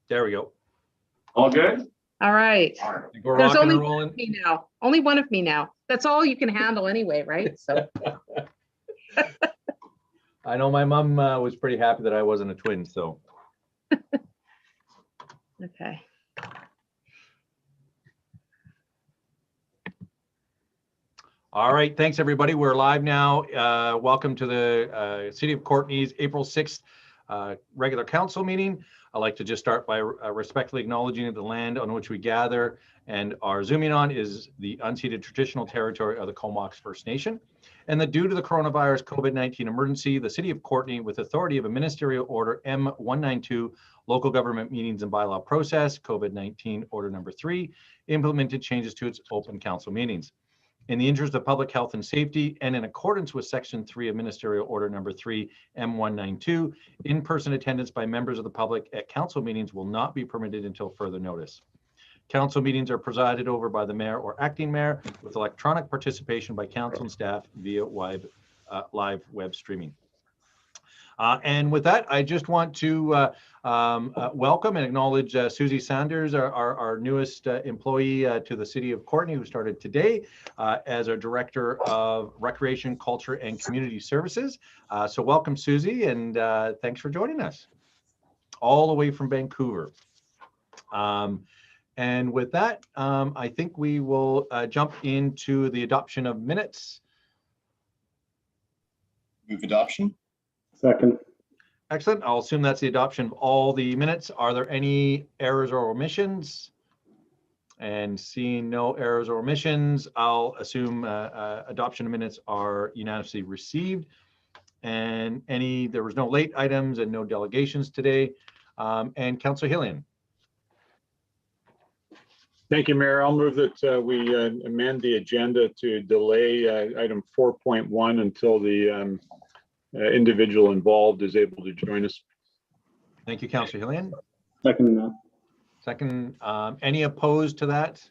There we go. All good? All right. All right. I think we're There's rocking only and one rolling. of me now. Only one of me now. That's all you can handle anyway, right? So, I know my mom was pretty happy that I wasn't a twin, so. okay. All right, thanks everybody. We're live now. Welcome to the City of Courtenay's April 6th regular council meeting. I'd like to just start by respectfully acknowledging the land on which we gather and are zooming on is the unceded traditional territory of the Comox First Nation. And that due to the coronavirus COVID-19 emergency, the City of Courtenay, with authority of a ministerial order M192, local government meetings and bylaw process, COVID-19 order number 3, implemented changes to its open council meetings. In the interest of public health and safety, and in accordance with Section 3 of Ministerial Order Number 3, M192, in-person attendance by members of the public at council meetings will not be permitted until further notice. Council meetings are presided over by the mayor or acting mayor, with electronic participation by council and staff via live web streaming. And with that, I just want to welcome and acknowledge Susie Sanders, our newest employee to the City of Courtenay, who started today as our Director of Recreation, Culture, and Community Services. So welcome, Susie, and thanks for joining us all the way from Vancouver. And with that, I think we will jump into the adoption of minutes. Move adoption. Second. Excellent. I'll assume that's the adoption of all the minutes. Are there any errors or omissions? And seeing no errors or omissions, I'll assume adoption of minutes are unanimously received. And there was no late items and no delegations today. And Councillor Hillian. Thank you, Mayor. I'll move that we amend the agenda to delay item 4.1 until the individual involved is able to join us. Thank you, Councillor Hillian. Second that. Second, any opposed to that?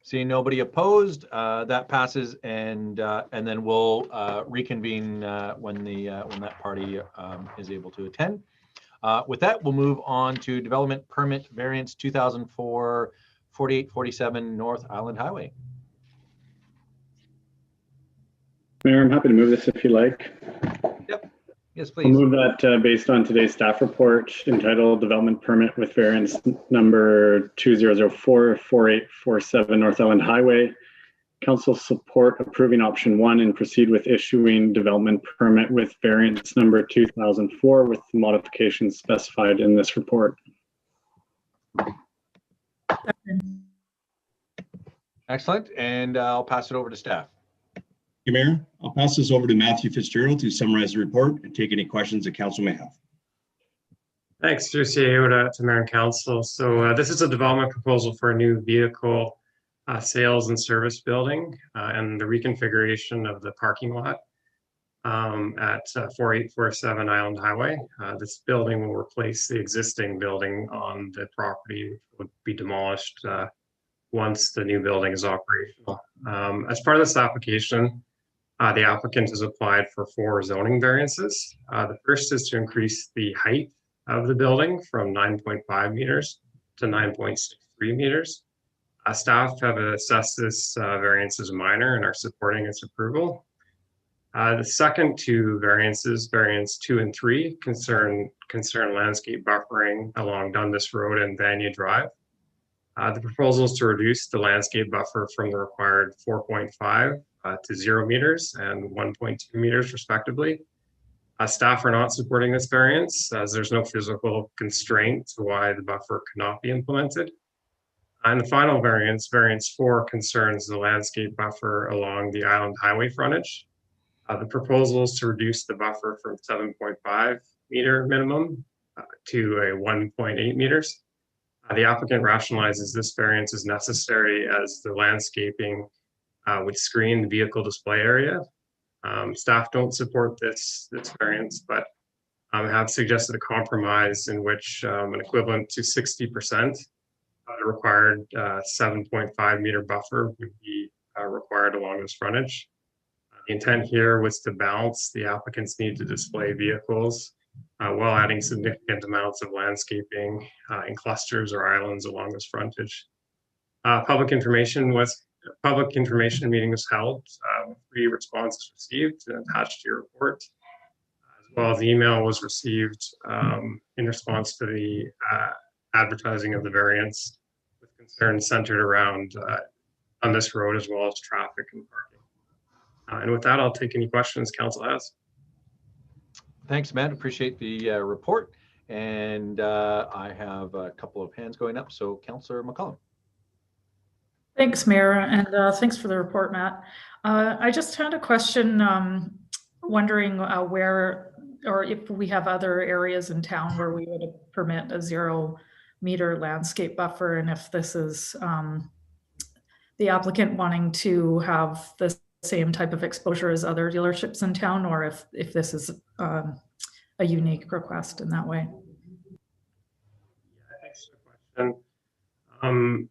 Seeing nobody opposed, that passes, and then we'll reconvene when that party is able to attend. With that, we'll move on to development permit variance 2004 4847 North Island Highway. Mayor, I'm happy to move this if you like. Yep. Yes, I'll please. move that based on today's staff report entitled Development Permit with Variance number 2004-4847 North Island Highway. Council support approving option 1 and proceed with issuing development permit with variance number 2004 with the modifications specified in this report. Excellent. And I'll pass it over to staff. Thank you, Mayor. I'll pass this over to Matthew Fitzgerald to summarize the report and take any questions that council may have. Thanks, through CEO to Mayor and Council. So this is a development proposal for a new vehicle sales and service building and the reconfiguration of the parking lot at 4847 Island Highway. This building will replace the existing building on the property, which would be demolished once the new building is operational. As part of this application, the applicant has applied for 4 zoning variances. The first is to increase the height of the building from 9.5 meters to 9.63 meters. Staff have assessed this variance as minor and are supporting its approval. The second 2 variances, variance 2 and 3, concern landscape buffering along Dundas Road and Vanya Drive. The proposal is to reduce the landscape buffer from the required 4.5 to 0 meters and 1.2 meters respectively. Staff are not supporting this variance as there's no physical constraint to why the buffer cannot be implemented. And the final variance, variance 4, concerns the landscape buffer along the Island Highway frontage. The proposal is to reduce the buffer from 7.5 meter minimum to a 1.8 meters. The applicant rationalizes this variance is necessary as the landscaping would screen the vehicle display area. Staff don't support this variance, but have suggested a compromise in which an equivalent to 60% of the required 7.5 meter buffer would be required along this frontage. The intent here was to balance the applicant's need to display vehicles while adding significant amounts of landscaping in clusters or islands along this frontage. Public information meeting was held. 3 responses received and attached to your report. As well as email was received in response to the advertising of the variance, with concerns centered around on this road as well as traffic and parking. And with that, I'll take any questions council has. Thanks, Matt. Appreciate the report. And I have a couple of hands going up. So Councillor McCollum. Thanks, Mayor, and thanks for the report, Matt. I just had a question, wondering where, or if we have other areas in town where we would permit a 0-meter landscape buffer, and if this is the applicant wanting to have the same type of exposure as other dealerships in town, or if this is a unique request in that way. Yeah, thanks for the question.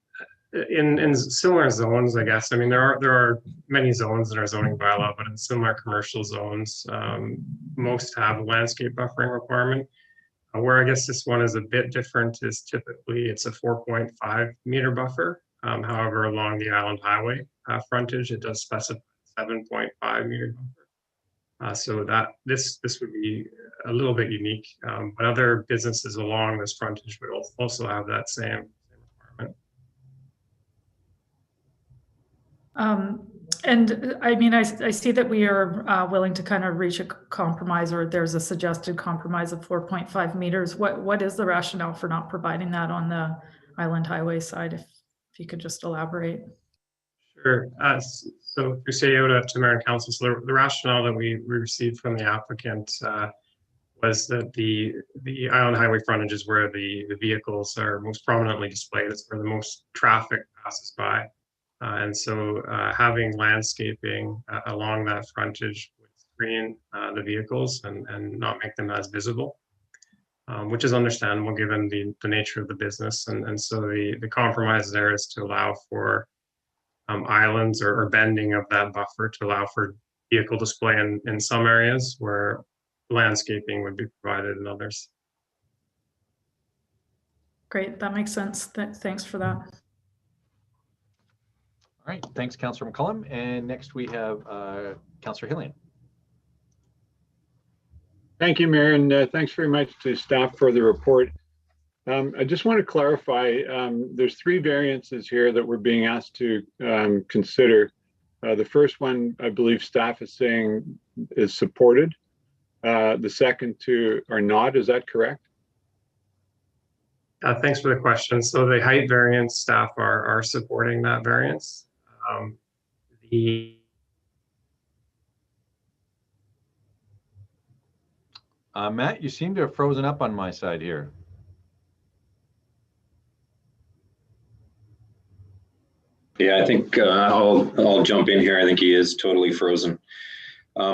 In similar zones, I guess, I mean, there are many zones in our zoning bylaw, but in similar commercial zones, most have a landscape buffering requirement. Where I guess this one is a bit different is typically it's a 4.5 meter buffer. However, along the Island Highway frontage, it does specify 7.5 meter buffer. So that this would be a little bit unique, but other businesses along this frontage would also have that same requirement. And I mean, I see that we are willing to kind of reach a compromise, or there's a suggested compromise of 4.5 meters. What is the rationale for not providing that on the Island Highway side? If you could just elaborate. Sure. So through CEO to Mayor and Council, so the rationale that we received from the applicant was that the Island Highway frontage is where the vehicles are most prominently displayed. It's where the most traffic passes by. And so having landscaping along that frontage would screen the vehicles and not make them as visible, which is understandable given the nature of the business. And so the compromise there is to allow for islands or bending of that buffer to allow for vehicle display in some areas where landscaping would be provided in others. Great, that makes sense. Thanks for that. All right, thanks, Councillor McCollum. And next we have Councillor Hillian. Thank you, Mayor, and thanks very much to staff for the report. I just want to clarify, there's 3 variances here that we're being asked to consider. The first one, I believe staff is saying is supported. The second 2 are not, is that correct? Thanks for the question. So the height variance, staff are supporting that variance. Matt, you seem to have frozen up on my side here. Yeah, I think I'll jump in here. I think he is totally frozen.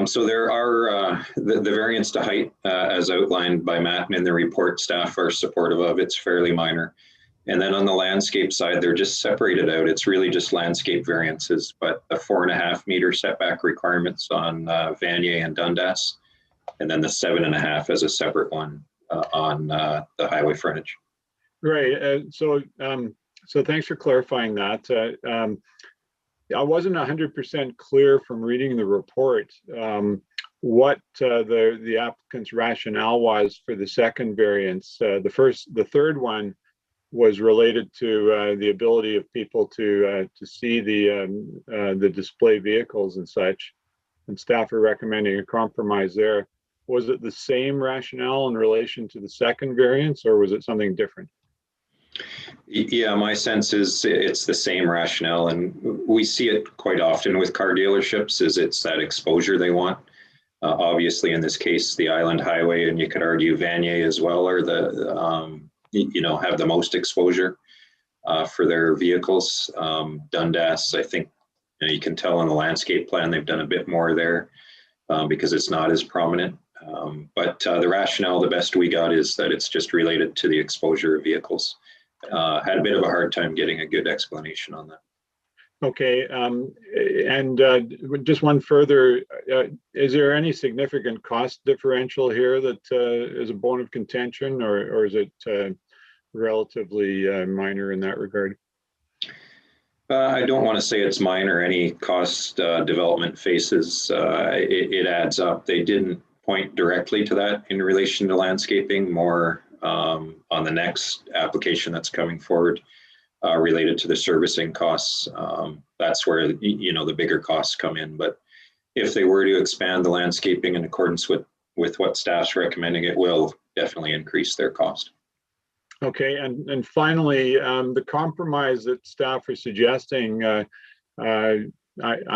So there are the variance to height as outlined by Matt and in the report, staff are supportive of. It's fairly minor. And then on the landscape side, they're just separated out. It's really just landscape variances, but the 4.5 meter setback requirements on Vanier and Dundas, and then the 7.5 as a separate one on the highway frontage. Right. So thanks for clarifying that. I wasn't 100% clear from reading the report what the applicant's rationale was for the second variance. The third one was related to the ability of people to see the display vehicles and such, and staff are recommending a compromise there. Was it the same rationale in relation to the second variance, or was it something different? Yeah, my sense is it's the same rationale, and we see it quite often with car dealerships. It's that exposure they want. Obviously, in this case, the Island Highway, and you could argue Vanier as well, are the have the most exposure for their vehicles. Dundas, I think you can tell on the landscape plan they've done a bit more there because it's not as prominent. But the rationale, the best we got, is that it's just related to the exposure of vehicles. Had a bit of a hard time getting a good explanation on that. Okay, and just one further, is there any significant cost differential here that is a bone of contention, or is it relatively minor in that regard? I don't want to say it's minor. Any cost development faces, it adds up. They didn't point directly to that in relation to landscaping, more on the next application that's coming forward related to the servicing costs. That's where, you know, the bigger costs come in. But if they were to expand the landscaping in accordance with what staff's recommending, it will definitely increase their cost. Okay, and finally, the compromise that staff are suggesting, I'm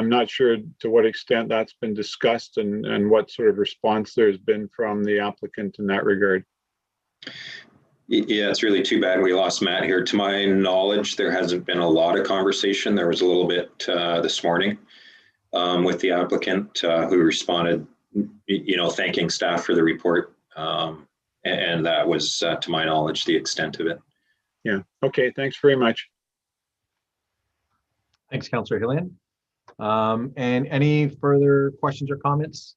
not sure to what extent that's been discussed and what sort of response there's been from the applicant in that regard. Yeah, it's really too bad we lost Matt here. To my knowledge, there hasn't been a lot of conversation. There was a little bit this morning with the applicant who responded, you know, thanking staff for the report. And that was, to my knowledge, the extent of it. Yeah. Okay. Thanks very much. Thanks, Councillor Hillian. And any further questions or comments?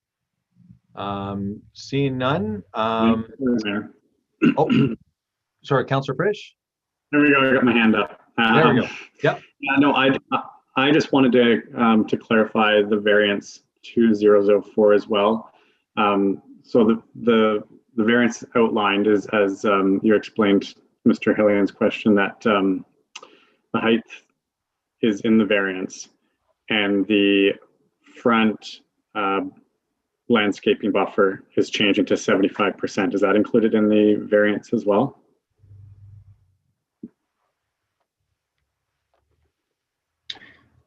Seeing none. Oh, sorry, Councillor Frisch. There we go. I got my hand up. There we go. Yep. Yeah, no, I just wanted to clarify the variance 2004 as well. So the variance outlined is, as you explained, Mr. Hillian's question, that the height is in the variance and the front landscaping buffer is changing to 75%. Is that included in the variance as well?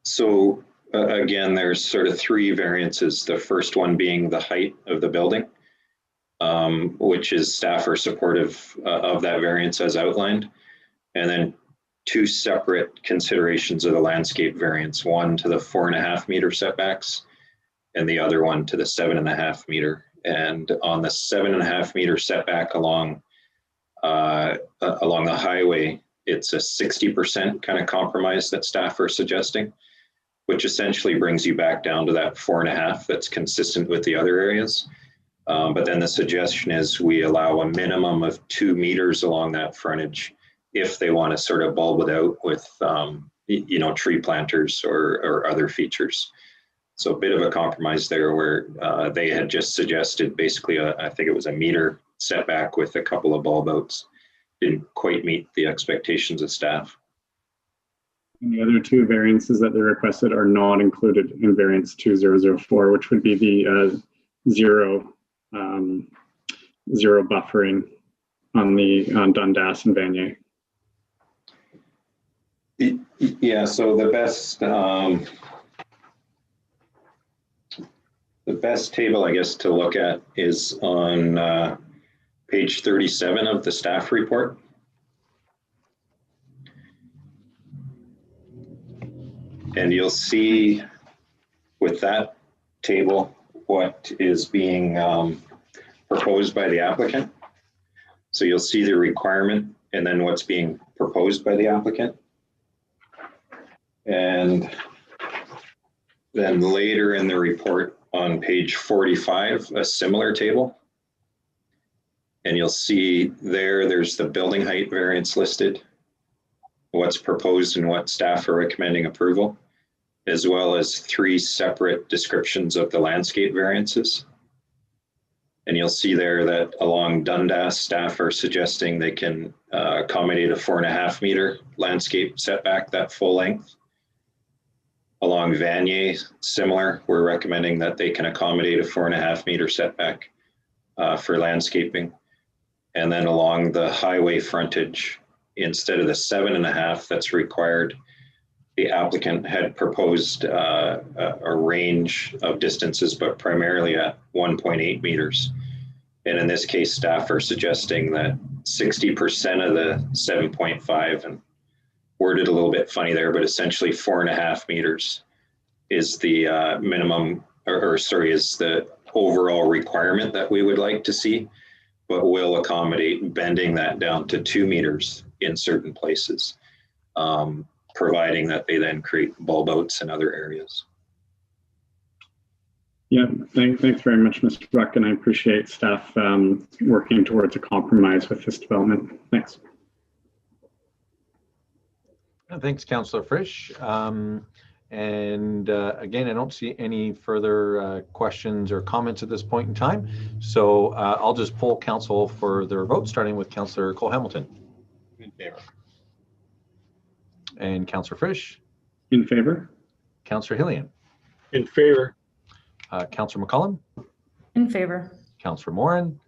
So again, there's sort of three variances. The first one being the height of the building, which is staff are supportive of that variance as outlined. And then two separate considerations of the landscape variance, one to the 4.5 meter setbacks and the other one to the 7.5 meter. And on the 7.5 meter setback along the highway, it's a 60% kind of compromise that staff are suggesting, which essentially brings you back down to that 4.5 that's consistent with the other areas. But then the suggestion is we allow a minimum of 2 meters along that frontage if they want to sort of bulb it out with, you know, tree planters or other features. So a bit of a compromise there where they had just suggested basically, I think it was a meter setback with a couple of bulb outs. Didn't quite meet the expectations of staff. And the other two variances that they requested are not included in variance 2004, which would be the zero buffering on Dundas and Vanier. Yeah, so the best table, I guess, to look at is on page 37 of the staff report. And you'll see with that table what is being proposed by the applicant. So you'll see the requirement and then what's being proposed by the applicant. And then later in the report on page 45, a similar table. And you'll see there's the building height variance listed, what's proposed and what staff are recommending approval, as well as 3 separate descriptions of the landscape variances. And you'll see there that along Dundas, staff are suggesting they can accommodate a 4.5 meter landscape setback, that full length. Along Vanier, similar, we're recommending that they can accommodate a 4.5 meter setback for landscaping. And then along the highway frontage, instead of the 7.5 that's required, the applicant had proposed a range of distances, but primarily at 1.8 meters. And in this case, staff are suggesting that 60% of the 7.5, and worded a little bit funny there, but essentially 4.5 meters is the minimum, is the overall requirement that we would like to see, but will accommodate bending that down to 2 meters in certain places. providing that they then create bulb outs in other areas. Yeah, thanks very much, Mr. Buck, and I appreciate staff working towards a compromise with this development. Thanks. Thanks, Councillor Frisch. And again, I don't see any further questions or comments at this point in time. So I'll just poll council for their vote, starting with Councillor Cole-Hamilton. In favor. And Councillor Frisch. In favor? Councillor Hillian. In favor. Councillor McCollum. In favor. Councillor Moran.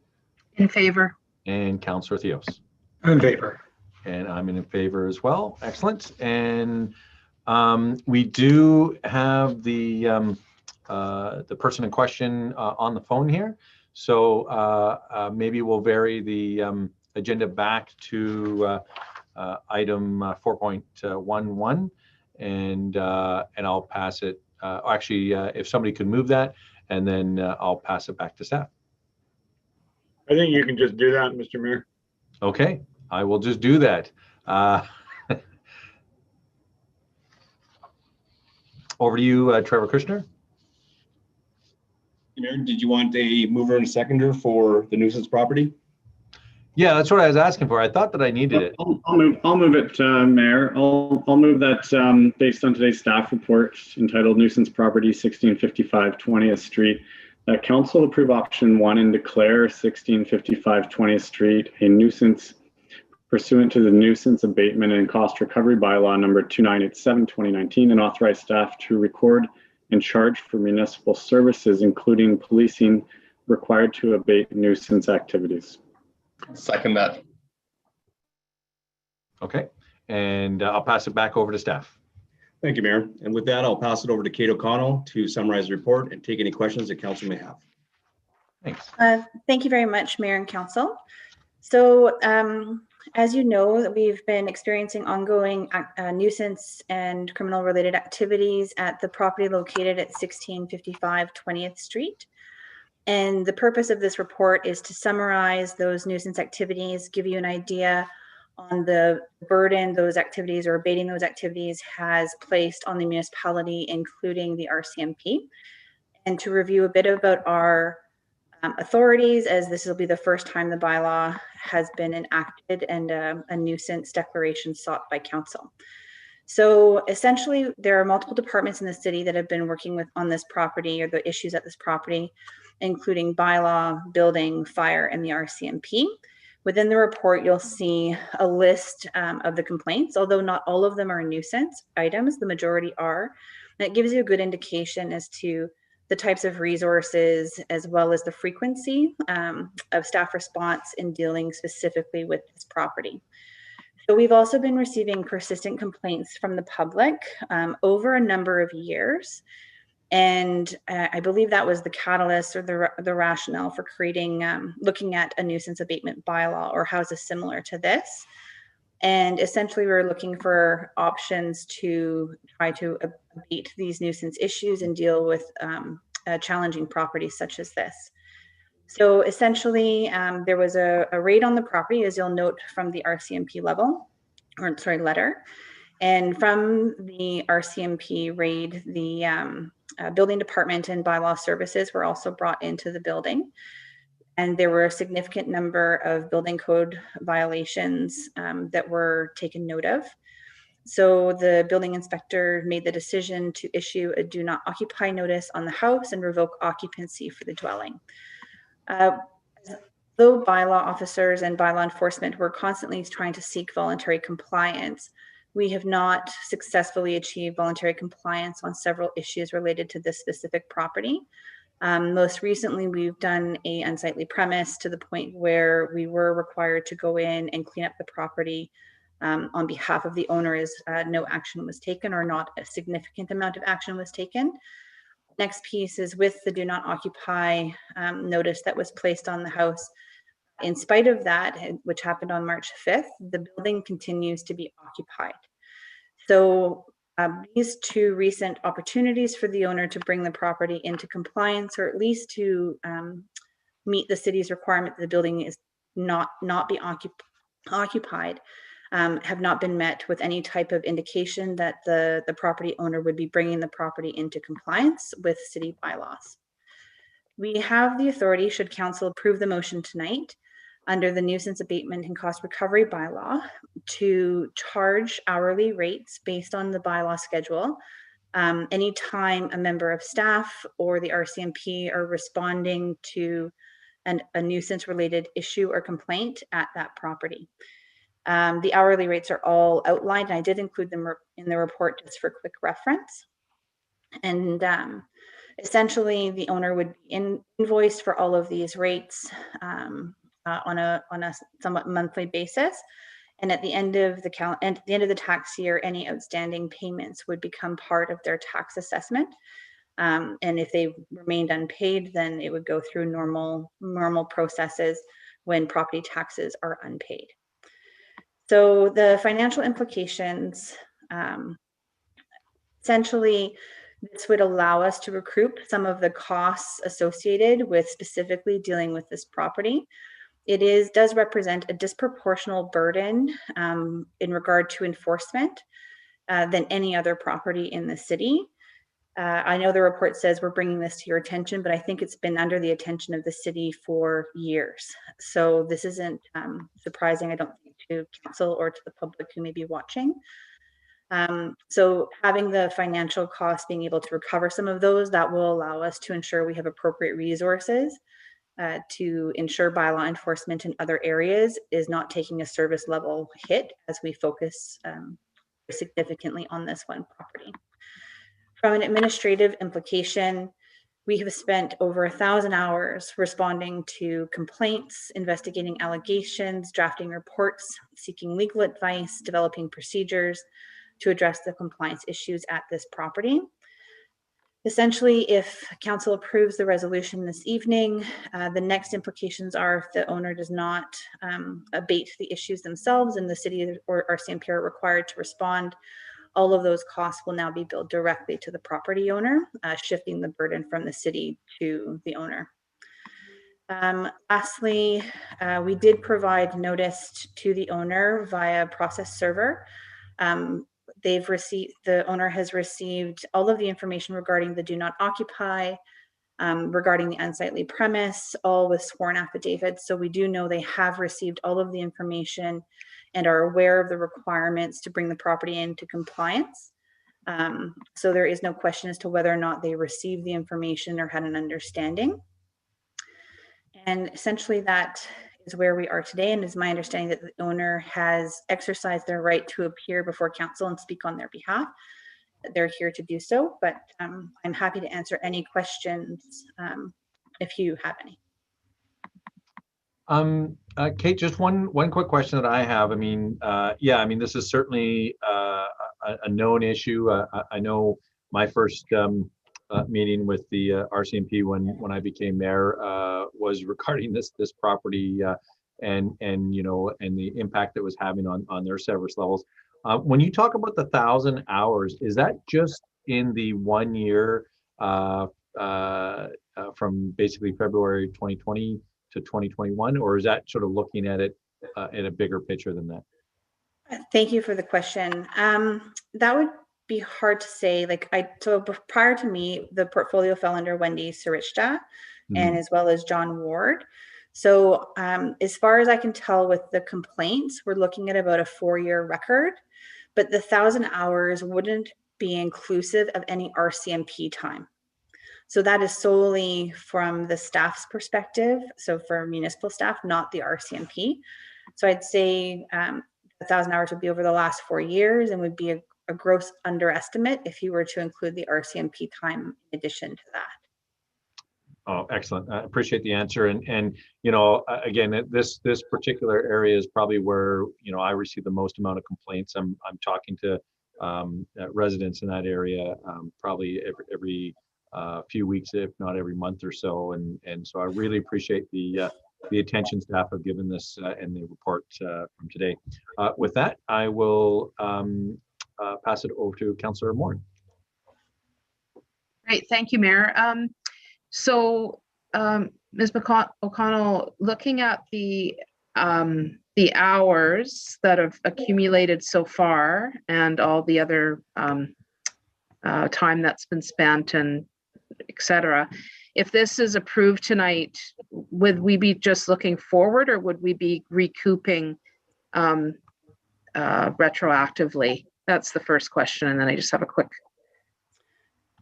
In favor. And Councillor Theos. In favor. And I'm in favor as well. Excellent. And we do have the person in question on the phone here. So maybe we'll vary the agenda back to item 4.11, and I'll pass it. Actually, if somebody could move that, and then I'll pass it back to staff. I think you can just do that, Mr. Mayor. Okay, I will just do that. Over to you, Trevor Kushner. Mayor, did you want a mover and a seconder for the nuisance property? Yeah, that's what I was asking for. I thought that I needed it. I'll move it, Mayor. I'll move that based on today's staff report entitled Nuisance Property 1655 20th Street, that council approve option 1 and declare 1655 20th Street a nuisance pursuant to the Nuisance Abatement and Cost Recovery Bylaw number 2987/2019, and authorize staff to record and charge for municipal services, including policing, required to abate nuisance activities. Second that. Okay, and I'll pass it back over to staff. Thank you, Mayor. And with that, I'll pass it over to Kate O'Connell to summarize the report and take any questions that council may have. Thanks. Thank you very much, Mayor and Council. So as you know, we've been experiencing ongoing nuisance and criminal related activities at the property located at 1655 20th Street. And the purpose of this report is to summarize those nuisance activities, give you an idea on the burden those activities or abating those activities has placed on the municipality, including the RCMP, and to review a bit about our authorities, as this will be the first time the bylaw has been enacted and a nuisance declaration sought by council. So essentially, there are multiple departments in the city that have been working on this property or the issues at this property, including bylaw, building, fire, and the RCMP. Within the report, you'll see a list of the complaints, although not all of them are nuisance items, the majority are. And it gives you a good indication as to the types of resources as well as the frequency of staff response in dealing specifically with this property. So we've also been receiving persistent complaints from the public over a number of years. And I believe that was the catalyst or the rationale for creating, looking at a nuisance abatement bylaw, or how is this similar to this? And essentially we're looking for options to try to abate these nuisance issues and deal with challenging properties such as this. So essentially there was a raid on the property, as you'll note from the RCMP letter. And from the RCMP raid, the building department and bylaw services were also brought into the building. And there were a significant number of building code violations that were taken note of. So the building inspector made the decision to issue a do not occupy notice on the house and revoke occupancy for the dwelling. Though bylaw officers and bylaw enforcement were constantly trying to seek voluntary compliance, we have not successfully achieved voluntary compliance on several issues related to this specific property. Most recently, we've done an unsightly premise to the point where we were required to go in and clean up the property on behalf of the owner, as no action was taken, or not a significant amount of action was taken. Next piece is with the do not occupy notice that was placed on the house. In spite of that, which happened on March 5th, the building continues to be occupied. So these two recent opportunities for the owner to bring the property into compliance, or at least to meet the city's requirement that the building is not be occupied, have not been met with any type of indication that the property owner would be bringing the property into compliance with city bylaws. We have the authority, should council approve the motion tonight, under the nuisance abatement and cost recovery bylaw, to charge hourly rates based on the bylaw schedule anytime a member of staff or the RCMP are responding to a nuisance related issue or complaint at that property. The hourly rates are all outlined, and I did include them in the report just for quick reference. And essentially, the owner would be invoiced for all of these rates on a somewhat monthly basis. And at the end of the tax year, any outstanding payments would become part of their tax assessment. And if they remained unpaid, then it would go through normal processes when property taxes are unpaid. So the financial implications, essentially, this would allow us to recoup some of the costs associated with specifically dealing with this property. It does represent a disproportional burden in regard to enforcement than any other property in the city. I know the report says we're bringing this to your attention, but I think it's been under the attention of the city for years. So this isn't surprising, I don't think, to council or to the public who may be watching. So having the financial costs, being able to recover some of those, that will allow us to ensure we have appropriate resources to ensure bylaw enforcement in other areas is not taking a service level hit as we focus significantly on this one property. From an administrative implication, we have spent over 1,000 hours responding to complaints, investigating allegations, drafting reports, seeking legal advice, developing procedures to address the compliance issues at this property. Essentially, if council approves the resolution this evening, the next implications are if the owner does not abate the issues themselves and the city or RCMP are required to respond, all of those costs will now be billed directly to the property owner, shifting the burden from the city to the owner. Lastly, we did provide notice to the owner via process server. The owner has received all of the information regarding the do not occupy, regarding the unsightly premise, all with sworn affidavits. So we do know they have received all of the information and are aware of the requirements to bring the property into compliance. So there is no question as to whether or not they received the information or had an understanding. And essentially that is where we are today, and it's my understanding that the owner has exercised their right to appear before council and speak on their behalf. They're here to do so, but I'm happy to answer any questions if you have any. Kate, just one quick question that I have. I mean, yeah, I mean, this is certainly a known issue. I know my first meeting with the RCMP when I became mayor was regarding this property and you know, and the impact it was having on their service levels. When you talk about the 1,000 hours, is that just in the 1 year from basically February 2020 to 2021, or is that sort of looking at it in a bigger picture than that? Thank you for the question. That would be hard to say. So prior to me, the portfolio fell under Wendy Sarichta and as well as John Ward. So as far as I can tell with the complaints, we're looking at about a 4-year record, but the 1,000 hours wouldn't be inclusive of any RCMP time. So that is solely from the staff's perspective. So for municipal staff, not the RCMP. So I'd say 1,000 hours would be over the last 4 years and would be a gross underestimate if you were to include the RCMP time in addition to that. Oh, excellent. I appreciate the answer. And you know, again, this particular area is probably where, you know, I receive the most amount of complaints. I'm talking to residents in that area probably every few weeks, if not every month or so. And so I really appreciate the attention staff have given this and the report from today. With that, I will pass it over to Councillor Moore. Great, thank you, Mayor. So Ms. O'Connell, looking at the the hours that have accumulated so far and all the other time that's been spent and et cetera. If this is approved tonight, would we be just looking forward or would we be recouping retroactively? That's the first question. And then I just have a quick.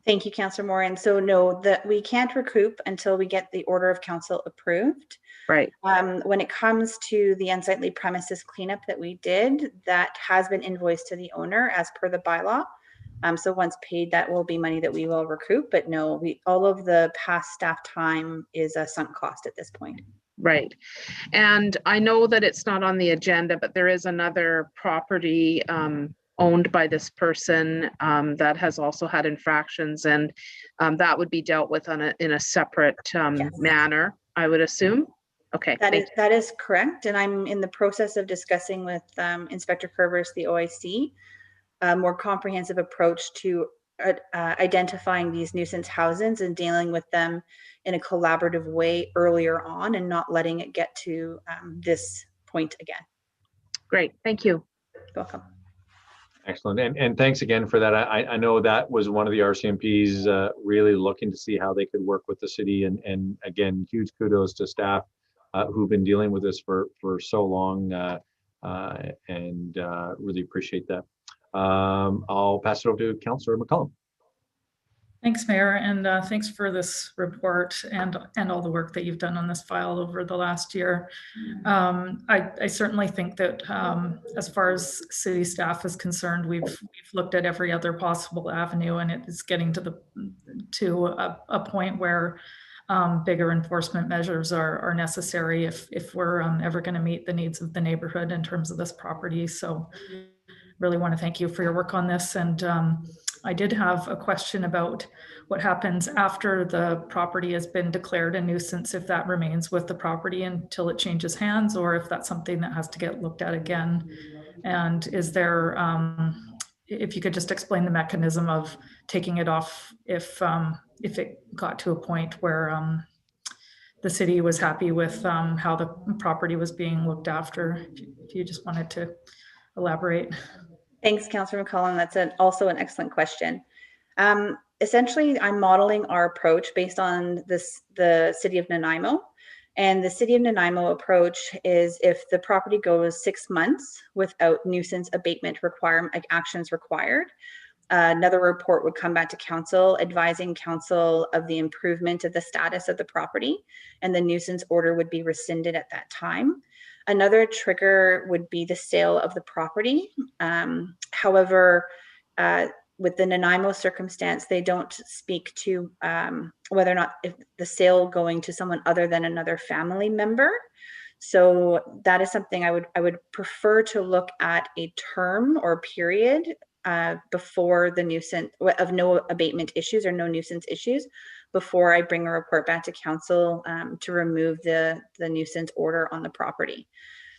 Thank you, Councillor Moran. So no, that we can't recoup until we get the order of council approved. Right. When it comes to the unsightly premises cleanup that we did, that has been invoiced to the owner as per the bylaw. So once paid, that will be money that we will recoup. But no, all of the past staff time is a sunk cost at this point. Right. And I know that it's not on the agenda, but there is another property owned by this person that has also had infractions, and that would be dealt with in a separate manner, I would assume. Okay. That is correct. And I'm in the process of discussing with Inspector Kervers, the OIC, a more comprehensive approach to identifying these nuisance houses and dealing with them in a collaborative way earlier on and not letting it get to this point again. Great. Thank you. You're welcome. Excellent. And thanks again for that. I know that was one of the RCMPs really looking to see how they could work with the city. And again, huge kudos to staff who've been dealing with this for so long and really appreciate that. I'll pass it over to Councillor McCollum. Thanks, Mayor, and thanks for this report and all the work that you've done on this file over the last year. I certainly think that as far as city staff is concerned, we've looked at every other possible avenue, and it is getting to a point where bigger enforcement measures are necessary if we're ever going to meet the needs of the neighborhood in terms of this property. So really want to thank you for your work on this. And I did have a question about what happens after the property has been declared a nuisance, if that remains with the property until it changes hands, or if that's something that has to get looked at again. And is there, if you could just explain the mechanism of taking it off if it got to a point where the city was happy with how the property was being looked after, if you just wanted to elaborate. Thanks, Councillor McCollum. That's also an excellent question. Essentially, I'm modeling our approach based on the city of Nanaimo. And the city of Nanaimo approach is if the property goes 6 months without nuisance abatement actions required, another report would come back to council advising council of the improvement of the status of the property, and the nuisance order would be rescinded at that time. Another trigger would be the sale of the property. However, with the Nanaimo circumstance, they don't speak to whether or not if the sale going to someone other than another family member. So that is something I would prefer to look at a term or period before the nuisance of no abatement issues or no nuisance issues before I bring a report back to council to remove the nuisance order on the property.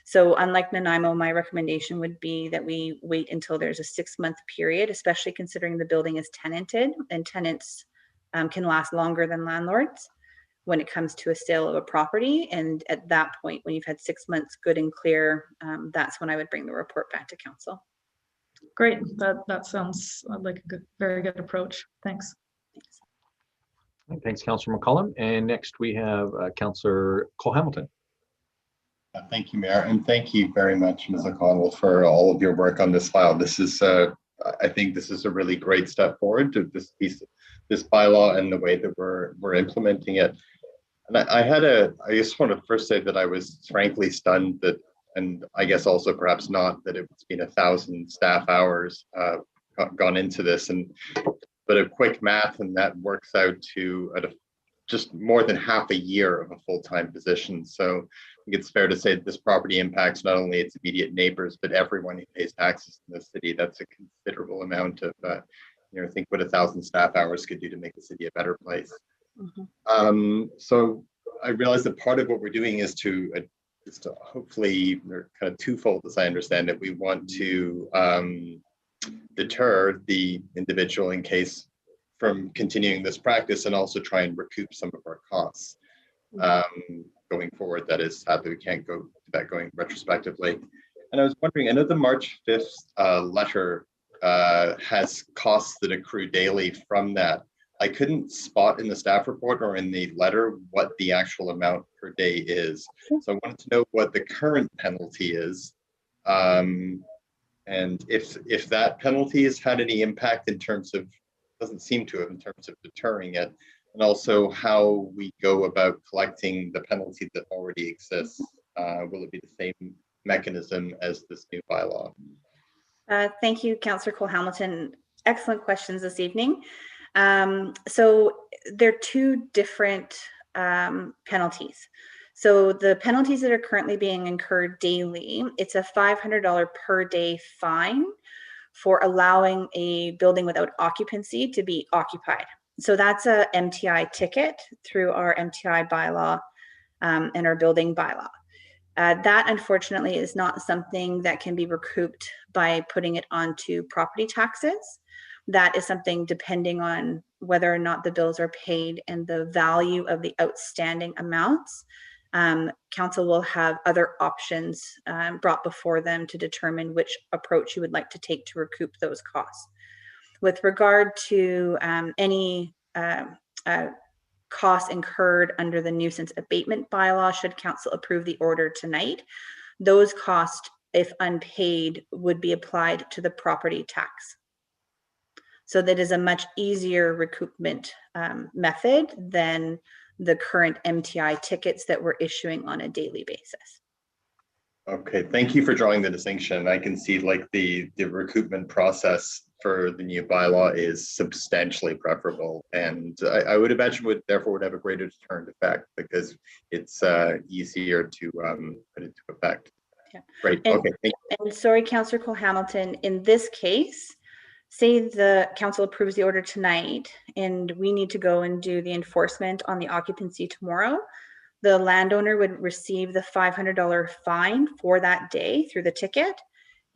So unlike Nanaimo, my recommendation would be that we wait until there's a 6-month period, especially considering the building is tenanted, and tenants can last longer than landlords when it comes to a sale of a property. And at that point, when you've had 6 months good and clear, that's when I would bring the report back to council. Great. That sounds like a very good approach. Thanks. Thanks, Councillor McCollum. And next we have Councillor Cole Hamilton. Thank you, Mayor, and thank you very much, Ms. O'Connell, for all of your work on this file. This is, I think, this is a really great step forward to this bylaw and the way that we're implementing it. And I just want to first say that I was frankly stunned that, and I guess also perhaps not, that it's been 1,000 staff hours gone into this, but a quick math and that works out to just more than half a year of a full-time position. So I think it's fair to say that this property impacts not only its immediate neighbors, but everyone who pays taxes in the city. That's a considerable amount of, think what 1,000 staff hours could do to make the city a better place. Mm-hmm. So I realize that part of what we're doing is to hopefully, they're kind of twofold as I understand it. We want to deter the individual in case from continuing this practice and also try and recoup some of our costs. going forward. That is, sadly, we can't go to that going retrospectively. And I was wondering, I know the March 5th letter has costs that accrue daily from that. I couldn't spot in the staff report or in the letter what the actual amount per day is. So I wanted to know what the current penalty is. And if that penalty has had any impact in terms of, doesn't seem to have, in terms of deterring it, and also how we go about collecting the penalty that already exists. Will it be the same mechanism as this new bylaw? Thank you, Councillor Cole-Hamilton. Excellent questions this evening. So there are two different penalties. So the penalties that are currently being incurred daily, it's a $500 per day fine for allowing a building without occupancy to be occupied. So that's a MTI ticket through our MTI bylaw and our building bylaw. That unfortunately is not something that can be recouped by putting it onto property taxes. That is something depending on whether or not the bills are paid and the value of the outstanding amounts. Council will have other options brought before them to determine which approach you would like to take to recoup those costs. With regard to any costs incurred under the nuisance abatement bylaw, should council approve the order tonight, those costs, if unpaid, would be applied to the property tax. So that is a much easier recoupment method than the current MTI tickets that we're issuing on a daily basis. Okay, thank you for drawing the distinction. I can see like the recoupment process for the new bylaw is substantially preferable, and I would imagine would have a greater deterrent effect because it's easier to put into effect. Yeah. Great. And, okay. Thank you. And sorry, Councillor Cole-Hamilton, in this case, say the council approves the order tonight and we need to go and do the enforcement on the occupancy tomorrow, the landowner would receive the $500 fine for that day through the ticket,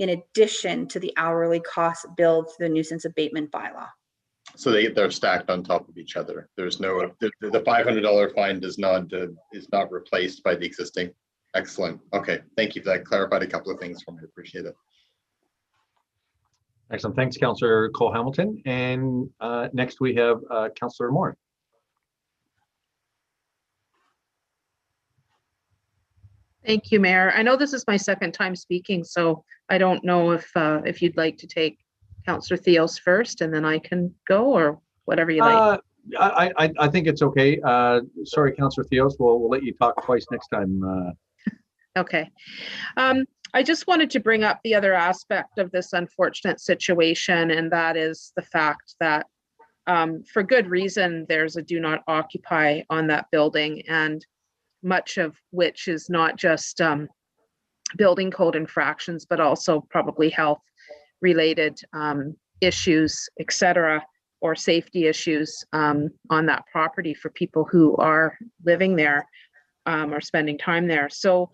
in addition to the hourly costs billed to the nuisance abatement bylaw. So they're stacked on top of each other. There's no, the $500 fine is not replaced by the existing. Excellent. Okay, thank you. That clarified a couple of things for me. Appreciate it. Excellent. Thanks, Councillor Cole-Hamilton. And next we have Councillor Moore. Thank you, Mayor. I know this is my second time speaking, so I don't know if you'd like to take Councillor Theos first and then I can go, or whatever you like. I think it's okay. Sorry, Councillor Theos, we'll let you talk twice next time. Okay. I just wanted to bring up the other aspect of this unfortunate situation, and that is the fact that for good reason, there's a do not occupy on that building, and much of which is not just building code infractions, but also probably health related issues, etc., or safety issues on that property for people who are living there or spending time there. So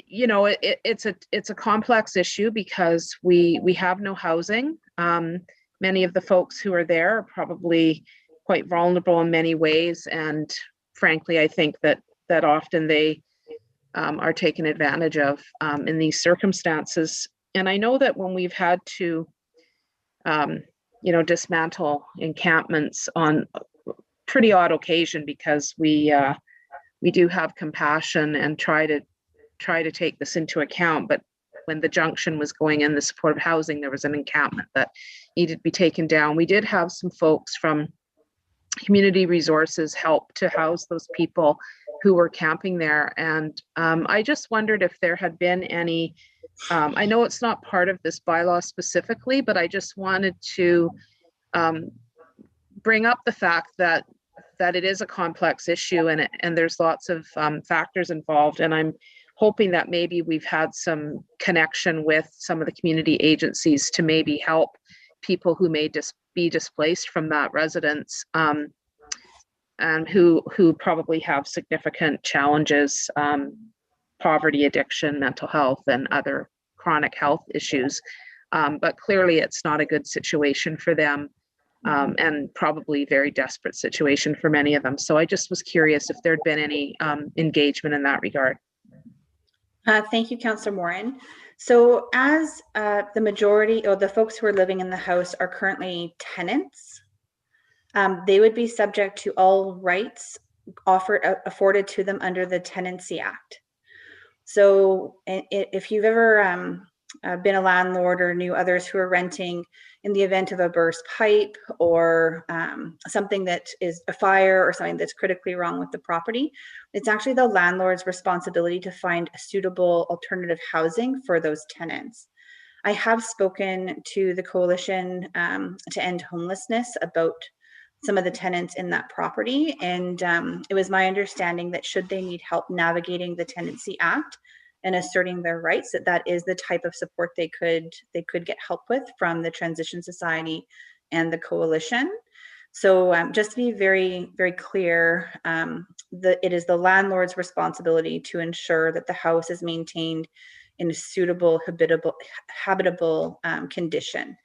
you know, it's a complex issue because we have no housing. Many of the folks who are there are probably quite vulnerable in many ways, and frankly, I think that often they are taken advantage of in these circumstances. And I know that when we've had to, you know, dismantle encampments on pretty odd occasion, because we do have compassion and try to take this into account. But when the junction was going in, the supportive housing, there was an encampment that needed to be taken down. We did have some folks from community resources help to house those people who were camping there. And I just wondered if there had been any, I know it's not part of this bylaw specifically, but I just wanted to bring up the fact that it is a complex issue, and there's lots of factors involved. And I'm hoping that maybe we've had some connection with some of the community agencies to maybe help people who may be displaced from that residence, and who probably have significant challenges, poverty, addiction, mental health, and other chronic health issues. But clearly it's not a good situation for them. and probably very desperate situation for many of them. So I just was curious if there'd been any engagement in that regard. Thank you, Councillor Morin. So as the majority or the folks who are living in the house are currently tenants, they would be subject to all rights afforded to them under the Tenancy Act. So if you've ever been a landlord or knew others who are renting, in the event of a burst pipe or something that is a fire or something that's critically wrong with the property, it's actually the landlord's responsibility to find a suitable alternative housing for those tenants. I have spoken to the Coalition to End Homelessness about some of the tenants in that property, and it was my understanding that should they need help navigating the Tenancy Act and asserting their rights, that is the type of support they could get help with from the Transition Society and the Coalition. So just to be very, very clear, it is the landlord's responsibility to ensure that the house is maintained in a suitable, habitable condition,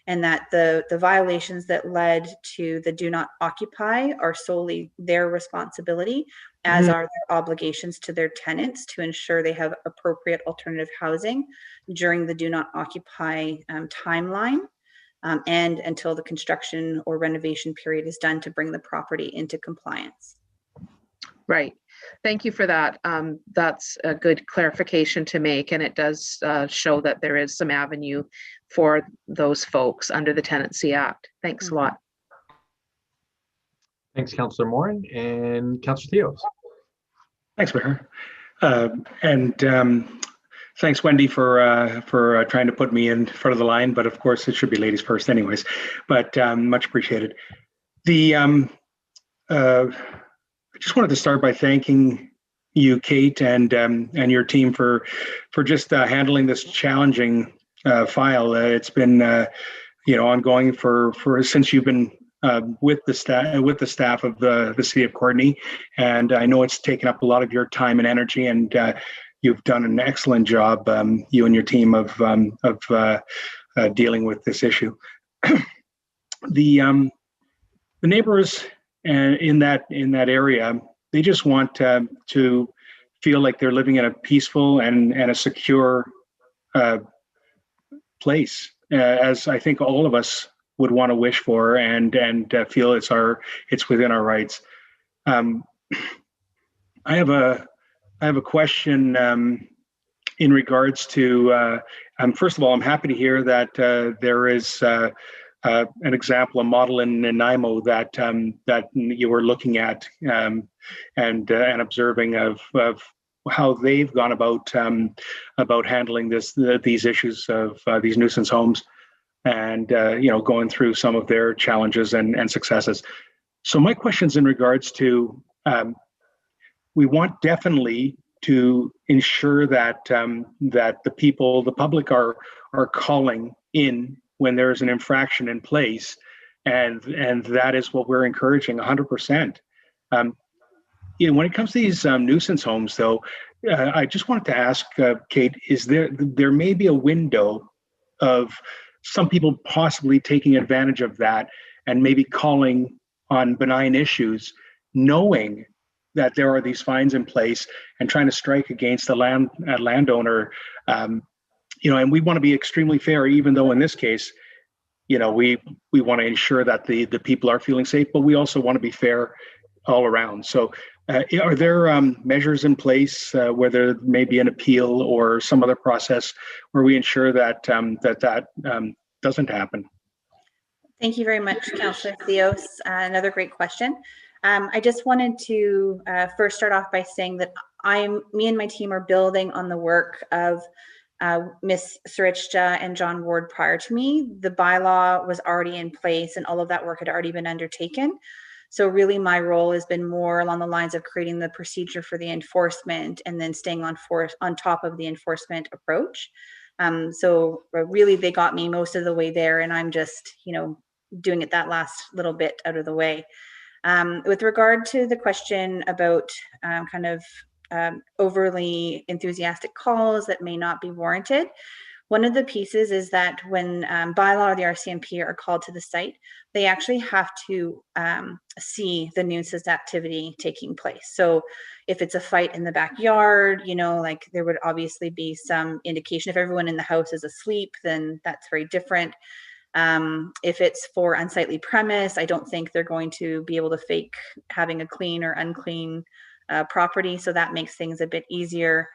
and that the violations that led to the do not occupy are solely their responsibility, as are their obligations to their tenants to ensure they have appropriate alternative housing during the do not occupy timeline and until the construction or renovation period is done to bring the property into compliance. Right. Thank you for that. That's a good clarification to make, and it does show that there is some avenue for those folks under the Tenancy Act. Thanks a lot. Thanks, Councillor Morin. And Councillor Theos. Thanks, Mayor. Thanks, Wendy, for trying to put me in front of the line. But of course, it should be ladies first, anyways. But much appreciated. I just wanted to start by thanking you, Kate, and your team for just handling this challenging file. It's been ongoing for since you've been with the staff of the City of Courtenay, and I know it's taken up a lot of your time and energy, and you've done an excellent job, you and your team, of dealing with this issue. The neighbors in that area, they just want to feel like they're living in a peaceful and a secure place, as I think all of us would want to wish for, and feel it's within our rights. I have a question in regards to. First of all, I'm happy to hear that there is an example, a model in Nanaimo that you were looking at and observing of how they've gone about handling these issues of these nuisance homes, and going through some of their challenges and successes. So my question's in regards to we want definitely to ensure that that the public are calling in when there is an infraction in place, and that is what we're encouraging 100%. When it comes to these nuisance homes, though, I just wanted to ask Kate: is there may be a window of some people possibly taking advantage of that and maybe calling on benign issues, knowing that there are these fines in place and trying to strike against the landowner. And we want to be extremely fair, even though in this case, we want to ensure that the people are feeling safe, but we also want to be fair all around. So are there measures in place where there may be an appeal or some other process where we ensure that that doesn't happen? Thank you very much, Councillor Theos. Another great question. I just wanted to first start off by saying that me and my team are building on the work of Ms. Sarichta and John Ward prior to me. The bylaw was already in place and all of that work had already been undertaken. So really my role has been more along the lines of creating the procedure for the enforcement and then staying on top of the enforcement approach. So really they got me most of the way there, and I'm just, doing it that last little bit out of the way. With regard to the question about overly enthusiastic calls that may not be warranted, One of the pieces is that when bylaw or the RCMP are called to the site, they actually have to see the nuisance activity taking place. So if it's a fight in the backyard, you know, like there would obviously be some indication. If everyone in the house is asleep, then that's very different. If it's for unsightly premise, I don't think they're going to be able to fake having a clean or unclean property. So that makes things a bit easier.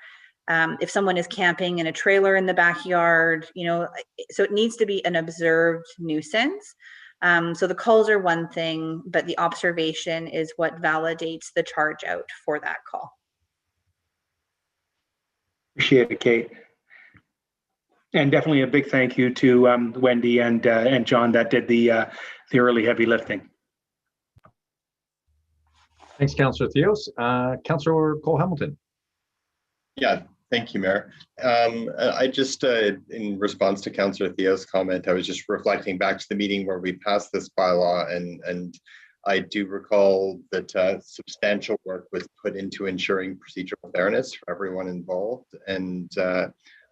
If someone is camping in a trailer in the backyard, you know, so it needs to be an observed nuisance. So the calls are one thing, but the observation is what validates the charge out for that call. Appreciate it, Kate. And definitely a big thank you to Wendy and John that did the early heavy lifting. Thanks, Councillor Theos. Councillor Cole-Hamilton. Yeah, thank you, Mayor. I just, in response to Councillor Theo's comment, I was just reflecting back to the meeting where we passed this bylaw, and I do recall that substantial work was put into ensuring procedural fairness for everyone involved, and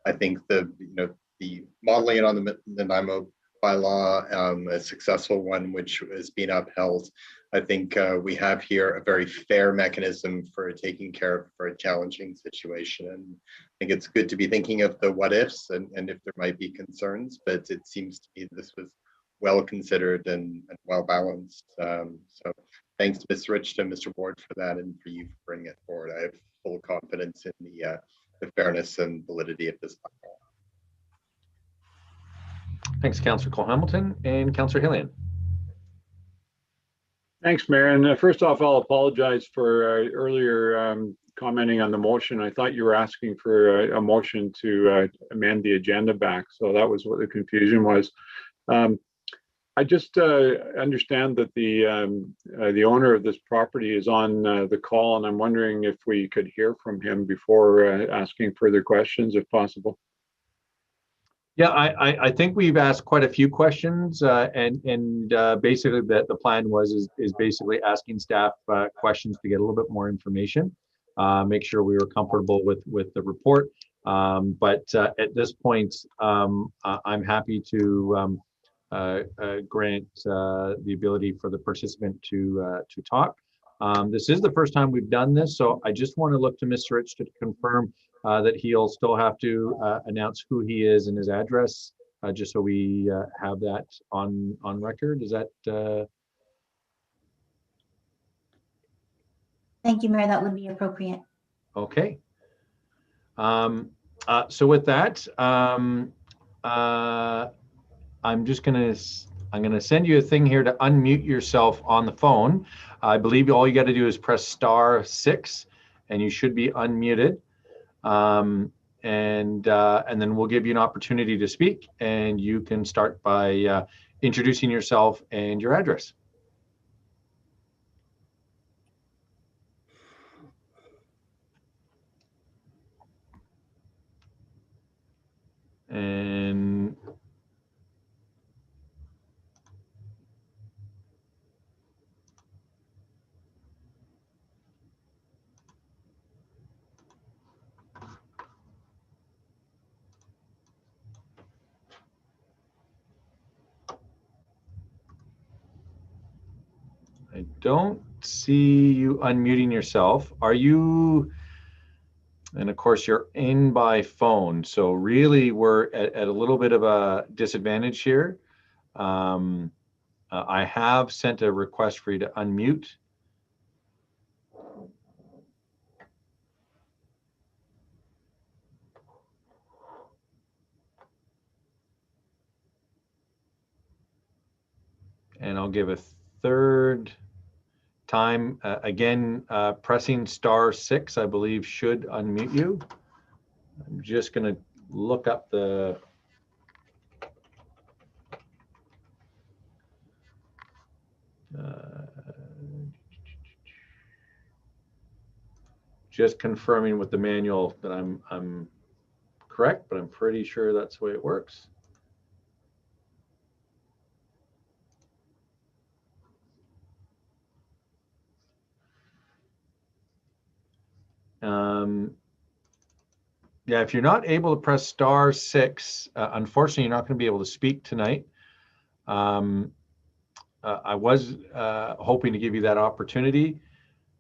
I think the modeling it on the Nanaimo bylaw, a successful one which has been upheld. I think we have here a very fair mechanism for taking care of for a challenging situation. And I think it's good to be thinking of the what ifs and if there might be concerns, but it seems to me this was well considered and well balanced. So thanks to Ms. Rich and Mr. Ward for that, and for you for bringing it forward. I have full confidence in the fairness and validity of this bylaw. Thanks, Councillor Cole-Hamilton. And Councillor Hillian. Thanks, Mayor. And first off, I'll apologize for earlier commenting on the motion. I thought you were asking for a motion to amend the agenda back. So that was what the confusion was. I just understand that the owner of this property is on the call, and I'm wondering if we could hear from him before asking further questions, if possible. Yeah, I think we've asked quite a few questions, and basically the plan is basically asking staff questions to get a little bit more information, make sure we were comfortable with the report. But at this point, I'm happy to grant the ability for the participant to talk. This is the first time we've done this, so I just want to look to Mr. Rich to confirm that he'll still have to announce who he is and his address, just so we have that on record. Is that? Thank you, Mayor. That would be appropriate. Okay. So with that, I'm gonna send you a thing here to unmute yourself on the phone. I believe all you got to do is press *6, and you should be unmuted. And then we'll give you an opportunity to speak, and you can start by introducing yourself and your address. And I don't see you unmuting yourself. Are you? And of course, you're in by phone. So really, we're at a little bit of a disadvantage here. I have sent a request for you to unmute. And I'll give a third time. Again, pressing *6, I believe, should unmute you. I'm just going to look up the just confirming with the manual that I'm correct, but I'm pretty sure that's the way it works. Yeah, if you're not able to press *6, unfortunately, you're not going to be able to speak tonight. I was hoping to give you that opportunity,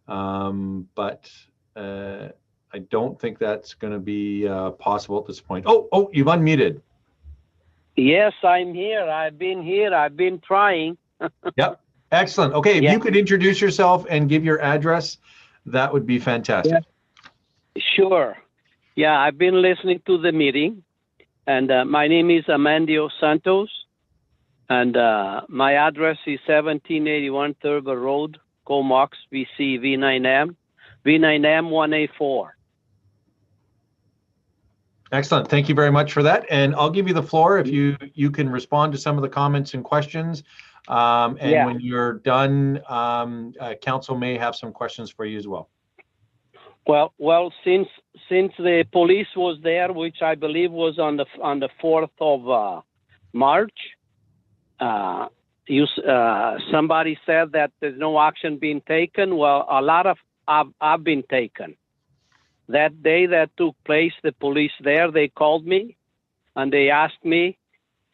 but I don't think that's going to be possible at this point. Oh, you've unmuted. Yes, I'm here. I've been here. I've been trying. Yep. Excellent. Okay, if Yeah. you could introduce yourself and give your address, that would be fantastic. Yeah. Sure. Yeah, I've been listening to the meeting, and my name is Amandio Santos, and my address is 1781 Thurber Road, Comox, BC, V9M 1A4. Excellent. Thank you very much for that. And I'll give you the floor if you can respond to some of the comments and questions. And when you're done, council may have some questions for you as well. Well, since the police was there, which I believe was on the 4th of March, somebody said that there's no action being taken. Well, a lot of have been taken. That day that took place, the police there, they called me and they asked me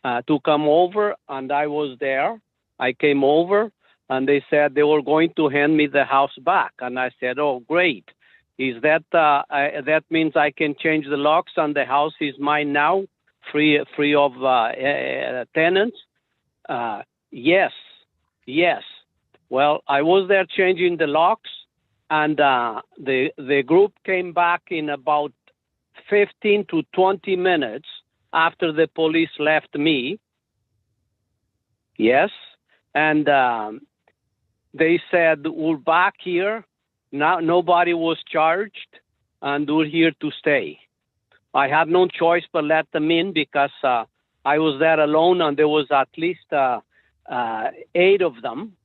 to come over, and I was there. I came over and they said they were going to hand me the house back. And I said, oh, great. Is that that means I can change the locks and the house is mine now, free of tenants? Yes. Well, I was there changing the locks, and the group came back in about 15 to 20 minutes after the police left me. Yes, and they said, we're back here. Now, nobody was charged, and we're here to stay. I had no choice but let them in because I was there alone, and there was at least 8 of them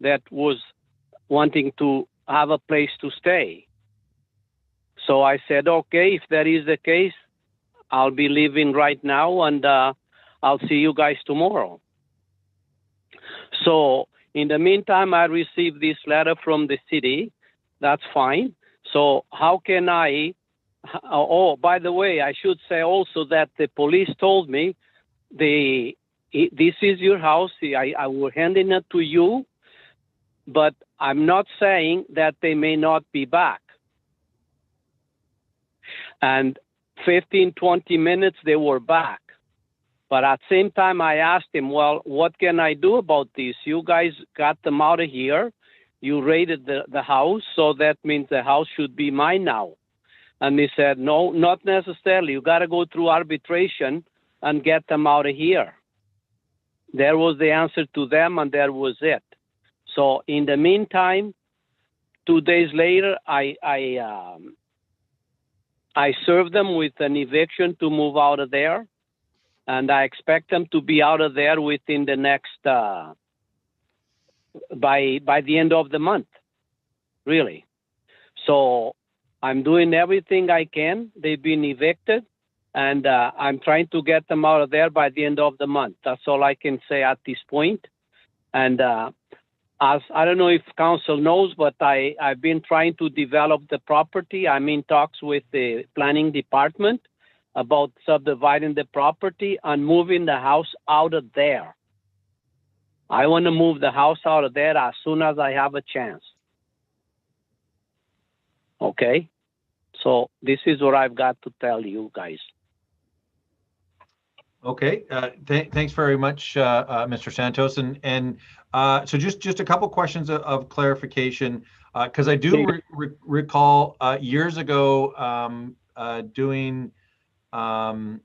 that was wanting to have a place to stay. So I said, okay, if that is the case, I'll be leaving right now, and I'll see you guys tomorrow. So in the meantime, I received this letter from the city. That's fine. So how can I, oh, by the way, I should say also that the police told me this is your house. I will hand it to you, but I'm not saying that they may not be back. And 15, 20 minutes, they were back. But at the same time, I asked him, well, what can I do about this? You guys got them out of here. You raided the house, so that means the house should be mine now. And he said, no, not necessarily. You got to go through arbitration and get them out of here. There was the answer to them, and that was it. So in the meantime, 2 days later, I served them with an eviction to move out of there. And I expect them to be out of there within the next, by the end of the month, really. So I'm doing everything I can. They've been evicted, and I'm trying to get them out of there by the end of the month. That's all I can say at this point. And as I don't know if council knows, but I've been trying to develop the property. I'm in talks with the planning department about subdividing the property and moving the house out of there. I want to move the house out of there as soon as I have a chance. Okay? So this is what I've got to tell you guys. Okay, thanks very much, Mr. Santos. And so just a couple questions of clarification, because I do recall years ago doing a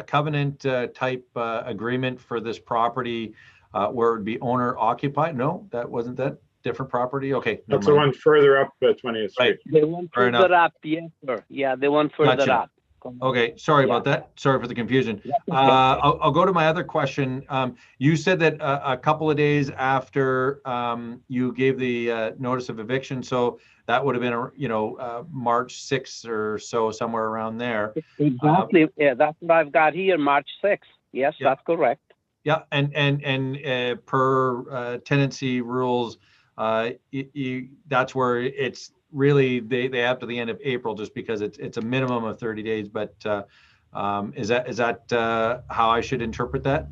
covenant type agreement for this property where it would be owner occupied. No, that wasn't that. Different property. Okay, that's the one further up 20th Street. Right. The one further up, yes, sir. Yeah, the one further up. Okay, sorry about that. Sorry for the confusion. I'll go to my other question. You said that a couple of days after you gave the notice of eviction, so that would have been, March 6th or so, somewhere around there. Exactly. Yeah, that's what I've got here, March 6th. Yes, yeah. That's correct. Yeah, and per tenancy rules, that's where it's really they have to the end of April just because it's a minimum of 30 days. But is that how I should interpret that?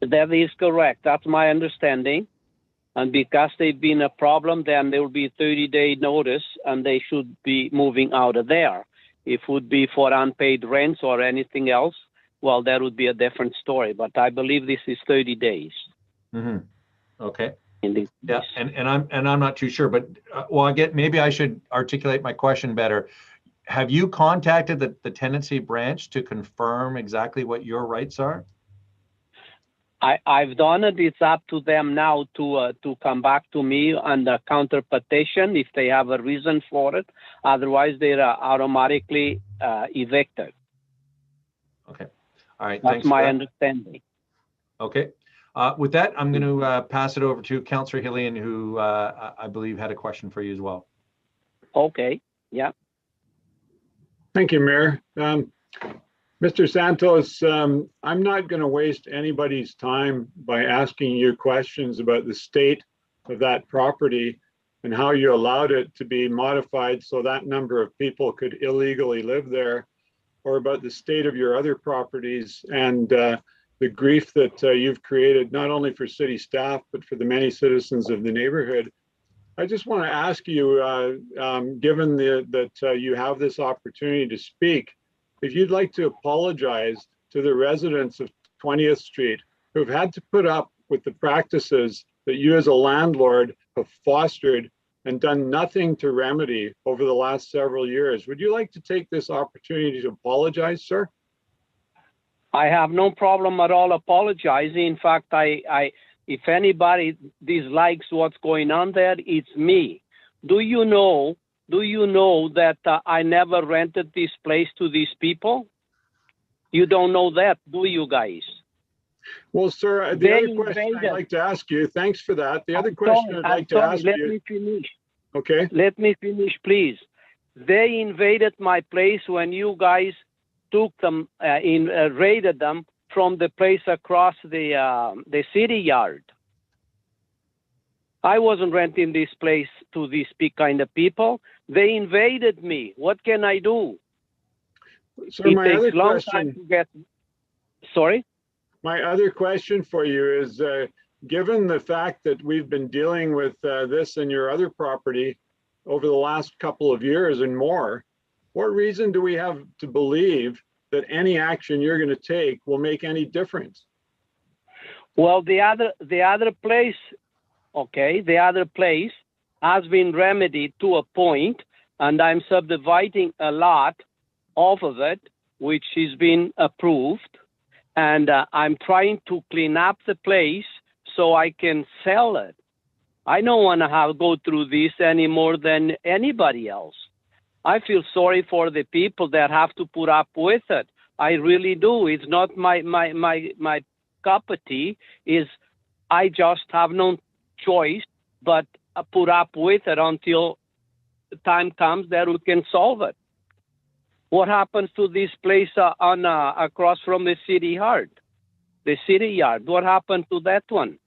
That is correct. That's my understanding. And because they've been a problem, then there will be 30-day notice and they should be moving out of there. If it would be for unpaid rents or anything else, well, that would be a different story. But I believe this is 30 days. Mm-hmm. Okay. Yeah, and I'm not too sure, but well, maybe I should articulate my question better. Have you contacted the tenancy branch to confirm exactly what your rights are? I've done it. It's up to them now to come back to me on the counter petition if they have a reason for it. Otherwise, they're automatically evicted. Okay. All right. That's Thanks my for that. understanding. Okay. With that, I'm going to pass it over to Councillor Hillian, who I believe had a question for you as well. Okay. Yeah. Thank you, Mayor. Mr. Santos, I'm not going to waste anybody's time by asking you questions about the state of that property and how you allowed it to be modified so that number of people could illegally live there, or about the state of your other properties and the grief that you've created, not only for city staff, but for the many citizens of the neighborhood. I just want to ask you, given that you have this opportunity to speak, if you'd like to apologize to the residents of 20th Street who've had to put up with the practices that you as a landlord have fostered and done nothing to remedy over the last several years. Would you like to take this opportunity to apologize, sir? I have no problem at all apologizing. In fact, if anybody dislikes what's going on there, it's me. Do you know that I never rented this place to these people? You don't know that, do you guys? Well, sir, the other question I'd like to ask you, thanks for that. The other question I'd like to ask you. Let me finish. Okay. Let me finish, please. They invaded my place when you guys took them, raided them from the place across the city yard. I wasn't renting this place to these kind of people. They invaded me. What can I do? So my other question, sorry? My other question for you is, given the fact that we've been dealing with this and your other property over the last couple of years and more, what reason do we have to believe that any action you're going to take will make any difference? Well, the other place, okay, the other place has been remedied to a point, and I'm subdividing a lot off of it, which has been approved, and I'm trying to clean up the place so I can sell it. I don't want to go through this any more than anybody else. I feel sorry for the people that have to put up with it. I really do. It's not my cup of tea. I just have no choice but put up with it until the time comes that we can solve it. What happens to this place across from the city yard? The city yard. What happened to that one?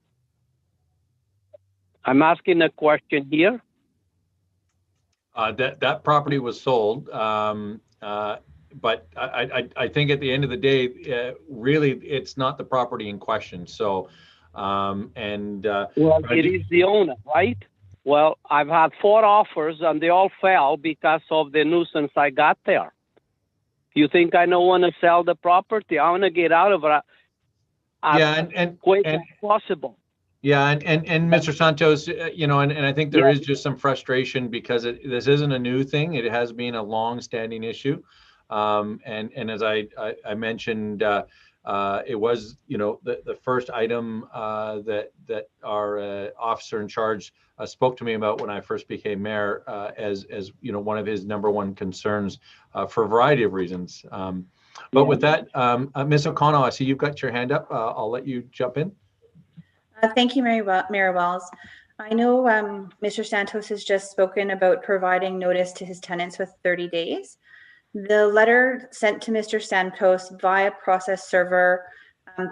I'm asking a question here. That property was sold, but I think at the end of the day, really, it's not the property in question. So, well, it is the owner, right? Well, I've had 4 offers and they all fell because of the nuisance I got there. You think I don't want to sell the property? I want to get out of it as quick as possible. Yeah, and Mr. Santos, you know, and I think there is just some frustration because this isn't a new thing. It has been a long-standing issue, and as I mentioned, it was, you know, the first item that our officer in charge spoke to me about when I first became mayor, as you know, one of his #1 concerns for a variety of reasons. But with that, Ms. O'Connell, I see you've got your hand up. I'll let you jump in. Thank you, Mayor Wells. I know Mr. Santos has just spoken about providing notice to his tenants with 30 days. The letter sent to Mr. Santos via process server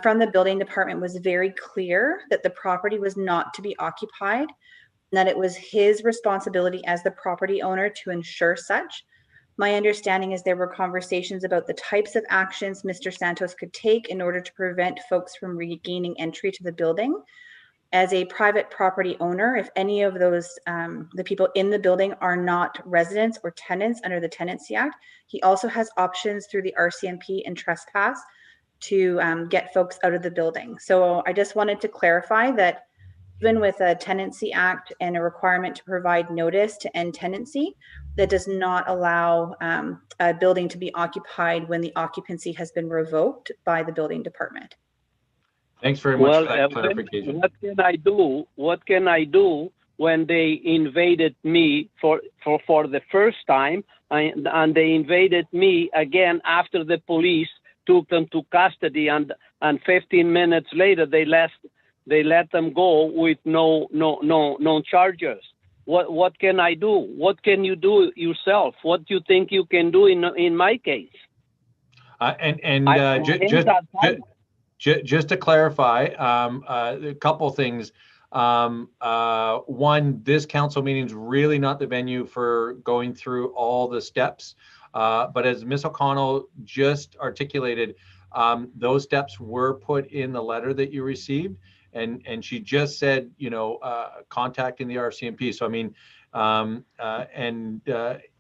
from the building department was very clear that the property was not to be occupied. and that it was his responsibility as the property owner to ensure such. My understanding is there were conversations about the types of actions Mr. Santos could take in order to prevent folks from regaining entry to the building. As a private property owner, if any of those, the people in the building are not residents or tenants under the Tenancy Act, he also has options through the RCMP and trespass to get folks out of the building. So I just wanted to clarify that even with a Tenancy Act and a requirement to provide notice to end tenancy, that does not allow a building to be occupied when the occupancy has been revoked by the building department. Thanks very much for that clarification. What can I do? What can I do when they invaded me for the first time, and they invaded me again after the police took them to custody, and 15 minutes later they let them go with no charges? What can I do? What can you do yourself? What do you think you can do in my case? Just to clarify, a couple things. One, this council meeting is really not the venue for going through all the steps. But as Ms. O'Connell just articulated, those steps were put in the letter that you received. And she just said, you know, contacting the RCMP. So, I mean,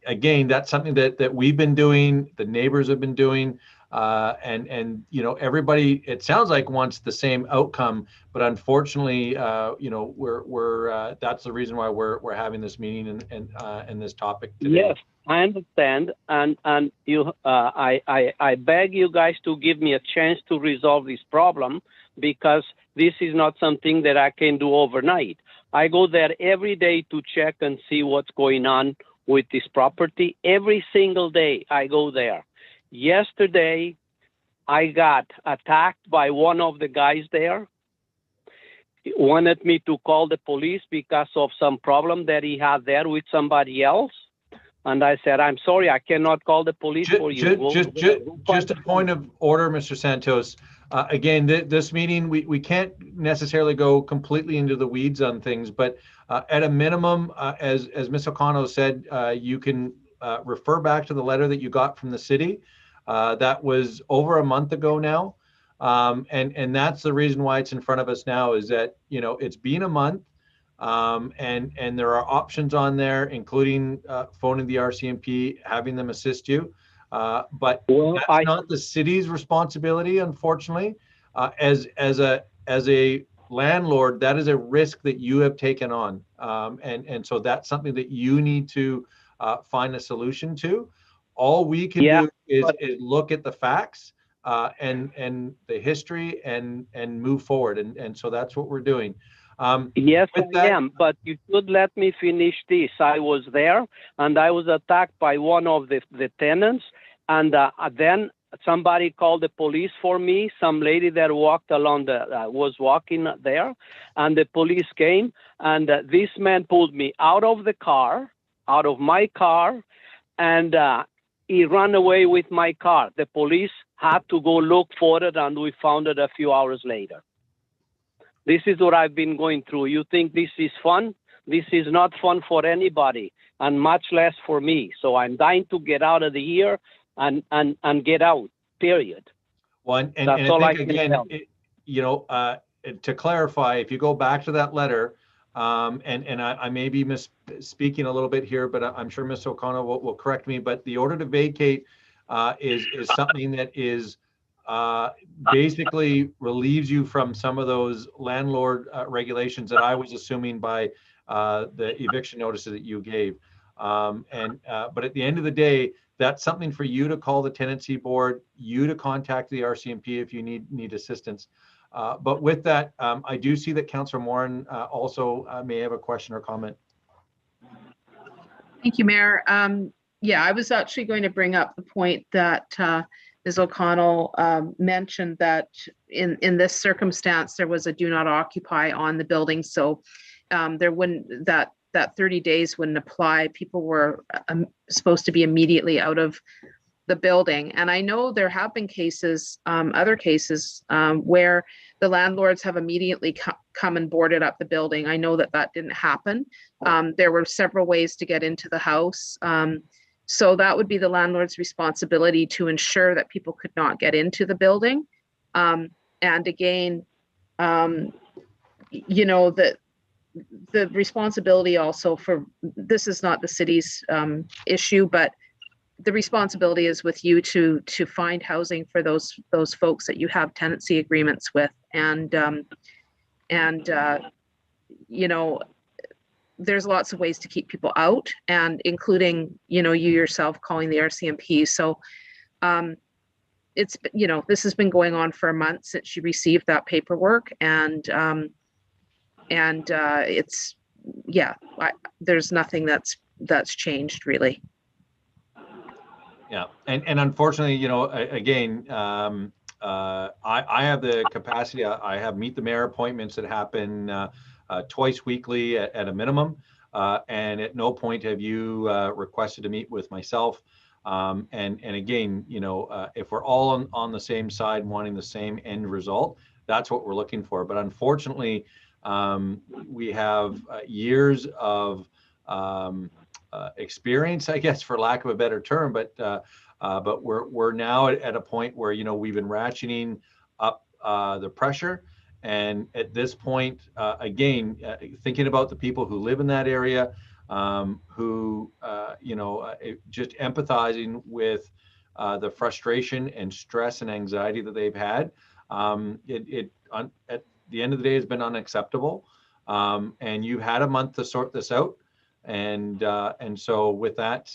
again, that's something that we've been doing, the neighbors have been doing. And you know, everybody, it sounds like wants the same outcome, but unfortunately, you know, we're that's the reason why we're having this meeting and this topic today. Yes, I understand, and you, I beg you guys to give me a chance to resolve this problem, because this is not something that I can do overnight. I go there every day to check and see what's going on with this property. Every single day I go there. Yesterday, I got attacked by one of the guys there. He wanted me to call the police because of some problem that he had there with somebody else. And I said, I'm sorry, I cannot call the police for you. Just a point of order, Mr. Santos. Again, this meeting, we can't necessarily go completely into the weeds on things, but at a minimum, as Ms. O'Connell said, you can refer back to the letter that you got from the city. That was over a month ago now. And that's the reason why it's in front of us now, is that, you know, it's been a month, and there are options on there, including phoning the RCMP, having them assist you. But that's not the city's responsibility, unfortunately. As a landlord, that is a risk that you have taken on. And so that's something that you need to find a solution to. All we can do is look at the facts and the history and move forward. And so that's what we're doing. Yes, I am, but you should let me finish this. I was there, and I was attacked by one of the tenants, and then somebody called the police for me. Some lady that walked along was walking there, and the police came, and this man pulled me out of my car, and he ran away with my car. The police had to go look for it, and we found it a few hours later. This is what I've been going through. You think this is fun? This is not fun for anybody, and much less for me. So I'm dying to get out of the here and get out, period. Well, and that's all I think, can again, tell. You know, to clarify, if you go back to that letter, and I may be misspeaking a little bit here, but I'm sure Ms. O'Connell will correct me, but the order to vacate is something that is basically relieves you from some of those landlord regulations that I was assuming by the eviction notices that you gave. But at the end of the day, that's something for you to call the tenancy board, you to contact the RCMP if you need assistance. But with that, I do see that Councillor Morin also may have a question or comment. Thank you, Mayor. Yeah, I was actually going to bring up the point that Ms. O'Connell mentioned, that in this circumstance, there was a do not occupy on the building. So there wouldn't, that 30 days wouldn't apply. People were supposed to be immediately out of the building. And I know there have been cases, other cases, where the landlords have immediately come and boarded up the building. I know that that didn't happen. There were several ways to get into the house. So that would be the landlord's responsibility to ensure that people could not get into the building. And again, you know, the responsibility also for, this is not the city's issue, but the responsibility is with you to find housing for those folks that you have tenancy agreements with. And you know, there's lots of ways to keep people out, and including, you know, you yourself calling the RCMP. So it's, you know, this has been going on for a month since you received that paperwork, and it's, yeah, there's nothing that's changed really. Yeah, and unfortunately, you know, again, I have the capacity. I have meet the mayor appointments that happen twice weekly at a minimum, and at no point have you requested to meet with myself. And again, you know, if we're all on the same side, wanting the same end result, that's what we're looking for. But unfortunately, we have years of experience, I guess, for lack of a better term, but we're now at a point where, you know, we've been ratcheting up the pressure, and at this point, again, thinking about the people who live in that area, who you know, just empathizing with the frustration and stress and anxiety that they've had, at the end of the day has been unacceptable, and you've had a month to sort this out. And so with that,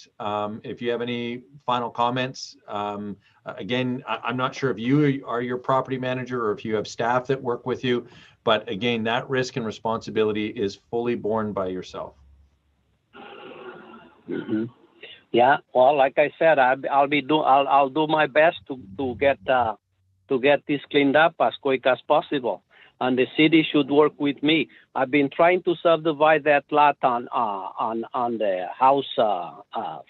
if you have any final comments, again, I'm not sure if you are your property manager or if you have staff that work with you, but again, that risk and responsibility is fully borne by yourself. Mm-hmm. Yeah, well, like I said, I'll do my best to get this cleaned up as quick as possible. And the city should work with me. I've been trying to subdivide that lot on the house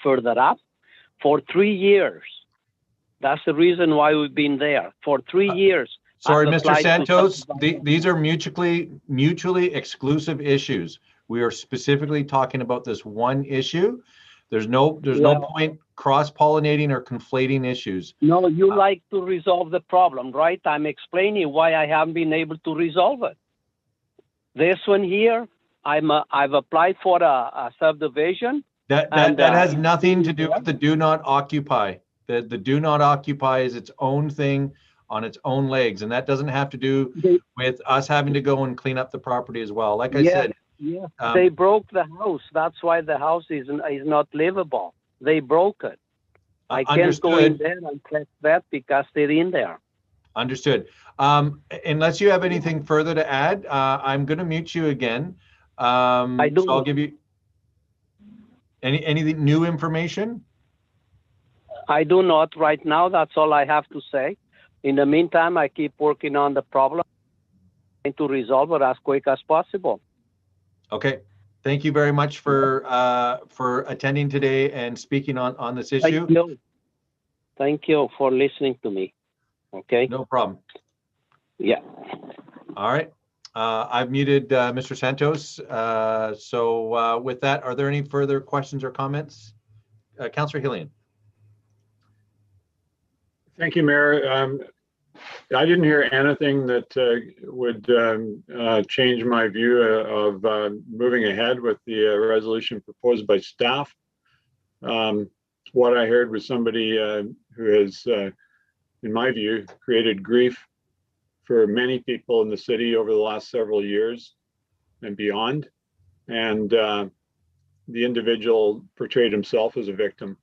further up for 3 years. That's the reason why we've been there for 3 years. Sorry, Mr. Santos, these are mutually exclusive issues. We are specifically talking about this one issue. There's no point cross-pollinating or conflating issues. No, you like to resolve the problem, right? I'm explaining why I haven't been able to resolve it. This one here, I've applied for a subdivision. That has nothing to do with the do not occupy. The do not occupy is its own thing on its own legs, and that doesn't have to do with us having to go and clean up the property as well. Like I said, yeah, they broke the house. That's why the house is not livable. They broke it. I can't go in there and check that because they're in there. Understood. Unless you have anything further to add, I'm going to mute you again. I do. So I'll give you anything new information. I do not right now. That's all I have to say. In the meantime, I keep working on the problem and to resolve it as quick as possible. Okay. Thank you very much for attending today and speaking on this issue. Thank you. Thank you for listening to me. Okay. No problem. Yeah. All right. I've muted Mr. Santos. So with that, are there any further questions or comments? Councillor Hillian. Thank you, Mayor. I didn't hear anything that would change my view of moving ahead with the resolution proposed by staff. What I heard was somebody who has, in my view, created grief for many people in the city over the last several years and beyond. And the individual portrayed himself as a victim.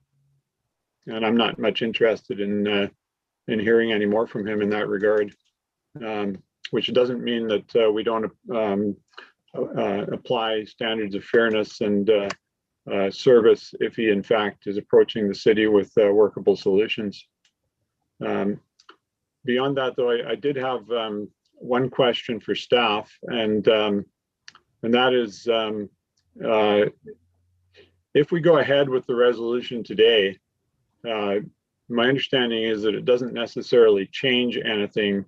And I'm not much interested in hearing any more from him in that regard, which doesn't mean that we don't apply standards of fairness and service if he in fact is approaching the city with workable solutions. Beyond that, though, I did have one question for staff, and that is, if we go ahead with the resolution today, my understanding is that it doesn't necessarily change anything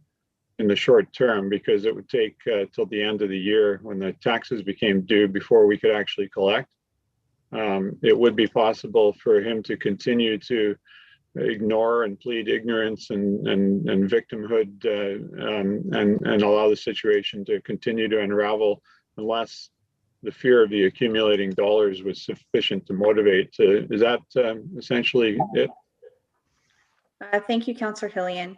in the short term, because it would take till the end of the year when the taxes became due before we could actually collect. It would be possible for him to continue to ignore and plead ignorance and victimhood and allow the situation to continue to unravel unless the fear of the accumulating dollars was sufficient to motivate. Is that essentially it? Thank you, Councillor Hillian.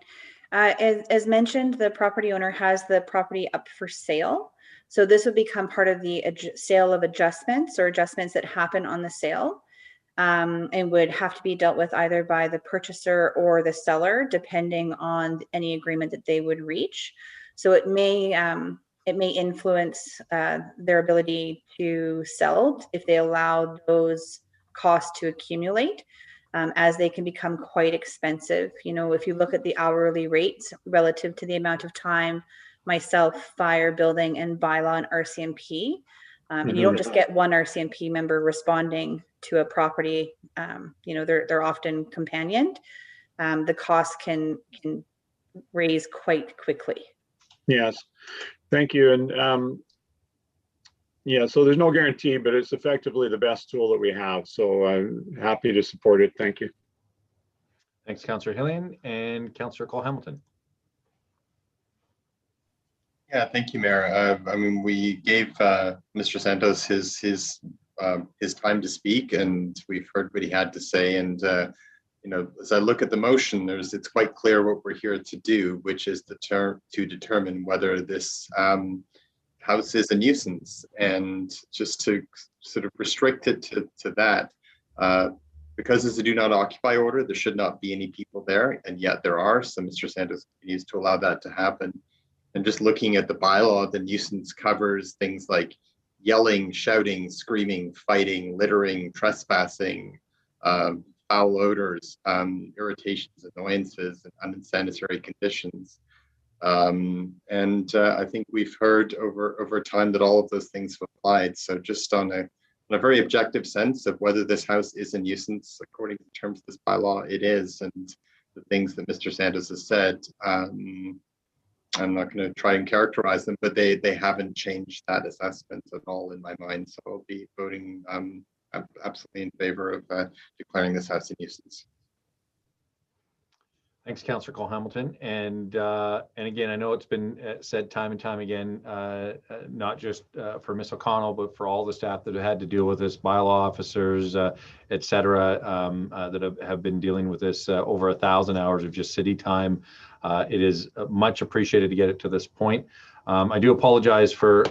As mentioned, the property owner has the property up for sale. So this would become part of the sale of adjustments or adjustments that happen on the sale, and would have to be dealt with either by the purchaser or the seller, depending on any agreement that they would reach. So it may influence their ability to sell if they allow those costs to accumulate. As they can become quite expensive. You know, if you look at the hourly rates relative to the amount of time myself, fire, building, and bylaw and RCMP, and you don't just get one RCMP member responding to a property, you know, they're often companioned. The cost can raise quite quickly. Yes, thank you. And yeah, so there's no guarantee, but it's effectively the best tool that we have. So I'm happy to support it. Thank you. Thanks, Councillor Hillian. And Councillor Cole-Hamilton. Yeah, thank you, Mayor. I mean, we gave Mr. Santos his time to speak, and we've heard what he had to say. And you know, as I look at the motion, it's quite clear what we're here to do, which is to determine whether this house is a nuisance, and just to sort of restrict it to that. Because it's a do not occupy order, there should not be any people there, and yet there are. So Mr. Santos continues to allow that to happen. And just looking at the bylaw, the nuisance covers things like yelling, shouting, screaming, fighting, littering, trespassing, foul odors, irritations, annoyances, and unsanitary conditions. And I think we've heard over time that all of those things have applied. So just on a very objective sense of whether this house is a nuisance according to the terms of this bylaw, it is. And the things that Mr. Santos has said, I'm not going to try and characterize them, but they haven't changed that assessment at all in my mind. So I'll be voting absolutely in favor of declaring this house a nuisance. Thanks, Councillor Cole-Hamilton. And again, I know it's been said time and time again, not just for Ms. O'Connell, but for all the staff that have had to deal with this, bylaw officers, et cetera, that have been dealing with this, over 1,000 hours of just city time. It is much appreciated to get it to this point. I do apologize for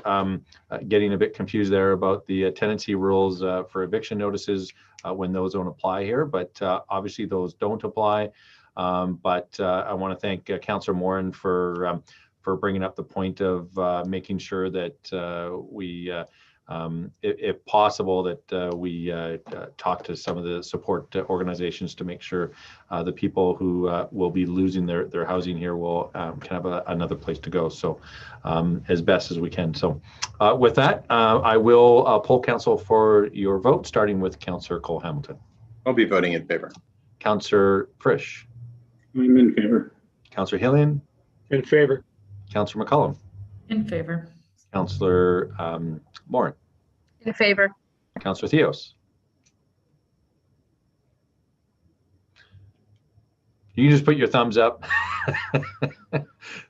getting a bit confused there about the tenancy rules for eviction notices when those don't apply here, but obviously those don't apply. But I want to thank Councillor Morin for bringing up the point of making sure that we, if possible, that we talk to some of the support organizations to make sure the people who will be losing their housing here will can have another place to go. So as best as we can. So with that, I will poll council for your vote, starting with Councillor Cole-Hamilton. I'll be voting in favor. Councillor Frisch. I'm in favor. Councillor Hillian. In favor. Councillor McCollum. In favor. Councillor Morin. In favor. Councillor Theos. You can just put your thumbs up.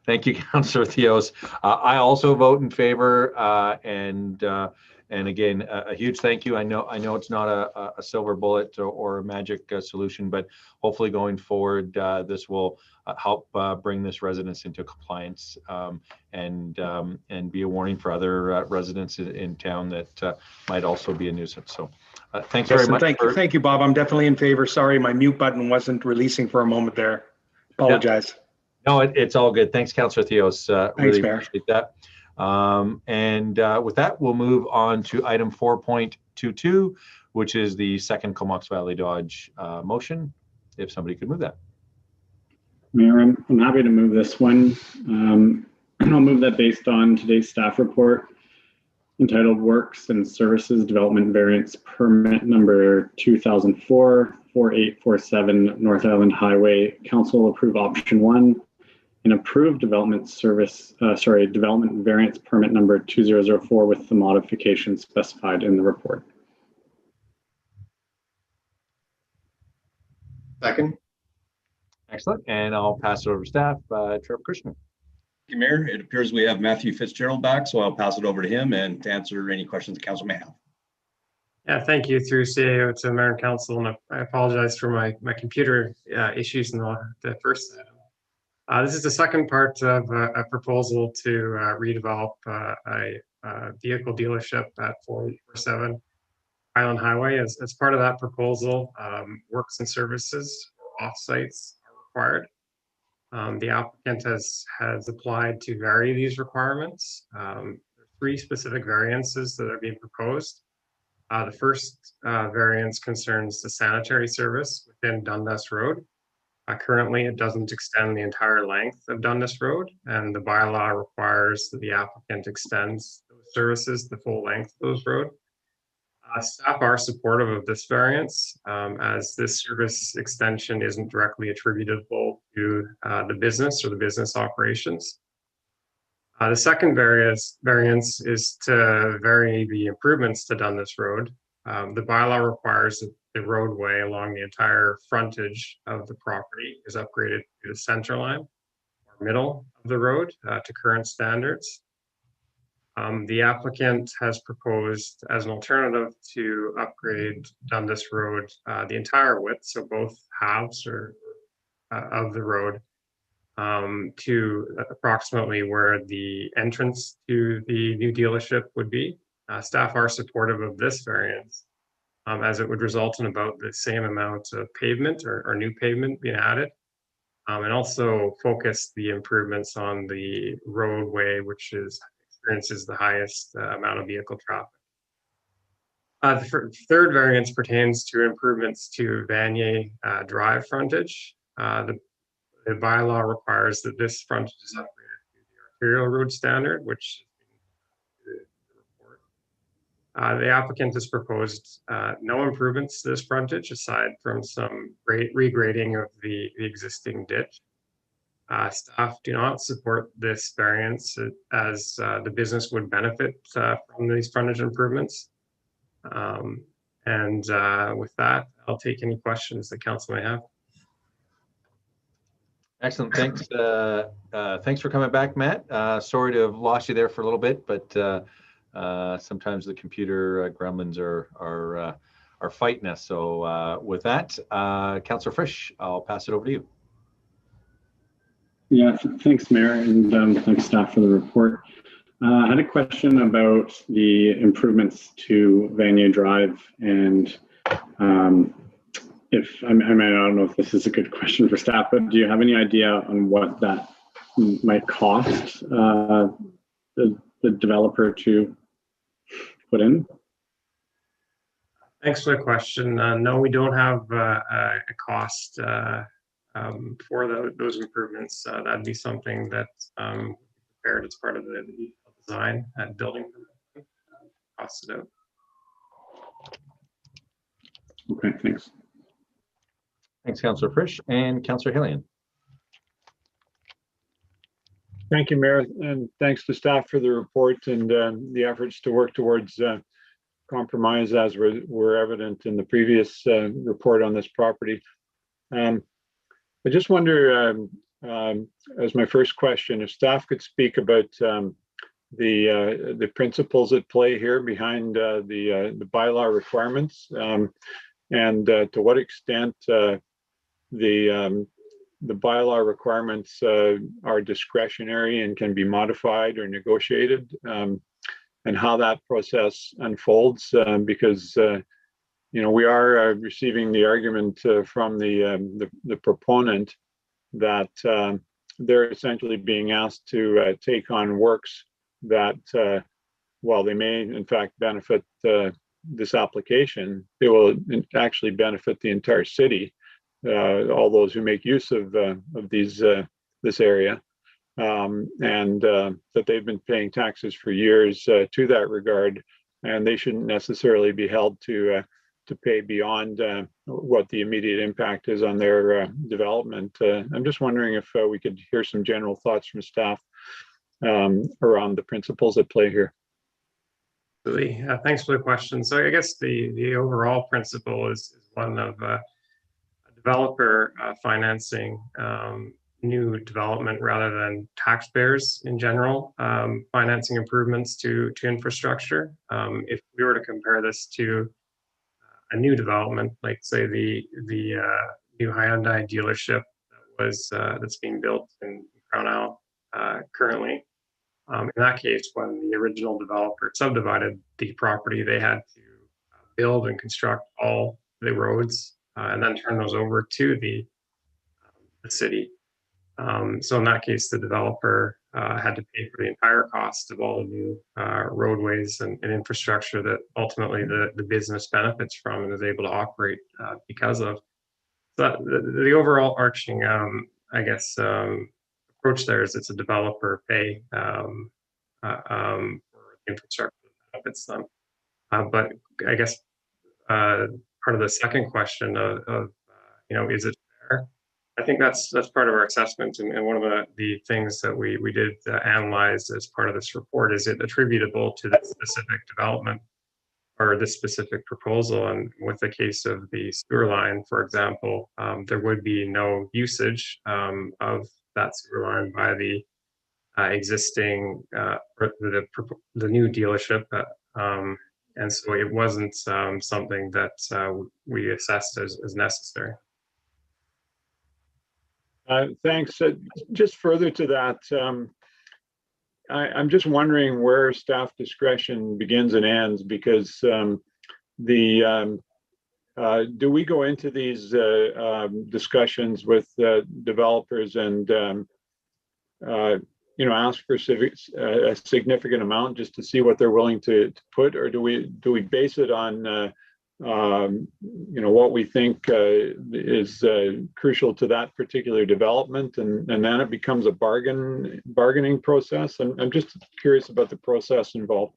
Thank you, Councillor Theos. I also vote in favor, and again, a huge thank you. I know it's not a silver bullet or a magic solution, but hopefully going forward, this will help bring this residence into compliance and be a warning for other residents in town that might also be a nuisance. So thanks very much. Thank you, Bob. I'm definitely in favor. Sorry, my mute button wasn't releasing for a moment there. Apologize. Yeah. No, it's all good. Thanks, Councillor Theos. Thanks, really Mayor. appreciate that. With that, we'll move on to item 4.22, which is the second Comox Valley Dodge motion. If somebody could move that. Mayor, I'm happy to move this one. And I'll move that based on today's staff report. Entitled Works and Services Development Variance Permit number 2004-4847 North Island Highway. Council approve option 1 and approve development development variance permit number 2004 with the modifications specified in the report. Second. Excellent. And I'll pass it over to staff. Trevor Kushner. Thank you, Mayor. It appears we have Matthew Fitzgerald back, so I'll pass it over to him and to answer any questions the council may have. Yeah, thank you through CAO to Mayor and Council, and I apologize for my computer issues in the first item. This is the second part of a proposal to redevelop a vehicle dealership at 447 Island Highway. As part of that proposal, works and services off-sites are required. The applicant has applied to vary these requirements. There are 3 specific variances that are being proposed. The first variance concerns the sanitary service within Dundas Road. Currently, it doesn't extend the entire length of Dundas Road, and the bylaw requires that the applicant extends those services the full length of those road. Staff are supportive of this variance, as this service extension isn't directly attributable to the business or the business operations. The second variance is to vary the improvements to Dundas Road. The bylaw requires that the roadway along the entire frontage of the property is upgraded to the center line or middle of the road to current standards. The applicant has proposed as an alternative to upgrade Dundas Road the entire width, so both halves of the road, to approximately where the entrance to the new dealership would be. Staff are supportive of this variance, as it would result in about the same amount of pavement or new pavement being added, and also focus the improvements on the roadway, which experiences the highest amount of vehicle traffic. The third variance pertains to improvements to Vanier Drive frontage. The bylaw requires that this frontage is upgraded to the arterial road standard, which is the report. The applicant has proposed no improvements to this frontage aside from some regrading of the existing ditch. Staff do not support this variance as the business would benefit from these frontage improvements. With that, I'll take any questions that council may have. Excellent. Thanks. Thanks for coming back, Matt. Sorry to have lost you there for a little bit, but sometimes the computer gremlins are fighting us. So with that, Councillor Frisch, I'll pass it over to you. Yeah, thanks, Mayor, and thanks, staff, for the report. I had a question about the improvements to Vanier Drive, and I don't know if this is a good question for staff, but do you have any idea on what that might cost the developer to put in? Thanks for the question. No, we don't have a cost for those improvements. That'd be something that prepared as part of the design and building costs it out. Okay, thanks. Thanks, Councillor Frisch. And Councillor Hillian. Thank you, Mayor, and thanks to staff for the report and the efforts to work towards compromise as were evident in the previous report on this property. I just wonder, as my first question, if staff could speak about the principles at play here behind the bylaw requirements, and to what extent the bylaw requirements are discretionary and can be modified or negotiated, and how that process unfolds, because we are receiving the argument from the proponent that they're essentially being asked to take on works that, while they may in fact benefit this application, they will actually benefit the entire city, all those who make use of this area. and that they've been paying taxes for years to that regard, and they shouldn't necessarily be held to pay beyond what the immediate impact is on their development. I'm just wondering if we could hear some general thoughts from staff around the principles at play here. Absolutely. Thanks for the question. So I guess the overall principle is one of developer financing new development rather than taxpayers in general financing improvements to infrastructure. If we were to compare this to a new development, like say the new Hyundai dealership that's being built in Crown Isle currently. In that case, when the original developer subdivided the property, they had to build and construct all the roads and then turn those over to the city. So in that case, the developer had to pay for the entire cost of all the new roadways and infrastructure that ultimately the business benefits from and is able to operate because of. But the overall arching, I guess, approach there is it's a developer pay for infrastructure that benefits them. But I guess part of the second question of is it fair? I think that's part of our assessment, and one of the things that we did analyze as part of this report is it attributable to this specific development or this specific proposal. And with the case of the sewer line, for example, there would be no usage of that sewer line by the existing or the new dealership, and so it wasn't something that we assessed as necessary. Thanks. Just further to that, I'm just wondering where staff discretion begins and ends, because do we go into these discussions with developers and ask for a significant amount just to see what they're willing to put, or do we base it on what we think is crucial to that particular development, and then it becomes a bargaining process? I'm just curious about the process involved.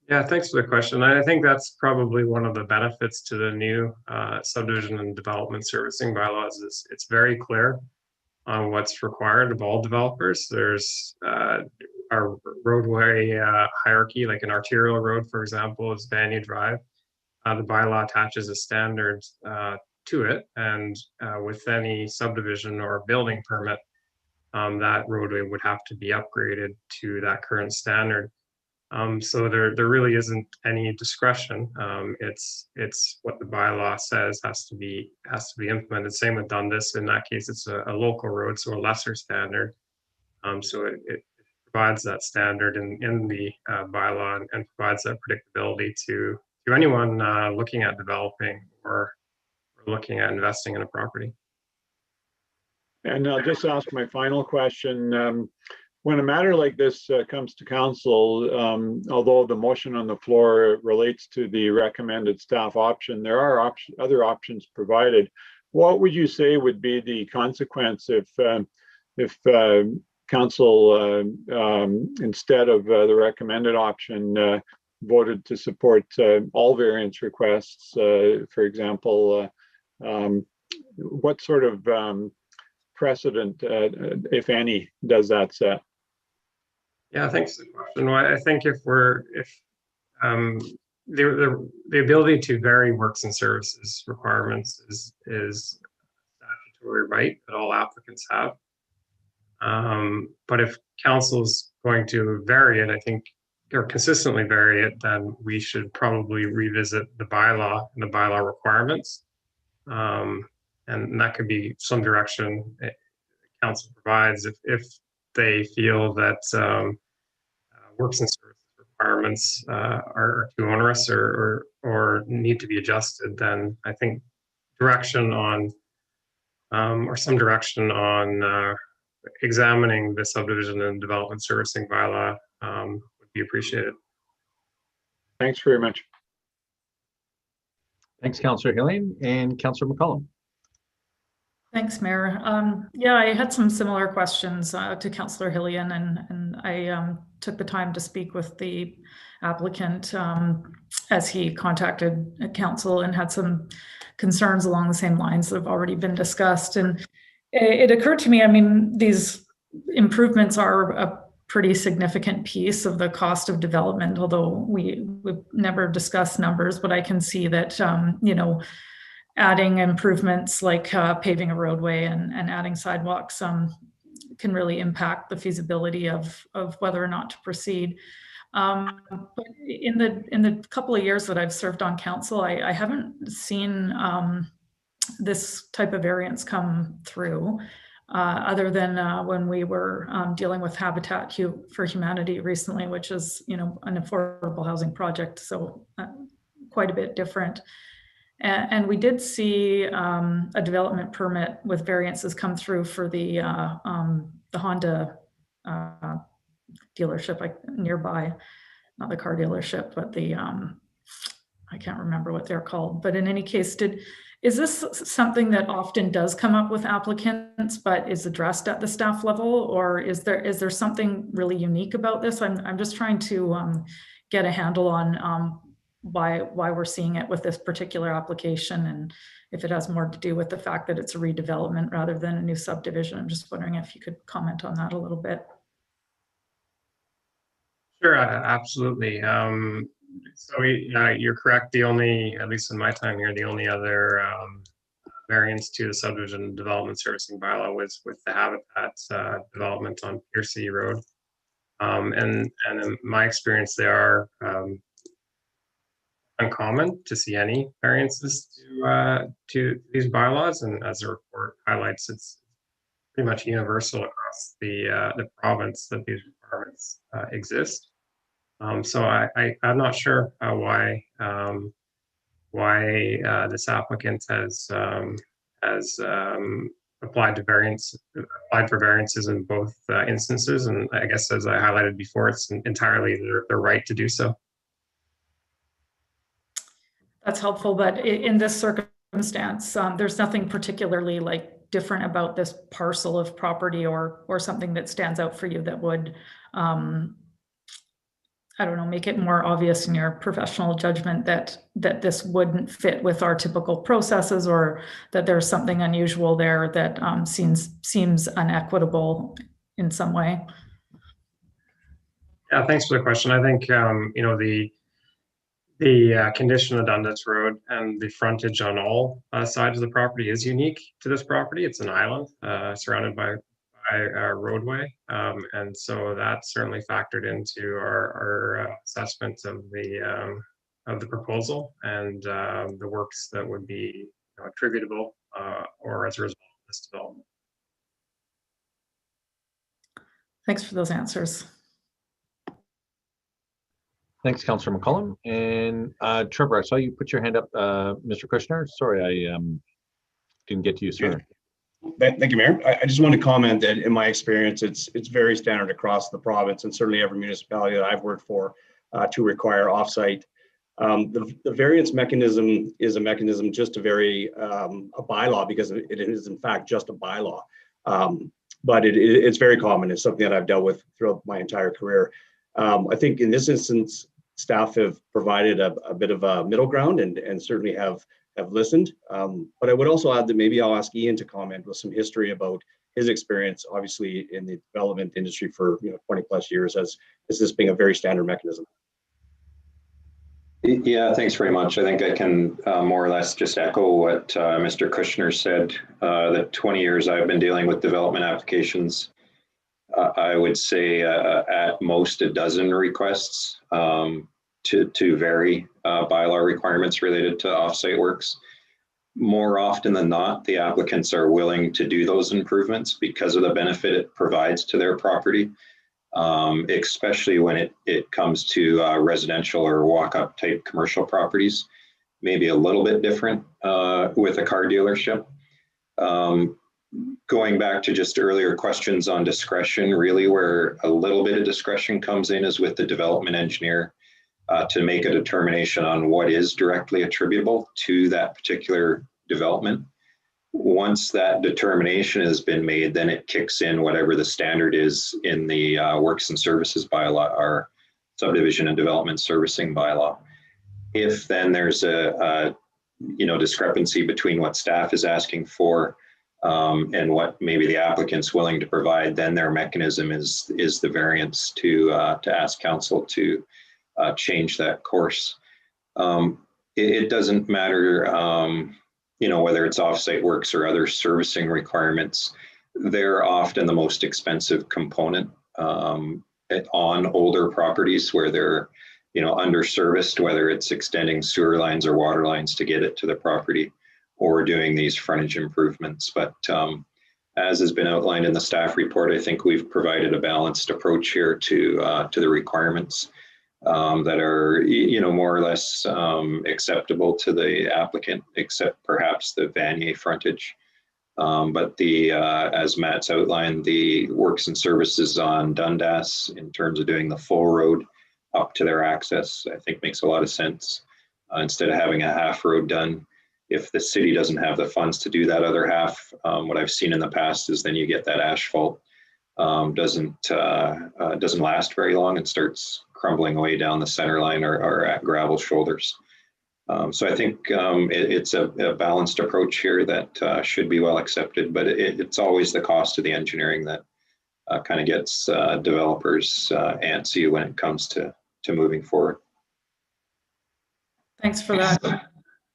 Yeah, thanks for the question. I think that's probably one of the benefits to the new subdivision and development servicing bylaws is it's very clear on what's required of all developers. There's our roadway hierarchy, like an arterial road, for example, is Banyan Drive. The bylaw attaches a standard to it, and with any subdivision or building permit, that roadway would have to be upgraded to that current standard. So there really isn't any discretion. It's what the bylaw says has to be implemented. Same with Dundas. In that case, it's a local road, so a lesser standard. So it provides that standard in the bylaw and provides that predictability to anyone looking at developing or looking at investing in a property. And I'll just ask my final question. When a matter like this comes to council, although the motion on the floor relates to the recommended staff option, there are other options provided. What would you say would be the consequence if council, instead of the recommended option, voted to support all variance requests, for example? What sort of precedent, if any, does that set? Yeah, thanks for the question. Well, I think if the ability to vary works and services requirements is statutory right that all applicants have. But if council's going to vary it, I think, or consistently vary it, then we should probably revisit the bylaw and the bylaw requirements. And that could be some direction council provides if they feel that works and services requirements are too onerous or need to be adjusted, then I think direction on or some direction on examining the subdivision and development servicing bylaw would be appreciated. Thanks very much. Thanks, Councillor Hillian and Councillor McCollum. Thanks, Mayor. Yeah, I had some similar questions to Councillor Hillian, and I took the time to speak with the applicant as he contacted council and had some concerns along the same lines that have already been discussed. And it occurred to me, I mean, these improvements are a pretty significant piece of the cost of development, although we've never discussed numbers, but I can see that, you know, adding improvements like paving a roadway and adding sidewalks can really impact the feasibility of whether or not to proceed. But in the couple of years that I've served on council, I haven't seen this type of variance come through, other than when we were dealing with Habitat for Humanity recently, which is, you know, an affordable housing project, so quite a bit different. And we did see a development permit with variances come through for the Honda dealership nearby, not the car dealership, but the I can't remember what they're called. But in any case, is this something that often does come up with applicants, but is addressed at the staff level, or is there something really unique about this? I'm just trying to get a handle on why we're seeing it with this particular application, and if it has more to do with the fact that it's a redevelopment rather than a new subdivision. I'm just wondering if you could comment on that a little bit. Sure, absolutely. So you're correct. The only, at least in my time here, the only other variance to the subdivision development servicing bylaw was with the Habitat development on Piercy Road. And in my experience, they are uncommon to see any variances to these bylaws, and as the report highlights, it's pretty much universal across the province that these requirements exist. So I'm not sure why this applicant has applied for variances in both instances, and I guess, as I highlighted before, it's entirely their right to do so. That's helpful, but in this circumstance, there's nothing particularly like different about this parcel of property or something that stands out for you that would, I don't know, make it more obvious in your professional judgment that this wouldn't fit with our typical processes, or that there's something unusual there that seems unequitable in some way. Yeah, thanks for the question. I think you know, the condition of Dundas Road and the frontage on all sides of the property is unique to this property. It's an island surrounded by a roadway, and so that certainly factored into our assessment of the proposal and the works that would be, you know, attributable or as a result of this development. Thanks for those answers. Thanks, Councillor McCollum. And Trevor, I saw you put your hand up, Mr. Kushner. Sorry, I didn't get to you sooner. Thank you, Mayor. I just want to comment that in my experience, it's very standard across the province, and certainly every municipality that I've worked for, to require offsite. The variance mechanism is a mechanism just to vary a bylaw, because it is in fact just a bylaw. But it's very common. It's something that I've dealt with throughout my entire career. I think in this instance, staff have provided a bit of a middle ground and certainly have listened. But I would also add that maybe I'll ask Ian to comment with some history about his experience, obviously in the development industry for 20 plus years, as this being a very standard mechanism. Yeah, thanks very much. I think I can more or less just echo what Mr. Kushner said. The 20 years I've been dealing with development applications, I would say at most a dozen requests to vary bylaw requirements related to offsite works. More often than not, the applicants are willing to do those improvements because of the benefit it provides to their property, especially when it comes to residential or walk-up type commercial properties. Maybe a little bit different with a car dealership. Going back to just earlier questions on discretion, really where a little bit of discretion comes in is with the development engineer to make a determination on what is directly attributable to that particular development. once that determination has been made, then it kicks in whatever the standard is in the works and services bylaw, or subdivision and development servicing bylaw. If then there's a discrepancy between what staff is asking for and what maybe the applicant's willing to provide, then their mechanism is the variance to ask council to change that course. It doesn't matter, whether it's offsite works or other servicing requirements. They're often the most expensive component on older properties where they're underserviced, whether it's extending sewer lines or water lines to get it to the property or doing these frontage improvements. But as has been outlined in the staff report, I think we've provided a balanced approach here to the requirements that are, more or less acceptable to the applicant, except perhaps the Vanier frontage. But as Matt's outlined, the works and services on Dundas in terms of doing the full road up to their access, I think makes a lot of sense. Instead of having a half road done, if the city doesn't have the funds to do that other half, what I've seen in the past is then you get that asphalt doesn't last very long and starts crumbling away down the center line or at gravel shoulders. So I think it's a balanced approach here that should be well accepted, but it's always the cost of the engineering that kind of gets developers antsy when it comes to moving forward. Thanks for that.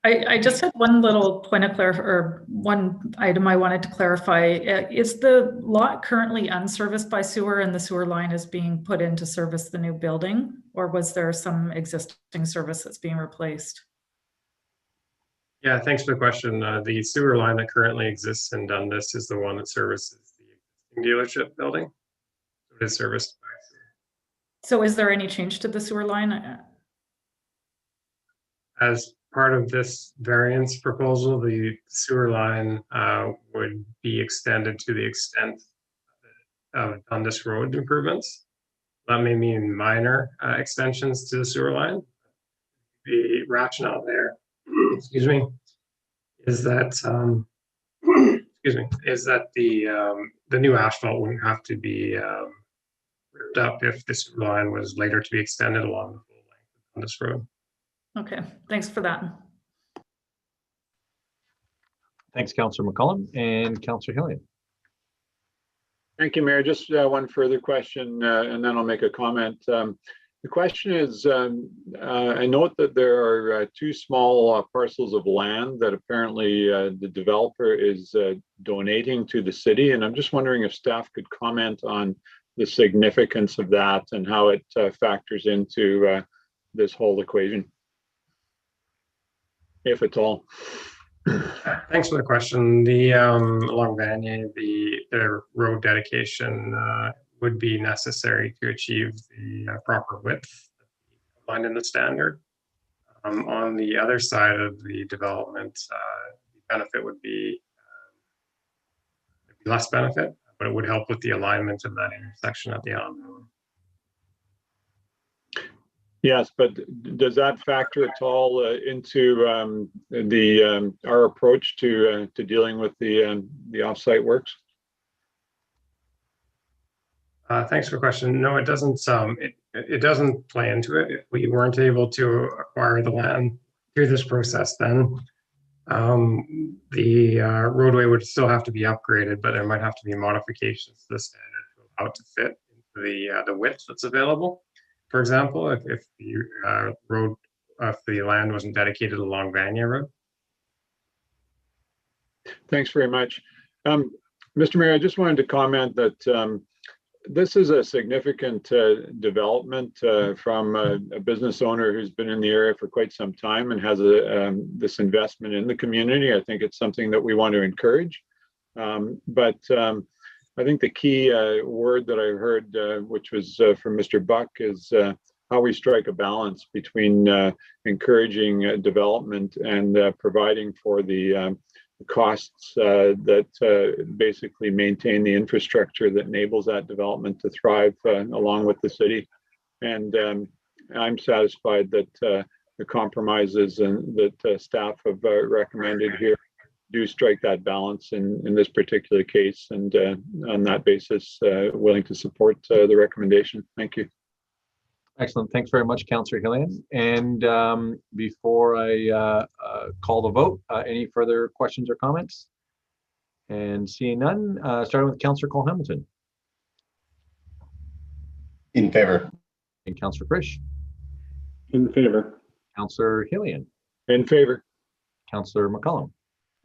I just had one little point of or one item I wanted to clarify. Is the lot currently unserviced by sewer and the sewer line is being put in to service the new building? Or was there some existing service that's being replaced? Yeah, thanks for the question. The sewer line that currently exists in Dundas is the one that services the existing dealership building. It is serviced by sewer. So is there any change to the sewer line? As part of this variance proposal, the sewer line would be extended to the extent of Dundas Road improvements. That may mean minor extensions to the sewer line. The rationale there, excuse me, is that the new asphalt wouldn't have to be ripped up if the sewer line was later to be extended along the full length of Dundas Road. Okay, thanks for that. Thanks, Councillor McCollum and Councillor Hillian. Thank you, Mayor. Just one further question, and then I'll make a comment. The question is, I note that there are two small parcels of land that apparently the developer is donating to the city, and I'm just wondering if staff could comment on the significance of that and how it factors into this whole equation, if at all. Thanks for the question. The along Vanier, the road dedication would be necessary to achieve the proper width outlined in the standard. On the other side of the development, the benefit would be less benefit, but it would help with the alignment of that intersection at the end. Yes, but does that factor at all into our approach to dealing with the offsite works? Thanks for the question. No, it doesn't. It doesn't play into it. If we weren't able to acquire the land through this process, then the roadway would still have to be upgraded, but there might have to be modifications to the standard to allow it to fit into the width that's available. For example, if the land wasn't dedicated along Vanier Road. Thanks very much. Mr. Mayor, I just wanted to comment that this is a significant development from a business owner who's been in the area for quite some time and has this investment in the community. I think it's something that we want to encourage. But I think the key word that I heard, which was from Mr. Buck, is how we strike a balance between encouraging development and providing for the costs that basically maintain the infrastructure that enables that development to thrive along with the city. And I'm satisfied that the compromises and that staff have recommended here do strike that balance in this particular case, and on that basis, willing to support the recommendation. Thank you. Excellent. Thanks very much, Councillor Hillian. And before I call the vote, any further questions or comments? And seeing none, starting with Councillor Cole Hamilton. In favor. And Councillor Frisch. In favor. Councillor Hillian. In favor. Councillor McCollum.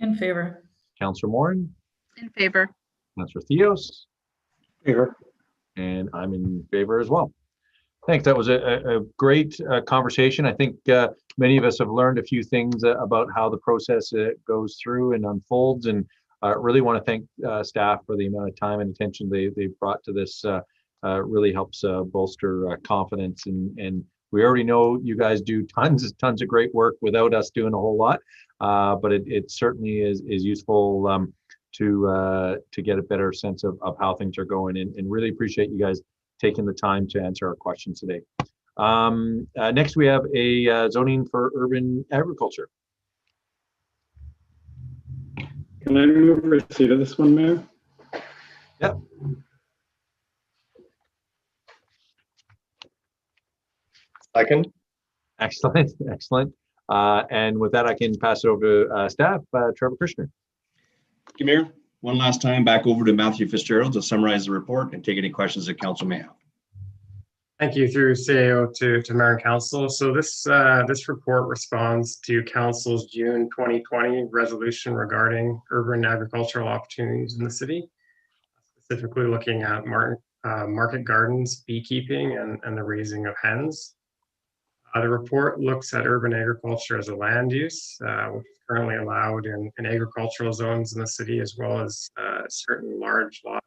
In favor. Councillor Morin. In favor. Councillor Theos. Favor. And I'm in favor as well. Thanks. That was a great conversation. I think many of us have learned a few things about how the process goes through and unfolds, and really want to thank staff for the amount of time and attention they brought to this. Really helps bolster confidence, and we already know you guys do tons of great work without us doing a whole lot, but it certainly is useful to get a better sense of how things are going, and really appreciate you guys taking the time to answer our questions today. Next, we have a zoning for urban agriculture. Can I move receipt of this one, Mayor? Yep. Second. Excellent, excellent. And with that, I can pass it over to staff, Trevor Krishner. Thank you, Mayor. One last time, back over to Matthew Fitzgerald to summarize the report and take any questions that council may have. Thank you through CAO to Mayor and Council. So this report responds to Council's June 2020 resolution regarding urban agricultural opportunities in the city, specifically looking at market gardens, beekeeping, and the raising of hens. The report looks at urban agriculture as a land use, which is currently allowed in agricultural zones in the city, as well as certain large lot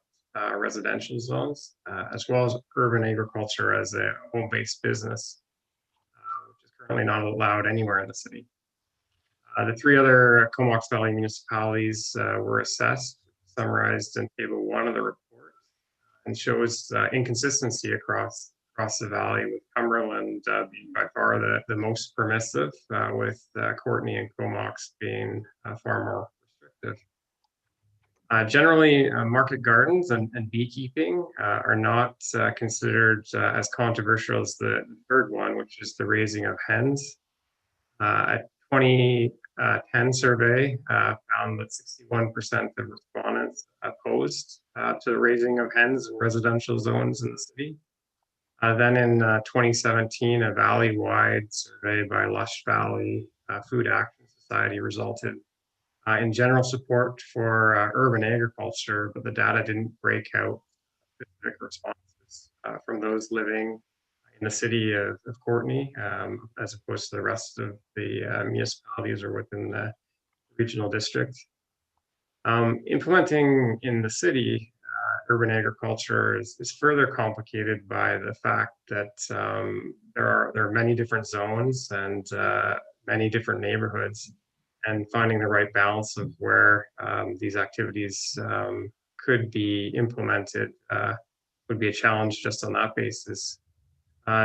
residential zones, as well as urban agriculture as a home-based business, which is currently not allowed anywhere in the city. The three other Comox Valley municipalities were assessed, summarized in Table 1 of the report, and shows inconsistency across the valley, with Cumberland being by far the most permissive, with Courtenay and Comox being far more restrictive. Generally, market gardens and beekeeping are not considered as controversial as the third one, which is the raising of hens. A 2010 survey found that 61% of respondents opposed to the raising of hens in residential zones in the city. Then in 2017, a valley-wide survey by Lush Valley Food Action Society resulted in general support for urban agriculture, but the data didn't break out specific responses from those living in the city of Courtenay, as opposed to the rest of the municipalities or within the regional district. Implementing in the city urban agriculture is further complicated by the fact that there are many different zones and many different neighborhoods, and finding the right balance of where these activities could be implemented would be a challenge just on that basis.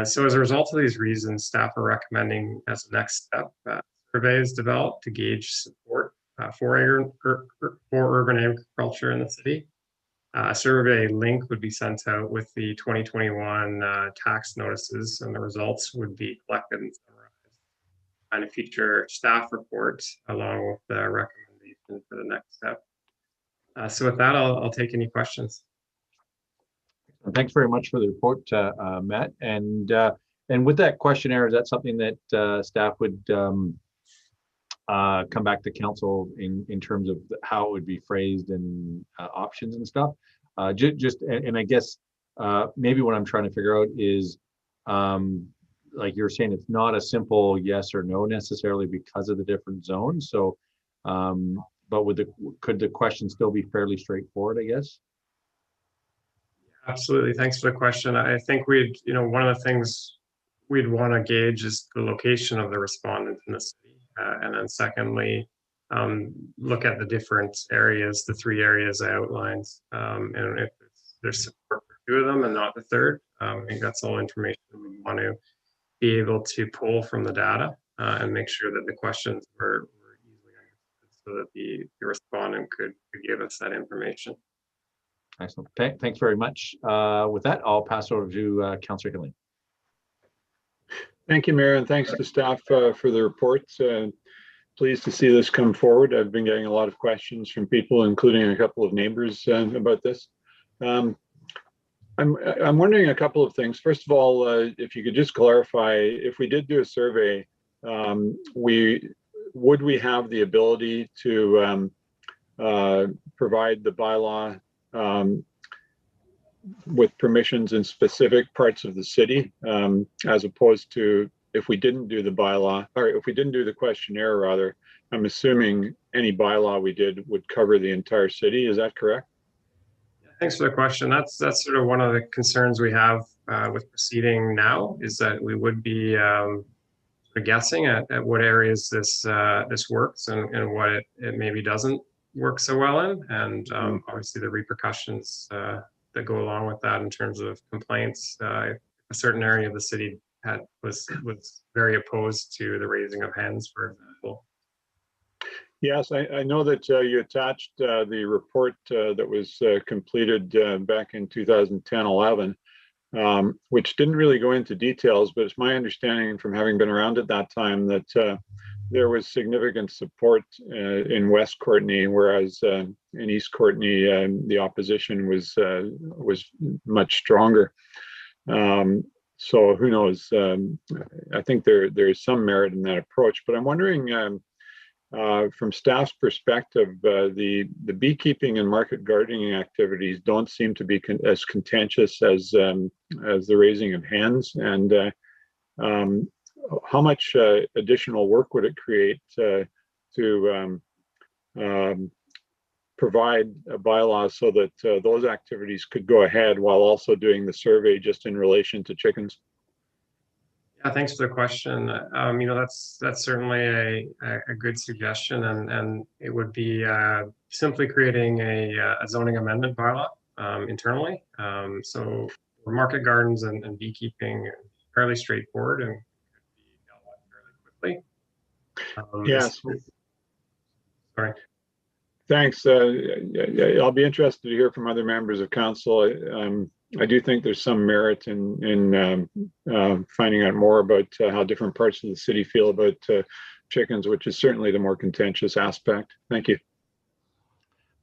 So as a result of these reasons, staff are recommending as a next step surveys developed to gauge support for urban agriculture in the city. A survey link would be sent out with the 2021 tax notices, and the results would be collected and summarized and a future staff report along with the recommendation for the next step. So with that, I'll take any questions. Thanks very much for the report, Matt. And with that questionnaire, is that something that staff would come back to council in terms of how it would be phrased and options and stuff? And I guess maybe what I'm trying to figure out is, like you're saying, it's not a simple yes or no necessarily because of the different zones. So, but could the question still be fairly straightforward, I guess? Absolutely. Thanks for the question. I think one of the things we'd want to gauge is the location of the respondent in the city. And then secondly, look at the different areas, the three areas I outlined. And if there's support for two of them and not the third, I think that's all information we want to be able to pull from the data and make sure that the questions were easily understood. so that the respondent could give us that information. Excellent. Thanks very much. With that, I'll pass over to Councillor Hillian. Thank you, Mayor, and thanks to staff for the reports. Pleased to see this come forward. I've been getting a lot of questions from people, including a couple of neighbors about this. I'm wondering a couple of things. First of all, if you could just clarify, if we did do a survey, would we have the ability to provide the bylaw with permissions in specific parts of the city, as opposed to if we didn't do the bylaw, or if we didn't do the questionnaire rather? I'm assuming any bylaw we did would cover the entire city. Is that correct? Thanks for the question. That's sort of one of the concerns we have with proceeding now, is that we would be guessing at what areas this works and what it maybe doesn't work so well in, and obviously the repercussions that go along with that in terms of complaints. A certain area of the city was very opposed to the raising of hens, for example. Yes, I know that you attached the report that was completed back in 2010-11, which didn't really go into details, but it's my understanding from having been around at that time that there was significant support in West Courtenay, whereas in East Courtenay the opposition was much stronger. So who knows? I think there is some merit in that approach, but I'm wondering, from staff's perspective, the beekeeping and market gardening activities don't seem to be as contentious as the raising of hens. And how much additional work would it create to provide a bylaw so that those activities could go ahead while also doing the survey just in relation to chickens? Yeah, thanks for the question. That's certainly a good suggestion, and it would be simply creating a zoning amendment bylaw internally. So for market gardens and beekeeping, fairly straightforward and could be dealt with fairly quickly. Yes. Sorry. Thanks. I'll be interested to hear from other members of council. I do think there's some merit in finding out more about how different parts of the city feel about chickens, which is certainly the more contentious aspect. Thank you.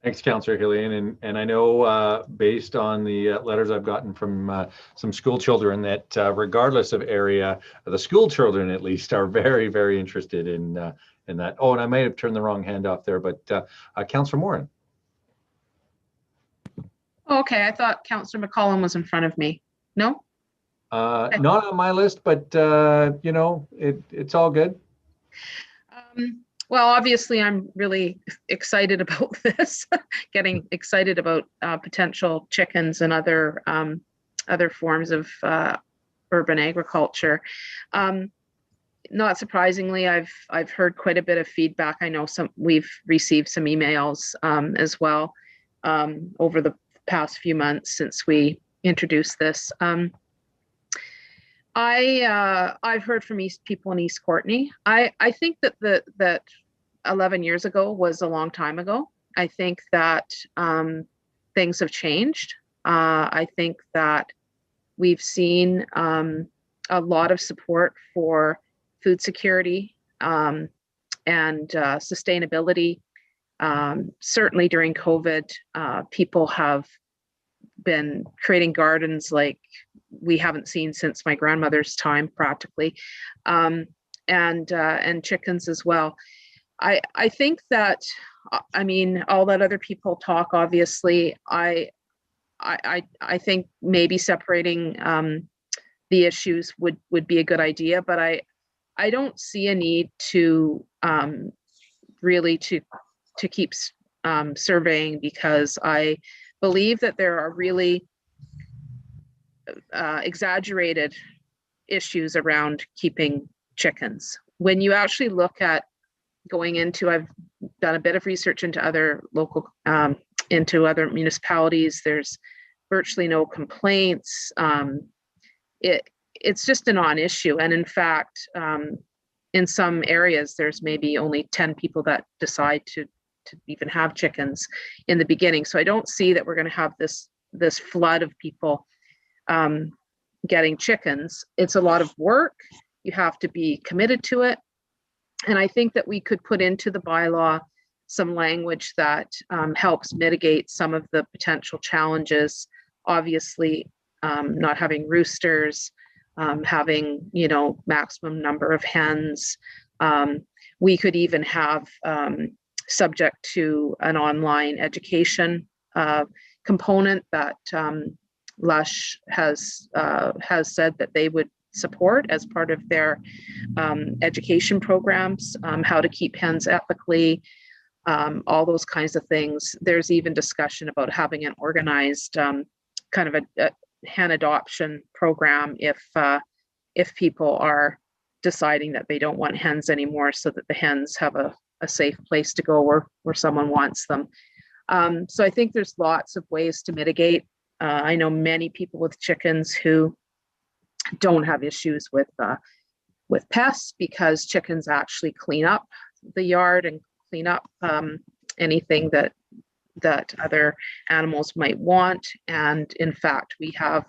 Thanks, Councillor Hillian. And I know based on the letters I've gotten from some school children that regardless of area, the school children at least are very, very interested in that. Oh, and I may have turned the wrong hand off there, but Councillor Morin. Okay, I thought Councillor McCollum was in front of me. No? Okay. Not on my list, but it's all good. Well, obviously, I'm really excited about this, getting excited about potential chickens and other forms of urban agriculture. Not surprisingly, I've heard quite a bit of feedback. I know we've received some emails as well over the past few months since we introduced this. I've heard from people in East Courtenay. I think that 11 years ago was a long time ago. I think that things have changed. I think that we've seen a lot of support for food security and sustainability. Certainly during COVID, people have been creating gardens like we haven't seen since my grandmother's time, practically, and chickens as well. I think that, I mean, all that other people talk, obviously, I think maybe separating the issues would be a good idea, but I don't see a need to really to keep surveying, because I believe that there are really exaggerated issues around keeping chickens. When you actually look at going into, I've done a bit of research into other local, into other municipalities, there's virtually no complaints. It's just a non-issue. And in fact, in some areas, there's maybe only 10 people that decide to even have chickens in the beginning. So I don't see that we're going to have this flood of people getting chickens. It's a lot of work. You have to be committed to it. And I think that we could put into the bylaw some language that helps mitigate some of the potential challenges. Obviously, not having roosters, having, you know, maximum number of hens. We could even have, subject to an online education component that Lush has said that they would support as part of their education programs, how to keep hens ethically, all those kinds of things. There's even discussion about having an organized kind of a hen adoption program if people are deciding that they don't want hens anymore, so that the hens have a safe place to go where someone wants them. So I think there's lots of ways to mitigate. I know many people with chickens who don't have issues with pests, because chickens actually clean up the yard and clean up anything that other animals might want. And in fact, we have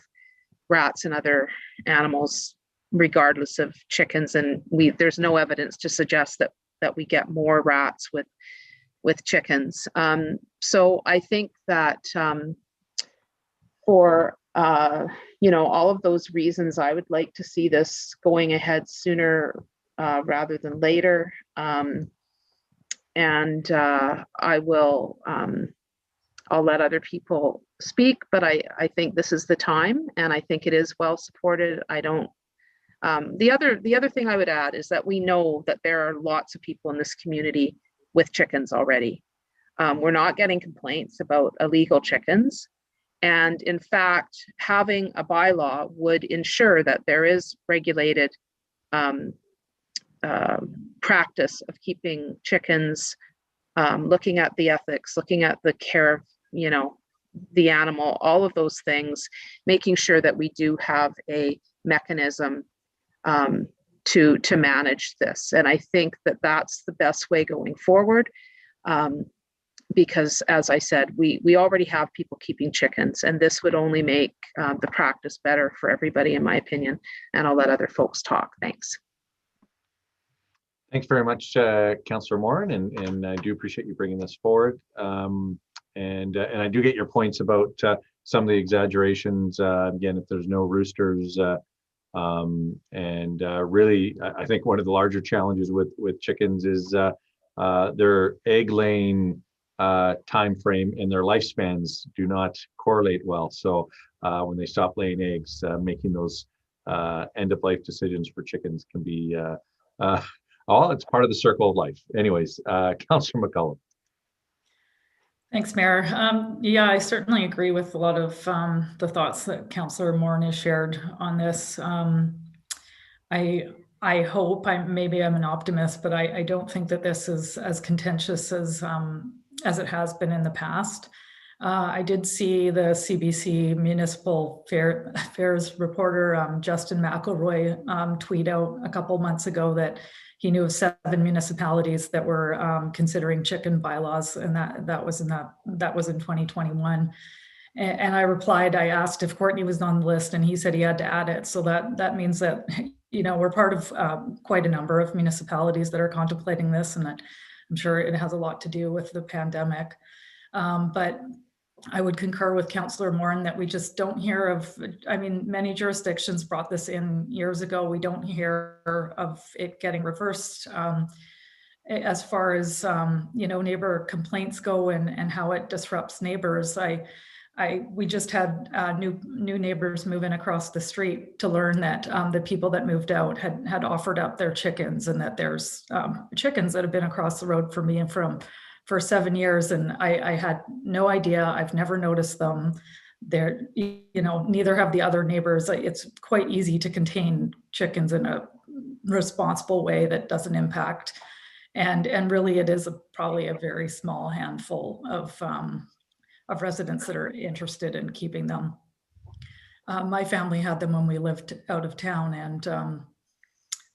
rats and other animals regardless of chickens, and there's no evidence to suggest that we get more rats with chickens. So I think that for you know, all of those reasons, I would like to see this going ahead sooner rather than later. And I will, I'll let other people speak, but I think this is the time, and I think it is well supported. I don't, the other thing I would add is that we know that there are lots of people in this community with chickens already. We're not getting complaints about illegal chickens. And in fact, having a bylaw would ensure that there is regulated practice of keeping chickens, looking at the ethics, looking at the care of, you know, the animal, all of those things, making sure that we do have a mechanism to manage this. And I think that that's the best way going forward. Because as I said, we already have people keeping chickens, and this would only make the practice better for everybody, in my opinion. And I'll let other folks talk. Thanks. Thanks very much, Councillor Morin, and I do appreciate you bringing this forward. And I do get your points about some of the exaggerations. Again, if there's no roosters, really, I think one of the larger challenges with chickens is their egg laying time frame and their lifespans do not correlate well. So when they stop laying eggs, making those end of life decisions for chickens can be it's part of the circle of life. Anyways, Councillor McCullum. Thanks, Mayor. Yeah, I certainly agree with a lot of the thoughts that Councillor Morin has shared on this. I hope, maybe I'm an optimist, but I don't think that this is as contentious as it has been in the past. I did see the CBC Municipal Affairs reporter, Justin McElroy, tweet out a couple months ago that he knew of 7 municipalities that were considering chicken bylaws, and that was in 2021. And I replied, I asked if Courtney was on the list, and he said he had to add it. So that means that, you know, we're part of quite a number of municipalities that are contemplating this, and that I'm sure it has a lot to do with the pandemic. But I would concur with Councillor Morin that we just don't hear of, I mean, many jurisdictions brought this in years ago. We don't hear of it getting reversed. As far as, you know, neighbor complaints go and how it disrupts neighbors, we just had new neighbors move in across the street to learn that the people that moved out had offered up their chickens, and that there's chickens that have been across the road from me and for 7 years, and I had no idea. I've never noticed them. They're, you know, neither have the other neighbors. It's quite easy to contain chickens in a responsible way that doesn't impact, and really it is probably a very small handful of residents that are interested in keeping them. My family had them when we lived out of town, and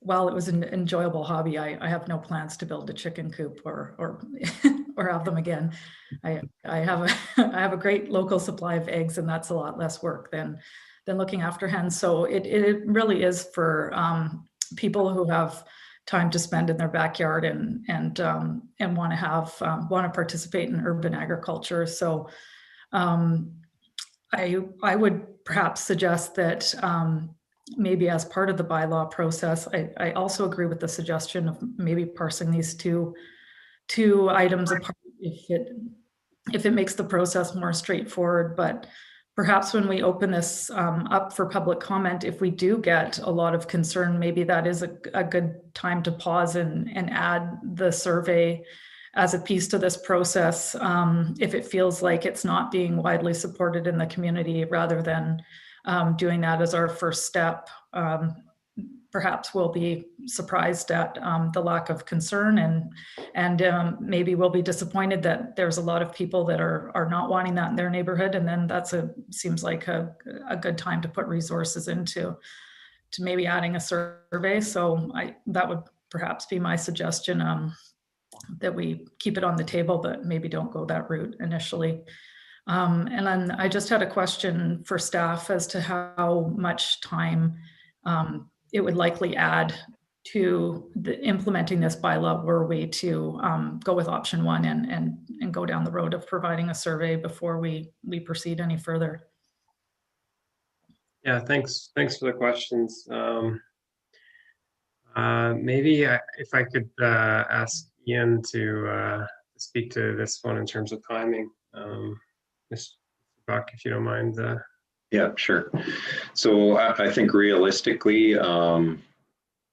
while it was an enjoyable hobby, I have no plans to build a chicken coop or or have them again. I have I have a great local supply of eggs, and that's a lot less work than looking after hens. So it really is for people who have time to spend in their backyard and want to participate in urban agriculture. So I would perhaps suggest that maybe as part of the bylaw process, I also agree with the suggestion of maybe parsing these two items apart if it makes the process more straightforward. But perhaps when we open this up for public comment, if we do get a lot of concern, maybe that is a good time to pause and add the survey as a piece to this process, if it feels like it's not being widely supported in the community, rather than doing that as our first step. Perhaps we'll be surprised at the lack of concern, and maybe we'll be disappointed that there's a lot of people that are not wanting that in their neighborhood, and then seems like a good time to put resources into maybe adding a survey. So that would perhaps be my suggestion, that we keep it on the table, but maybe don't go that route initially. And then I just had a question for staff as to how much time it would likely add to implementing this bylaw were we to go with option one and go down the road of providing a survey before we proceed any further. Yeah, thanks for the questions. Maybe if I could ask Ian to speak to this one in terms of timing. Mr. Buck, if you don't mind. Yeah, sure. So I think realistically,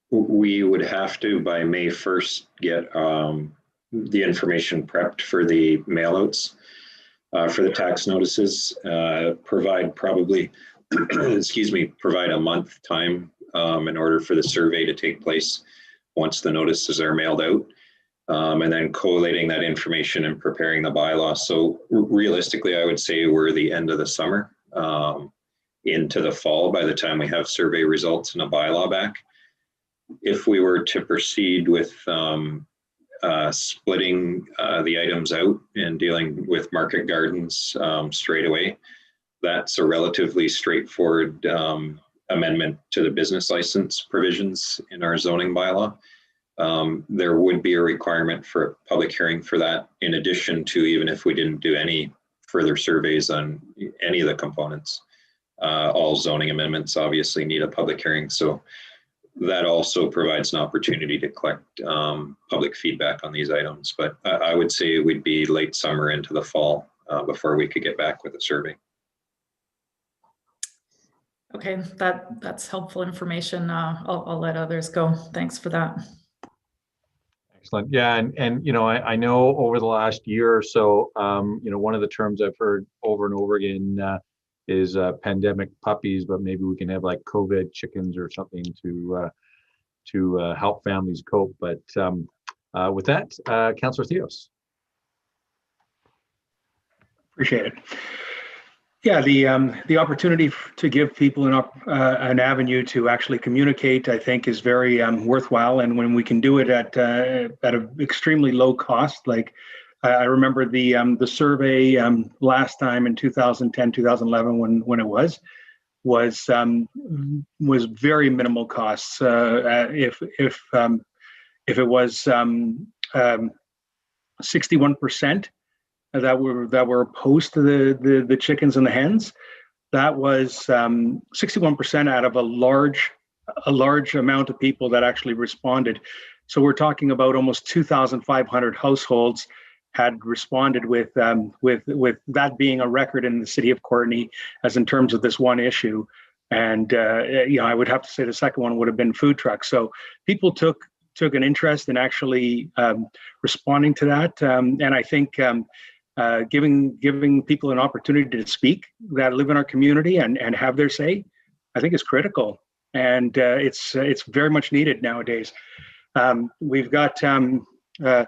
we would have to, by May 1st, get the information prepped for the mailouts for the tax notices, provide probably, excuse me, provide a month time in order for the survey to take place once the notices are mailed out, and then collating that information and preparing the bylaw. So realistically, I would say we're the end of the summer into the fall by the time we have survey results and a bylaw back. If we were to proceed with splitting the items out and dealing with market gardens straight away, that's a relatively straightforward amendment to the business license provisions in our zoning bylaw. There would be a requirement for a public hearing for that, in addition to even if we didn't do any further surveys on any of the components. All zoning amendments obviously need a public hearing. So that also provides an opportunity to collect public feedback on these items. But I would say we'd be late summer into the fall before we could get back with a survey. Okay, that's helpful information. I'll let others go. Thanks for that. Excellent. Yeah, and you know, I know over the last year or so, you know, one of the terms I've heard over and over again is pandemic puppies, but maybe we can have like COVID chickens or something to help families cope. But with that, Councillor Theos. Appreciate it. Yeah, the opportunity to give people an avenue to actually communicate, I think, is very worthwhile. And when we can do it at an extremely low cost, like I remember the survey last time in 2010, 2011, when it was very minimal costs. If it was 61%. That were opposed to the chickens and the hens, that was 61% out of a large amount of people that actually responded. So we're talking about almost 2,500 households had responded with that being a record in the city of Courtenay as in terms of this one issue. And you know, I would have to say the second one would have been food trucks. So people took an interest in actually responding to that, and I think. Giving people an opportunity to speak that live in our community and have their say, I think is critical, and it's very much needed nowadays. We've got the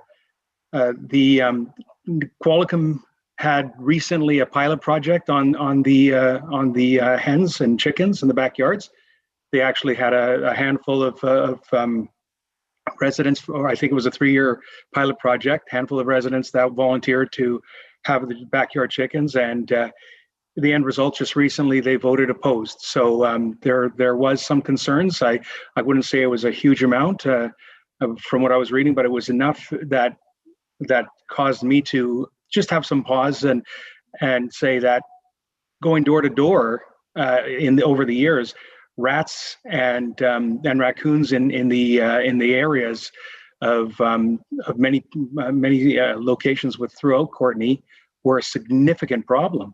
Qualicum had recently a pilot project on the hens and chickens in the backyards. they actually had a handful of residents, or I think it was a 3-year pilot project, handful of residents that volunteered to have the backyard chickens, and the end result just recently they voted opposed. So there was some concerns. I wouldn't say it was a huge amount from what I was reading, but it was enough that caused me to just have some pause and say that going door to door over the years, rats and raccoons in the areas of many locations throughout Courtenay were a significant problem.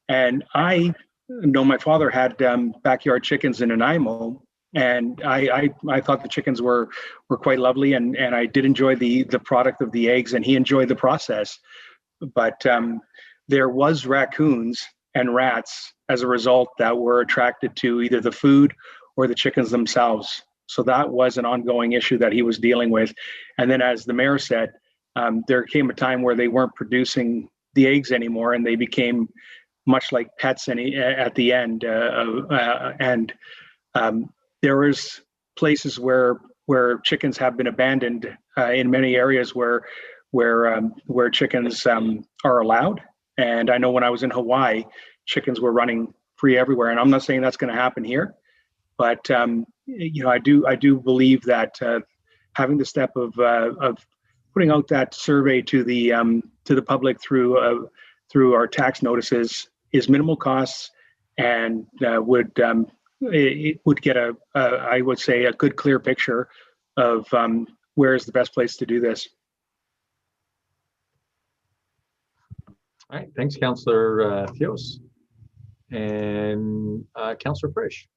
And I know my father had backyard chickens in Nanaimo, and I thought the chickens were quite lovely, and I did enjoy the product of the eggs, and he enjoyed the process. But there was raccoons and rats as a result that were attracted to either the food or the chickens themselves. So that was an ongoing issue that he was dealing with. And then, as the mayor said, there came a time where they weren't producing the eggs anymore, and they became much like pets at the end. And there was places where chickens have been abandoned in many areas where chickens are allowed. And I know when I was in Hawaii, chickens were running free everywhere. And I'm not saying that's going to happen here, but I do believe that having the step of putting out that survey to the public through our tax notices is minimal costs, and it would get I would say a good clear picture of where is the best place to do this. All right, thanks, Councillor Theos. And Councillor Frisch.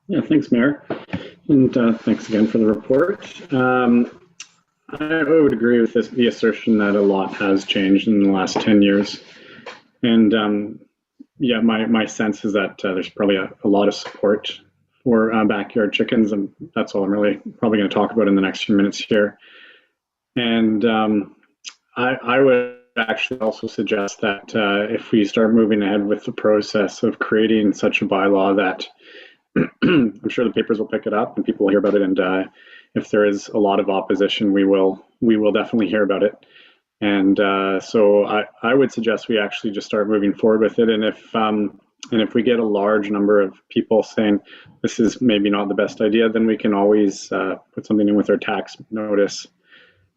Yeah, thanks, Mayor. And thanks again for the report. I would agree with the assertion that a lot has changed in the last 10 years. And yeah, my sense is that there's probably a lot of support for backyard chickens, and that's all I'm really probably going to talk about in the next few minutes here. And I would actually also suggest that if we start moving ahead with the process of creating such a bylaw, that I'm sure the papers will pick it up and people will hear about it. And if there is a lot of opposition, we will definitely hear about it. And so I would suggest we actually just start moving forward with it. And if we get a large number of people saying this is maybe not the best idea, then we can always put something in with our tax notice,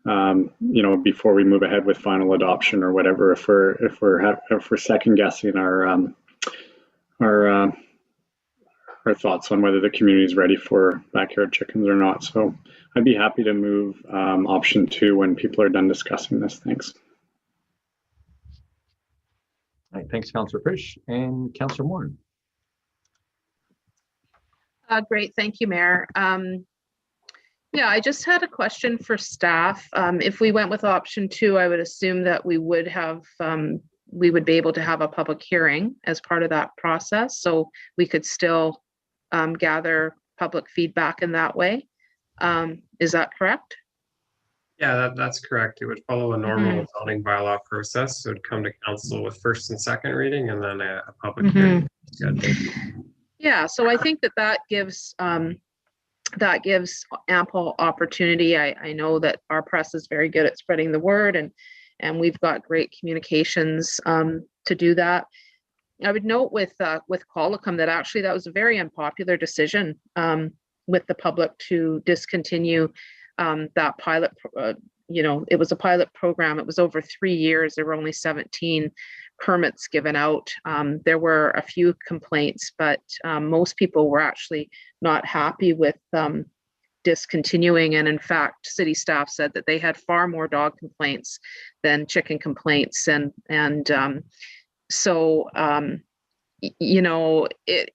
before we move ahead with final adoption or whatever. If we're second guessing our thoughts on whether the community is ready for backyard chickens or not. So I'd be happy to move option 2 when people are done discussing this. Thanks. All right, thanks, Councillor Frisch. And Councillor Moore. Great, thank you, Mayor. Yeah, I just had a question for staff. If we went with option 2, I would assume that we would be able to have a public hearing as part of that process, so we could still gather public feedback in that way. Is that correct? Yeah, that's correct. It would follow a normal zoning bylaw process. So it would come to council with first and second reading, and then a public hearing scheduled. Yeah, so I think that gives ample opportunity. I know that our press is very good at spreading the word, and we've got great communications to do that. I would note with Qualicum that actually that was a very unpopular decision with the public to discontinue that pilot. It was a pilot program. It was over 3 years. There were only 17 permits given out. There were a few complaints, but most people were actually not happy with discontinuing. And in fact, city staff said that they had far more dog complaints than chicken complaints. So it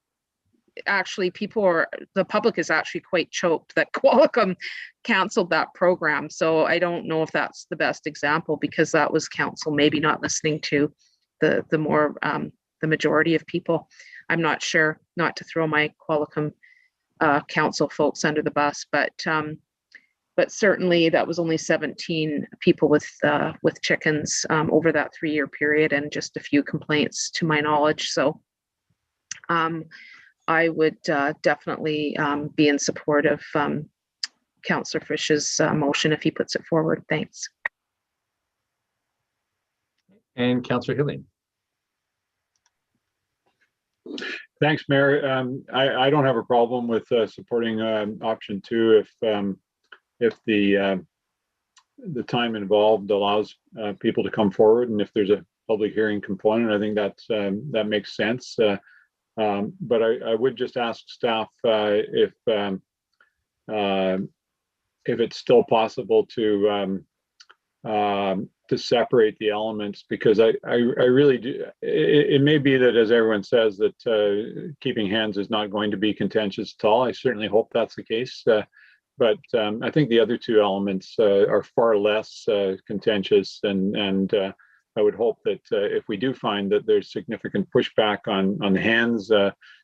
actually the public is actually quite choked that Qualicum canceled that program. So I don't know if that's the best example, because that was council maybe not listening to the majority of people. I'm not sure, not to throw my Qualicum council folks under the bus, but certainly that was only 17 people with chickens over that 3-year period, and just a few complaints to my knowledge. So I would definitely be in support of Councillor Frisch's motion if he puts it forward. Thanks. And Councillor Hillian. Thanks, Mayor. I don't have a problem with supporting option 2 if the time involved allows people to come forward, and if there's a public hearing component, I think that makes sense. But I would just ask staff if it's still possible to separate the elements, because I really do. It may be that, as everyone says, that keeping hands is not going to be contentious at all. I certainly hope that's the case. But I think the other 2 elements are far less contentious, and I would hope that if we do find that there's significant pushback on the hands,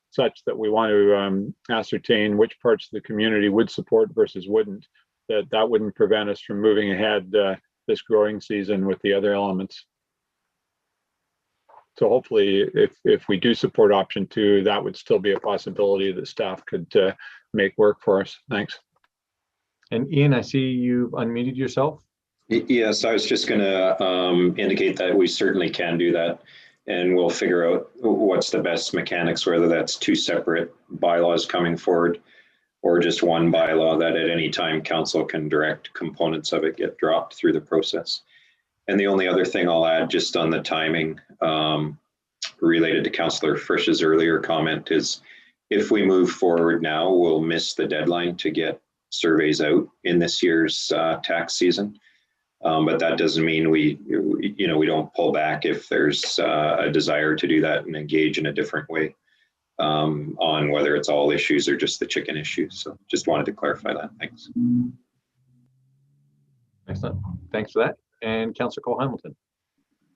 such that we want to ascertain which parts of the community would support versus wouldn't, that wouldn't prevent us from moving ahead this growing season with the other elements. So hopefully, if we do support option 2, that would still be a possibility that staff could make work for us. Thanks. And Ian, I see you've unmuted yourself. Yes, I was just going to indicate that we certainly can do that, and we'll figure out what's the best mechanics, whether that's 2 separate bylaws coming forward or just one bylaw that at any time council can direct components of it get dropped through the process. And the only other thing I'll add just on the timing related to Councillor Frisch's earlier comment is, if we move forward now, we'll miss the deadline to get surveys out in this year's tax season. But that doesn't mean we don't pull back if there's a desire to do that and engage in a different way on whether it's all issues or just the chicken issue. So just wanted to clarify that. Thanks. Excellent. Thanks for that. And Councillor Cole-Hamilton.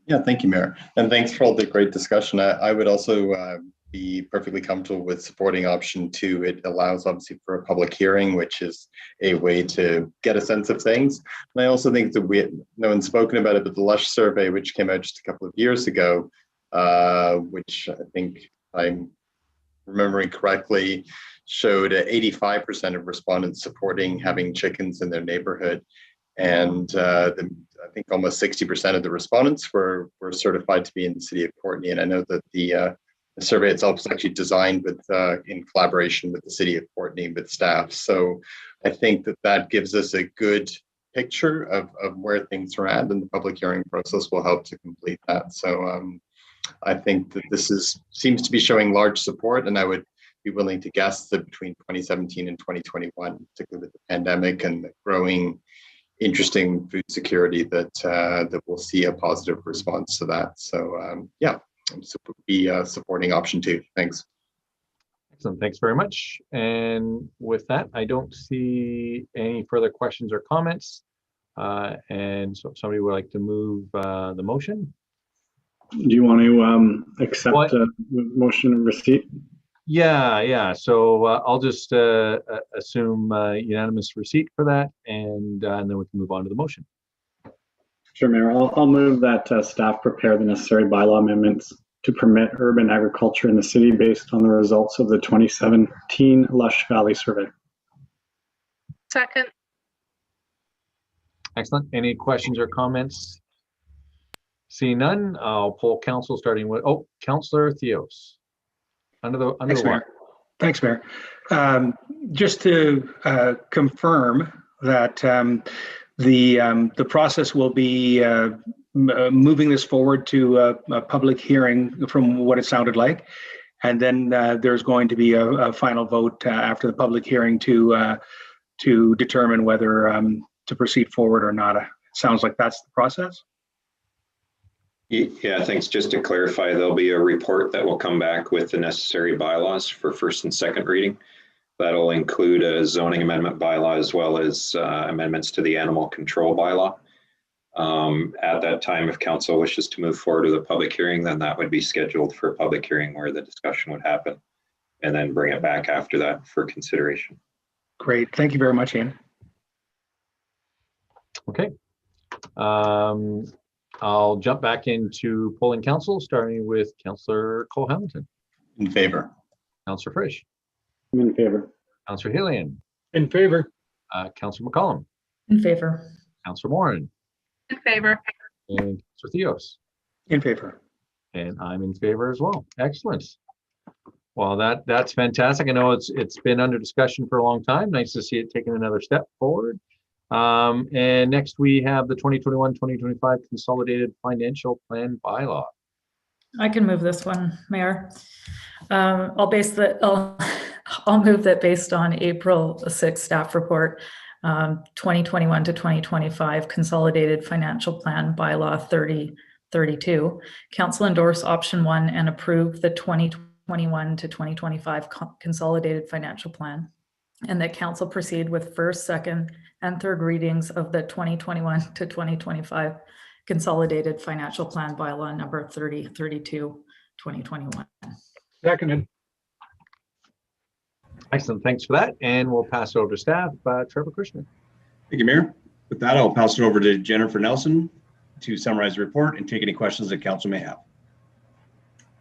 Yeah, thank you, Mayor. And thanks for all the great discussion. I would also be perfectly comfortable with supporting option 2. It allows obviously for a public hearing, which is a way to get a sense of things. And I also think that no one's spoken about it, but the Lush survey, which came out just a couple of years ago, which I think I'm remembering correctly, showed 85% of respondents supporting having chickens in their neighborhood. And I think almost 60% of the respondents were certified to be in the city of Courtenay. And I know that the survey itself was actually designed with in collaboration with the city of Courtenay, with staff. So I think that gives us a good picture of where things are at, and the public hearing process will help to complete that. So I think that this seems to be showing large support, and I would be willing to guess that between 2017 and 2021, particularly with the pandemic and the growing interesting food security, that we'll see a positive response to that. So yeah, I'm supporting option 2. Thanks. Excellent. Thanks very much. And with that, I don't see any further questions or comments. And so somebody would like to move the motion. Do you want to accept the motion and receipt? Yeah. So I'll just assume unanimous receipt for that, and then we can move on to the motion. Sure, Mayor. I'll move that staff prepare the necessary bylaw amendments to permit urban agriculture in the city based on the results of the 2017 Lush Valley Survey. Second. Excellent. Any questions or comments? Seeing none, I'll poll council, starting with Councillor Theos. Under the wire. Thanks, Mayor. Just to confirm that the process will be moving this forward to a public hearing, from what it sounded like, and then there's going to be a final vote after the public hearing to determine whether to proceed forward or not. It sounds like that's the process. Yeah, thanks. Just to clarify, there'll be a report that will come back with the necessary bylaws for first and second reading. That'll include a zoning amendment bylaw as well as amendments to the animal control bylaw. At that time, if council wishes to move forward with a public hearing, then that would be scheduled for a public hearing where the discussion would happen, and then bring it back after that for consideration. Great. Thank you very much, Ian. Okay. I'll jump back into polling council, starting with Councillor Cole-Hamilton. In favor. Councillor Frisch, I'm in favor. Councillor Hillian, In favor. Councillor McCollum, In favor. Councillor Moran, In favor. and Councillor Theos. In favor. And I'm in favor as well. Excellent. Well, that's fantastic. I know it's been under discussion for a long time. Nice to see it taking another step forward. And next we have the 2021-2025 Consolidated Financial Plan Bylaw. I can move this one, Mayor. I'll move that based on April 6th staff report, 2021 to 2025 Consolidated Financial Plan Bylaw 3032. Council endorse option 1 and approve the 2021 to 2025 Consolidated Financial Plan, and that council proceed with first, second, and third readings of the 2021 to 2025 Consolidated Financial Plan Bylaw number 3032, 2021. Seconded. Excellent. Thanks for that. And we'll pass it over to staff. Trevor Kushner. Thank you, Mayor. With that, I'll pass it over to Jennifer Nelson to summarize the report and take any questions that council may have.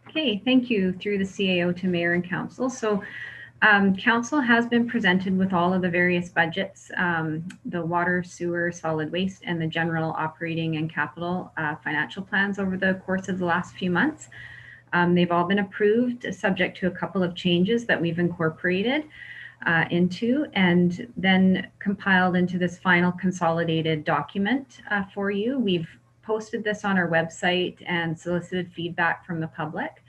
Okay, thank you through the CAO to Mayor and Council. So Council has been presented with all of the various budgets, the water, sewer, solid waste, and the general operating and capital financial plans over the course of the last few months. They've all been approved, subject to a couple of changes that we've incorporated into, and then compiled into this final consolidated document for you. We've posted this on our website and solicited feedback from the public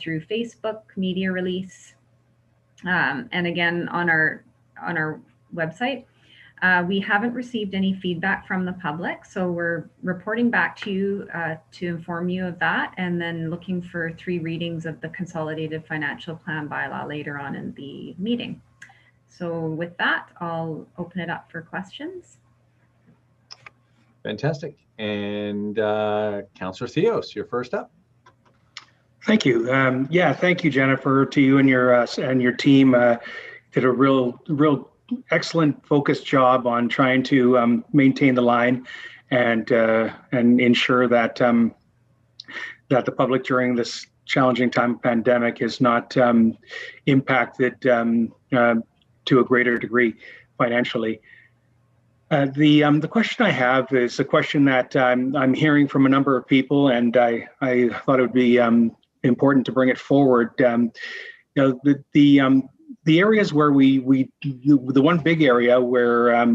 through Facebook, media release, and again on our website. We haven't received any feedback from the public, so we're reporting back to you to inform you of that, and then looking for 3 readings of the Consolidated Financial Plan Bylaw later on in the meeting. So with that, I'll open it up for questions. Fantastic. And Councillor Theos, you're first up. Thank you. Yeah, thank you, Jennifer, to you and your team. Did a real excellent focused job on trying to maintain the line and ensure that that the public during this challenging time of pandemic is not impacted to a greater degree financially. The question I have is a question that I'm hearing from a number of people, and I thought it would be important to bring it forward. You know, the areas where the one big area where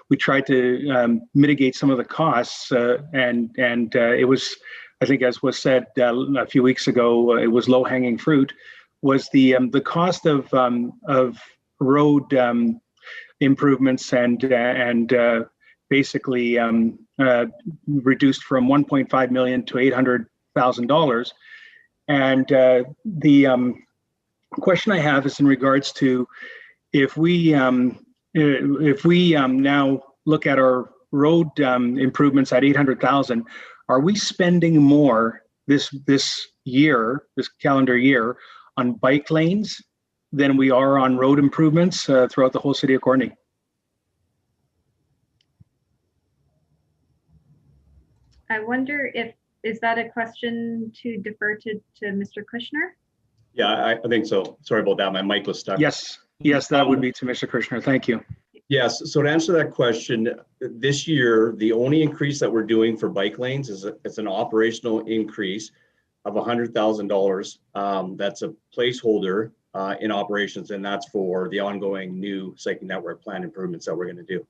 we tried to mitigate some of the costs, and it was, I think, as was said a few weeks ago, it was low-hanging fruit, was the cost of road improvements and basically reduced from 1.5 million to $800,000. And the question I have is in regards to if we now look at our road improvements at 800,000, are we spending more this calendar year on bike lanes than we are on road improvements throughout the whole city of Courtenay? I wonder is that a question to defer to Mr. Kushner? Yeah, I think so. Sorry about that. My mic was stuck. Yes, that would be to Mr. Kushner. Thank you. Yes, so to answer that question, this year, the only increase that we're doing for bike lanes is it's an operational increase of $100,000. That's a placeholder in operations, and that's for the ongoing new cycling network plan improvements that we're going to do.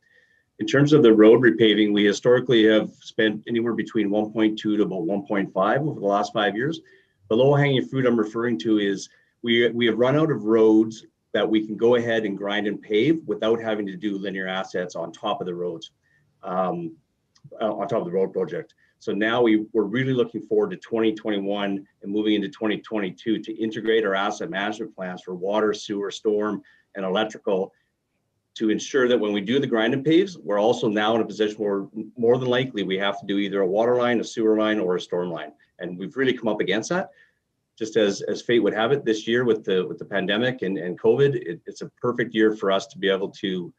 In terms of the road repaving, we historically have spent anywhere between 1.2 to about 1.5 over the last 5 years. The low-hanging fruit I'm referring to is we have run out of roads that we can go ahead and grind and pave without having to do linear assets on top of the roads, on top of the road project. So now we're really looking forward to 2021 and moving into 2022 to integrate our asset management plans for water, sewer, storm, and electrical, to ensure that when we do the grind and paves, we're also now in a position where more than likely we have to do either a water line, a sewer line, or a storm line. And we've really come up against that. Just as fate would have it this year with the pandemic and COVID, it's a perfect year for us to be able to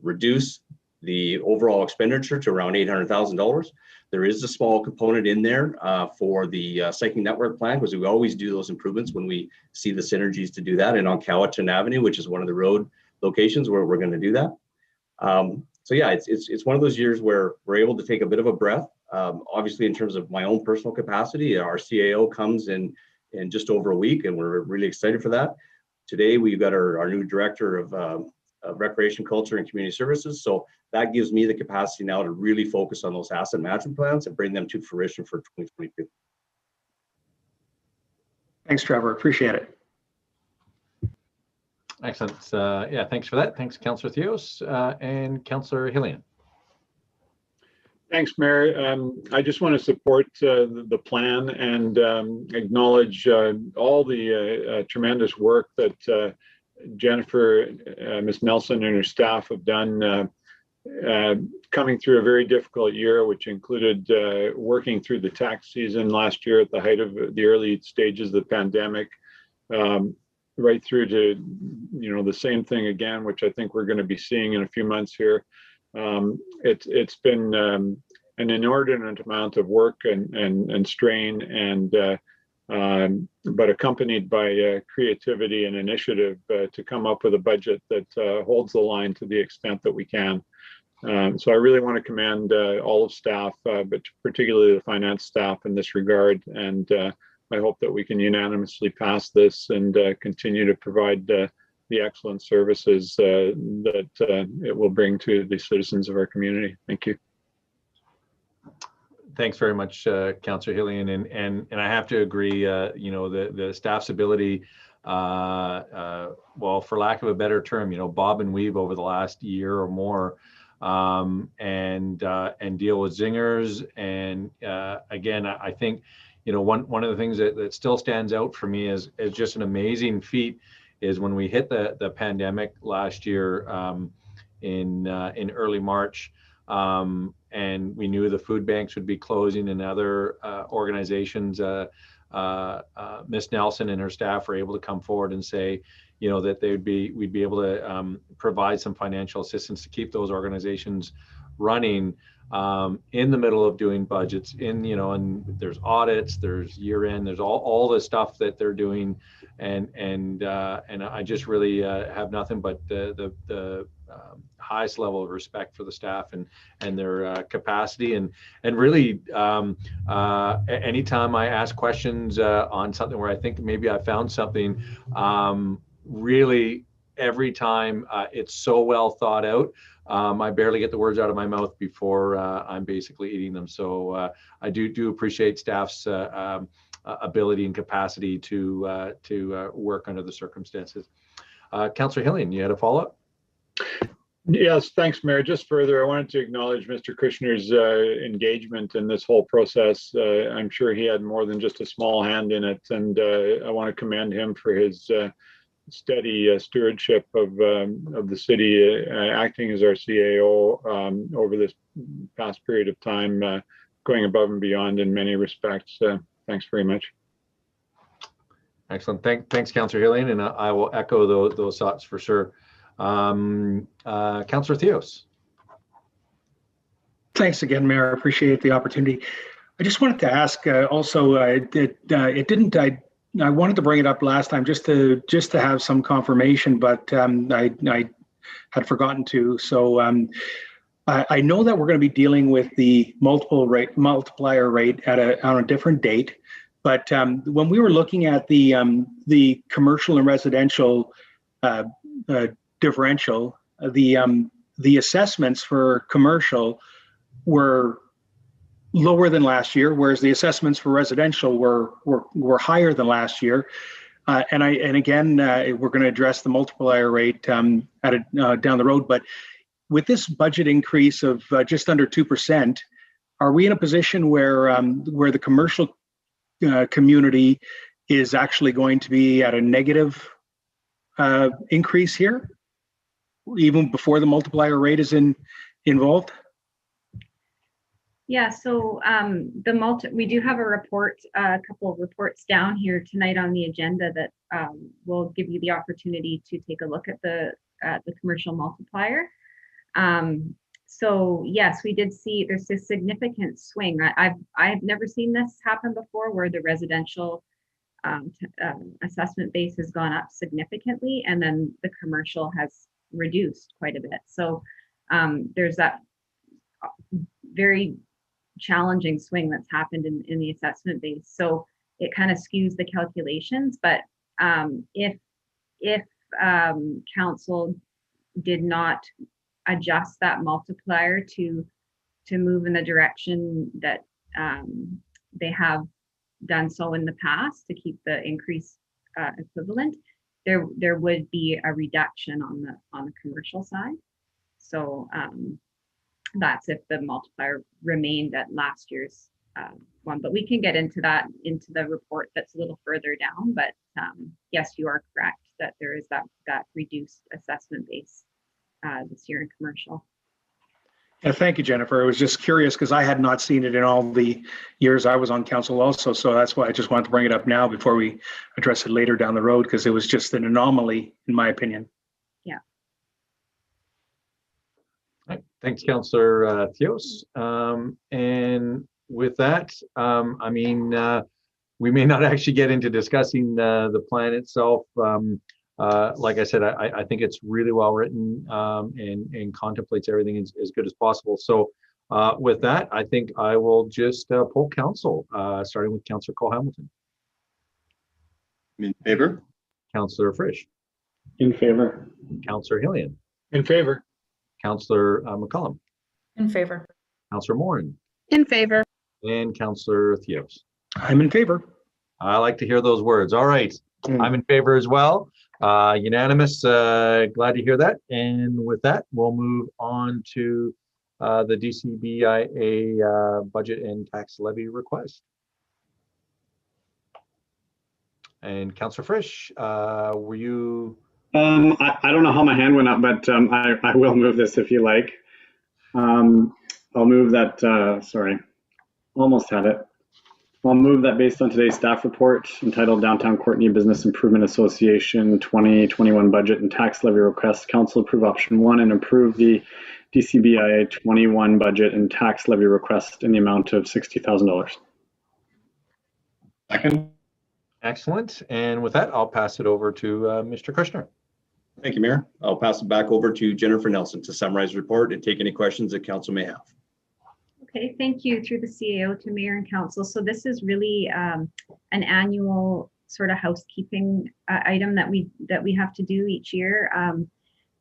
reduce the overall expenditure to around $800,000. There is a small component in there for the cycling network plan, because we always do those improvements when we see the synergies to do that. And on Cowichan Avenue, which is one of the road locations where we're going to do that. So yeah, it's one of those years where we're able to take a bit of a breath. Obviously, in terms of my own personal capacity, our CAO comes in just over a week, and we're really excited for that. Today, we've got our new director of Recreation, Culture, and Community Services. So that gives me the capacity now to really focus on those asset management plans and bring them to fruition for 2022. Thanks, Trevor. Appreciate it. Excellent. Yeah, thanks for that. Thanks, Councillor Theos and Councillor Hillian. Thanks, Mayor. I just want to support the plan and acknowledge all the tremendous work that Jennifer, Ms. Nelson, and her staff have done coming through a very difficult year, which included working through the tax season last year at the height of the early stages of the pandemic, right through to the same thing again, which I think we're going to be seeing in a few months here. It's been an inordinate amount of work and strain, but accompanied by creativity and initiative to come up with a budget that holds the line to the extent that we can. So I really want to commend all of staff, but particularly the finance staff in this regard. And I hope that we can unanimously pass this and continue to provide the excellent services that it will bring to the citizens of our community. Thank you. Thanks very much, Councillor Hillian, and I have to agree. The staff's ability, well, for lack of a better term, bob and weave over the last year or more, and deal with zingers. And again, I think one of the things that still stands out for me is just an amazing feat is when we hit the pandemic last year in early March. And we knew the food banks would be closing and other organizations. Miss Nelson and her staff were able to come forward and say, that we'd be able to provide some financial assistance to keep those organizations running in the middle of doing budgets. And there's audits, there's year end, there's all the stuff that they're doing, and I just really have nothing but the highest level of respect for the staff and their capacity, and really anytime I ask questions on something where I think maybe I found something, really every time it's so well thought out. I barely get the words out of my mouth before I'm basically eating them. So I do appreciate staff's ability and capacity to work under the circumstances. Councillor Hillian, you had a follow-up? Yes, thanks, Mayor. Just further, I wanted to acknowledge Mr. Kushner's engagement in this whole process. I'm sure he had more than just a small hand in it, and I want to commend him for his steady stewardship of the city, acting as our CAO over this past period of time, going above and beyond in many respects. Thanks very much. Excellent. Thanks, Councillor Hillian, and I will echo those thoughts for sure. Councillor Theos. Thanks again, Mayor. I appreciate the opportunity. I just wanted to ask also, I wanted to bring it up last time just to have some confirmation, but I had forgotten to. So I know that we're going to be dealing with the multiplier rate on a different date. But when we were looking at the commercial and residential differential, the assessments for commercial were lower than last year, whereas the assessments for residential were higher than last year. And again, we're going to address the multiplier rate down the road. But with this budget increase of just under 2%, are we in a position where the commercial community is actually going to be at a negative increase here, even before the multiplier rate is involved? Yeah, so we do have a couple of reports down here tonight on the agenda that will give you the opportunity to take a look at the commercial multiplier. So yes, we did see there's a significant swing. I've never seen this happen before, where the residential assessment base has gone up significantly, and then the commercial has reduced quite a bit. So there's that very challenging swing that's happened in the assessment base. So it kind of skews the calculations. But if council did not adjust that multiplier to move in the direction that they have done so in the past to keep the increase equivalent, there would be a reduction on the commercial side. So that's if the multiplier remained at last year's one. But we can get into that into the report that's a little further down. But yes, you are correct that there is that reduced assessment base this year in commercial. Yeah, thank you, Jennifer. I was just curious because I had not seen it in all the years I was on council also. So that's why I just wanted to bring it up now before we address it later down the road, because it was just an anomaly, in my opinion. Yeah. Right. Thanks, Councillor Theos. And with that, I mean, we may not actually get into discussing the plan itself. Like I said, I think it's really well written and contemplates everything as good as possible. So with that, I think I will just poll council, starting with Councillor Cole-Hamilton. In favor? Councillor Frisch. In favor. Councillor Hillian. In favor. Councillor McCollum. In favor. Councillor Morin. In favor. And Councillor Theos. I'm in favor. I like to hear those words. All right. I'm in favor as well. Unanimous. Glad to hear that. And with that, we'll move on to the DCBIA budget and tax levy request. And Councillor Frisch, were you? I don't know how my hand went up, but I will move this if you like. I'll move that, sorry, almost had it. I'll move that based on today's staff report entitled Downtown Courtenay Business Improvement Association 2021 Budget and Tax Levy Request, Council approve option 1 and approve the DCBIA 21 Budget and Tax Levy Request in the amount of $60,000. Second. Excellent. And with that, I'll pass it over to Mr. Kushner. Thank you, Mayor. I'll pass it back over to Jennifer Nelson to summarize the report and take any questions that council may have. Okay, thank you through the CAO to Mayor and Council. So this is really an annual sort of housekeeping item that we have to do each year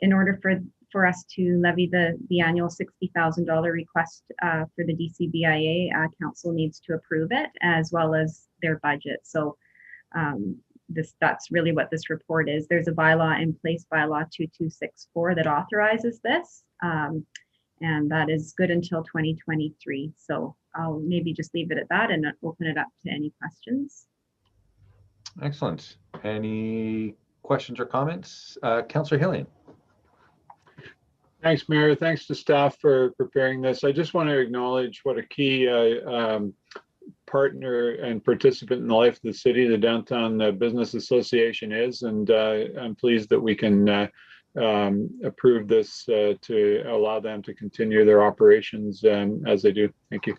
in order for us to levy the annual $60,000 request for the DCBIA. Council needs to approve it as well as their budget. So that's really what this report is. There's a bylaw in place, bylaw 2264, that authorizes this. And that is good until 2023. So I'll maybe just leave it at that and open it up to any questions. Excellent. Any questions or comments? Councillor Hillian. Thanks, Mayor. Thanks to staff for preparing this. I just want to acknowledge what a key partner and participant in the life of the city, the Downtown Business Association is, and I'm pleased that we can approve this to allow them to continue their operations as they do. Thank you.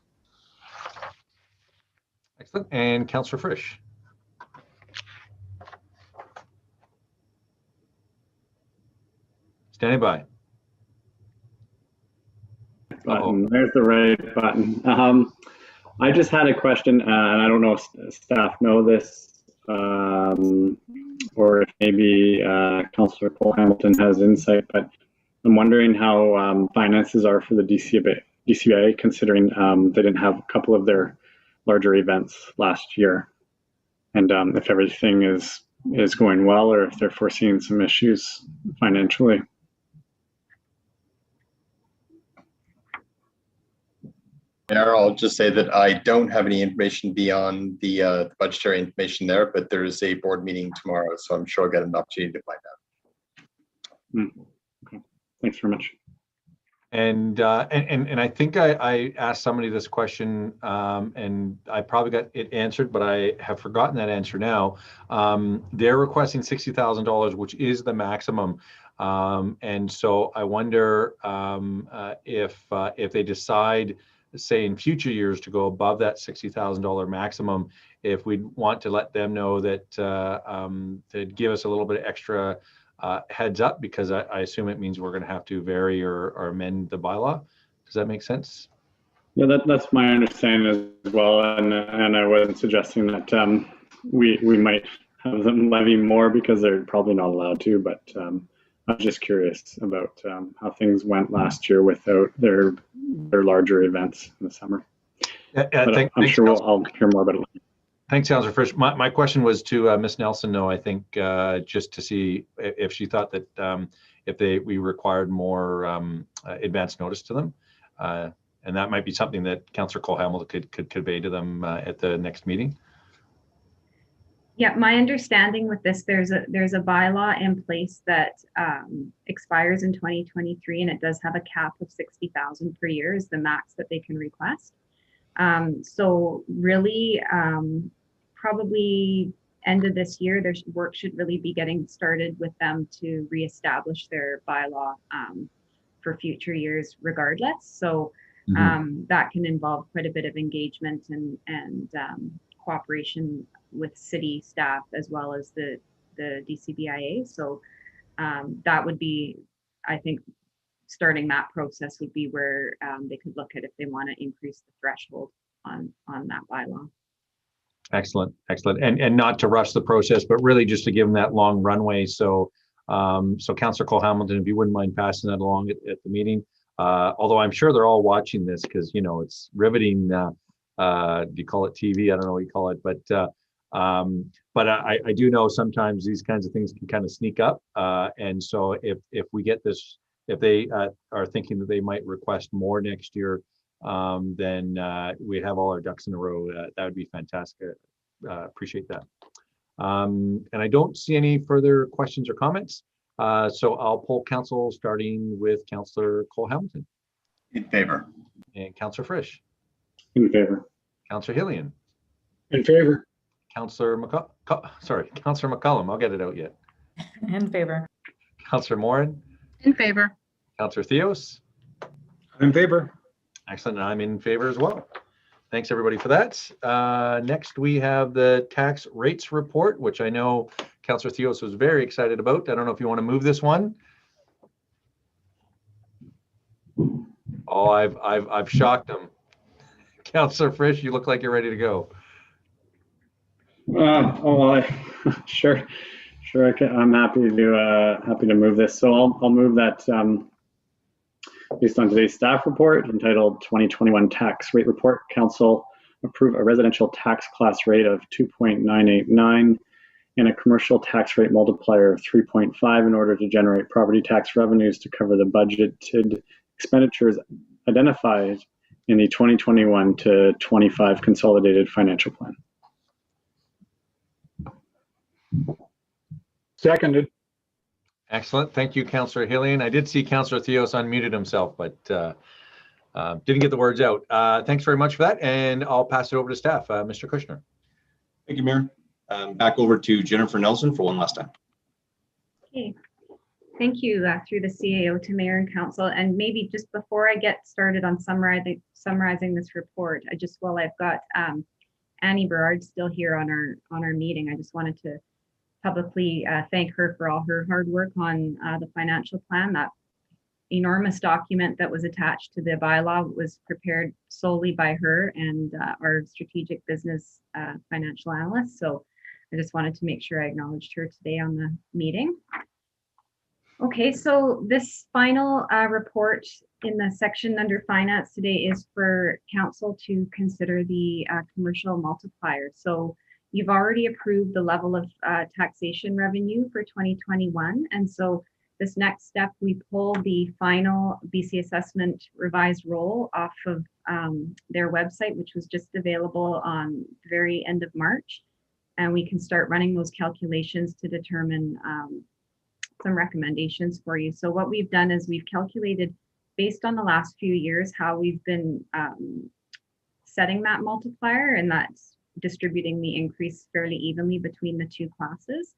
Excellent. And Councillor Frisch. Standing by. There's the right button. I just had a question, and I don't know if staff know this, or if maybe Councillor Cole-Hamilton has insight, but I'm wondering how finances are for the DCBIA, considering they didn't have a couple of their larger events last year, and if everything is going well, or if they're foreseeing some issues financially. I'll just say that I don't have any information beyond the budgetary information there, but there is a board meeting tomorrow, so I'm sure I'll get an opportunity to find out. Okay, thanks very much. And I think I asked somebody this question, and I probably got it answered, but I have forgotten that answer now. They're requesting $60,000, which is the maximum. And so I wonder if they decide, say in future years, to go above that $60,000 maximum, if we want to let them know that to give us a little bit of extra heads up, because I assume it means we're going to have to vary or amend the bylaw. Does that make sense? Yeah, that's my understanding as well, and I wasn't suggesting that we might have them levy more because they're probably not allowed to, but I'm just curious about how things went last year without their larger events in the summer. But I'm sure I'll hear more about it later. Thanks, Councillor Frisch. My question was to Ms. Nelson, though, I think, just to see if she thought that if we required more advance notice to them. And that might be something that Councillor Cole-Hamilton could convey to them at the next meeting. Yeah, my understanding with this, there's a bylaw in place that expires in 2023, and it does have a cap of 60,000 per year is the max that they can request. So really, probably end of this year, their work should really be getting started with them to reestablish their bylaw for future years regardless. So that can involve quite a bit of engagement and cooperation with city staff as well as the DCBIA. So that would be, I think, starting that process would be where they could look at if they want to increase the threshold on that bylaw. Excellent, excellent. And not to rush the process, but really just to give them that long runway. So so Councillor Cole-Hamilton, if you wouldn't mind passing that along at the meeting, although I'm sure they're all watching this because, you know, it's riveting. Do you call it TV? I don't know what you call it, but I do know sometimes these kinds of things can kind of sneak up. And so if we get this, if they are thinking that they might request more next year, then we have all our ducks in a row. That would be fantastic. Appreciate that. And I don't see any further questions or comments. So I'll poll council, starting with Councillor Cole-Hamilton. In favor. And Councillor Frisch. In favor. Councillor Hillian. In favor. Councillor Councillor McCollum. I'll get it out yet. In favor. Councillor Morin. In favor. Councillor Theos. In favor. Excellent. I'm in favor as well. Thanks everybody for that. Next we have the tax rates report, which I know Councillor Theos was very excited about. I don't know if you want to move this one. Oh, I've shocked him. Councillor Frisch, you look like you're ready to go. Sure. I'm happy to move this. So I'll move that based on today's staff report entitled 2021 Tax Rate Report. Council approve a residential tax class rate of 2.989 and a commercial tax rate multiplier of 3.5 in order to generate property tax revenues to cover the budgeted expenditures identified in the 2021 to 25 consolidated financial plan. Seconded. Excellent. Thank you, Councillor Hillian. I did see Councillor Theos unmuted himself, but didn't get the words out. Thanks very much for that. And I'll pass it over to staff. Mr. Kushner. Thank you, Mayor. Back over to Jennifer Nelson for one last time. Okay, thank you through the CAO to Mayor and Council. And maybe just before I get started on summarizing this report, while I've got Annie Berard still here on our meeting, I just wanted to publicly thank her for all her hard work on the financial plan. That enormous document that was attached to the bylaw was prepared solely by her and our strategic business financial analyst. So I just wanted to make sure I acknowledged her today on the meeting. Okay, so this final report in the section under finance today is for council to consider the commercial multiplier. So you've already approved the level of taxation revenue for 2021. And so this next step, we pull the final BC assessment revised roll off of their website, which was just available on the very end of March. And we can start running those calculations to determine some recommendations for you. So what we've done is we've calculated based on the last few years how we've been setting that multiplier, and that's distributing the increase fairly evenly between the two classes.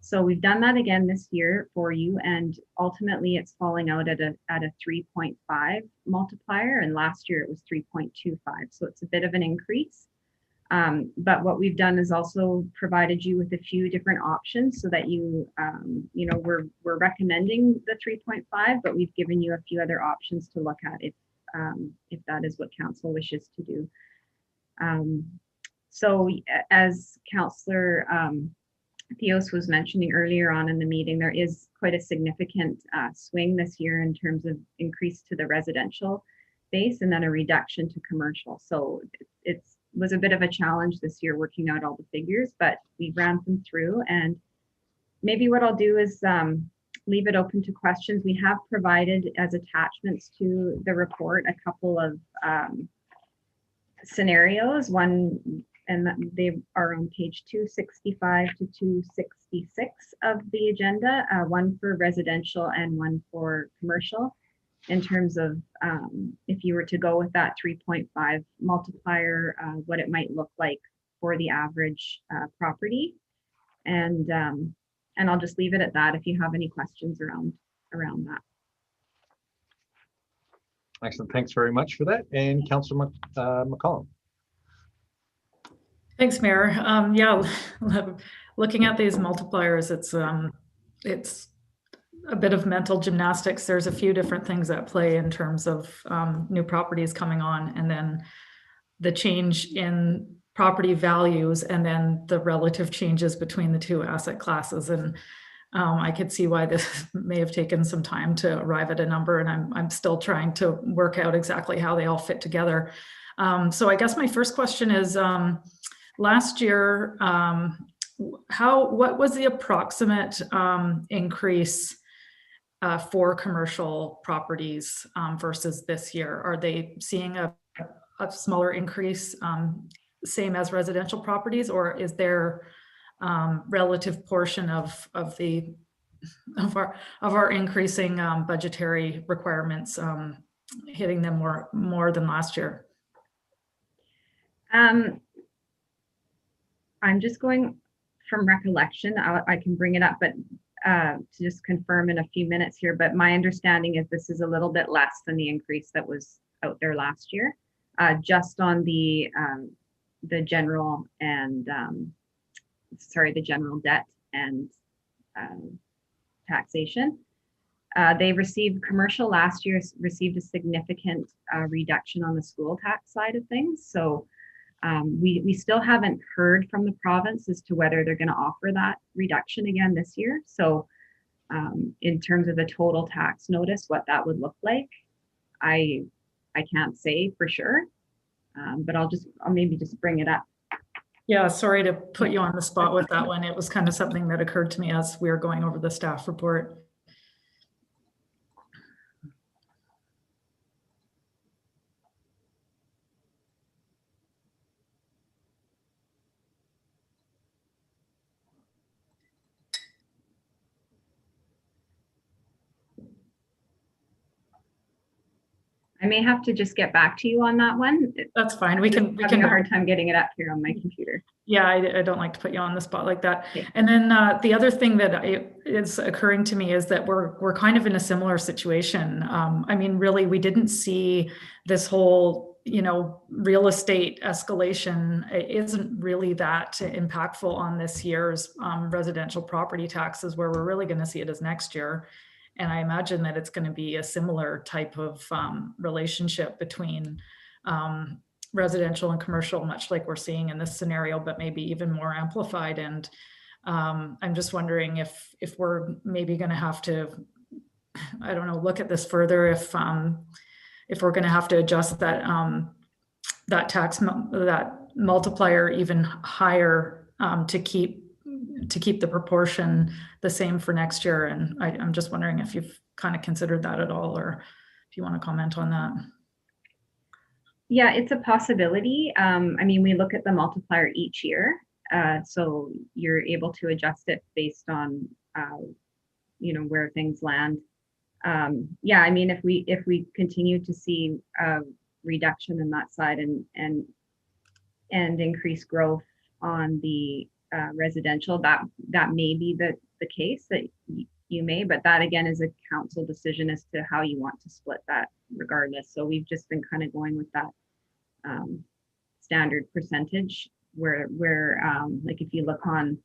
So we've done that again this year for you, and ultimately it's falling out at a 3.5 multiplier, and last year it was 3.25. So it's a bit of an increase. But what we've done is also provided you with a few different options so that you know, we're recommending the 3.5, but we've given you a few other options to look at if that is what council wishes to do. So as Councillor Theos was mentioning earlier on in the meeting, there is quite a significant swing this year in terms of increase to the residential base and then a reduction to commercial. So it was a bit of a challenge this year working out all the figures, but we ran them through. And maybe what I'll do is leave it open to questions. We have provided as attachments to the report a couple of scenarios, one, and they are on page 265 to 266 of the agenda, one for residential and one for commercial, in terms of if you were to go with that 3.5 multiplier, what it might look like for the average property. And I'll just leave it at that if you have any questions around that. Excellent. Thanks very much for that. And Councillor McCollum. Thanks, Mayor. Yeah, looking at these multipliers, it's a bit of mental gymnastics. There's a few different things at play in terms of new properties coming on, and then the change in property values, and then the relative changes between the two asset classes. And I could see why this may have taken some time to arrive at a number, and I'm still trying to work out exactly how they all fit together. So I guess my first question is, last year, what was the approximate increase for commercial properties versus this year? Are they seeing a smaller increase, same as residential properties, or is there relative portion of our increasing budgetary requirements hitting them more than last year? I'm just going from recollection. I can bring it up, but to just confirm in a few minutes here. But my understanding is this is a little bit less than the increase that was out there last year, just on the general and the general debt and taxation. They received commercial last year received a significant reduction on the school tax side of things. So we still haven't heard from the province as to whether they're going to offer that reduction again this year. So in terms of the total tax notice, what that would look like, I can't say for sure, but I'll maybe just bring it up. Yeah, sorry to put you on the spot with that one. It was kind of something that occurred to me as we were going over the staff report. I may have to just get back to you on that one. That's fine. We can having a hard time getting it up here on my computer. Yeah, I don't like to put you on the spot like that. Okay. And then the other thing that is occurring to me is that we're kind of in a similar situation. I mean, really, we didn't see this whole, real estate escalation. It isn't really that impactful on this year's residential property taxes. Where we're really going to see it is next year. And I imagine that it's going to be a similar type of relationship between residential and commercial, much like we're seeing in this scenario, but maybe even more amplified. And I'm just wondering if we're maybe going to have to, I don't know, look at this further, if we're going to have to adjust that that multiplier even higher to keep the proportion the same for next year. And I'm just wondering if you've kind of considered that at all, or if you want to comment on that. Yeah, it's a possibility. I mean, we look at the multiplier each year. So you're able to adjust it based on, where things land. Yeah, I mean, if we continue to see a reduction in that side and increased growth on the residential, that may be the the case that you may, but that again is a council decision as to how you want to split that regardless. So we've just been kind of going with that standard percentage where like if you look on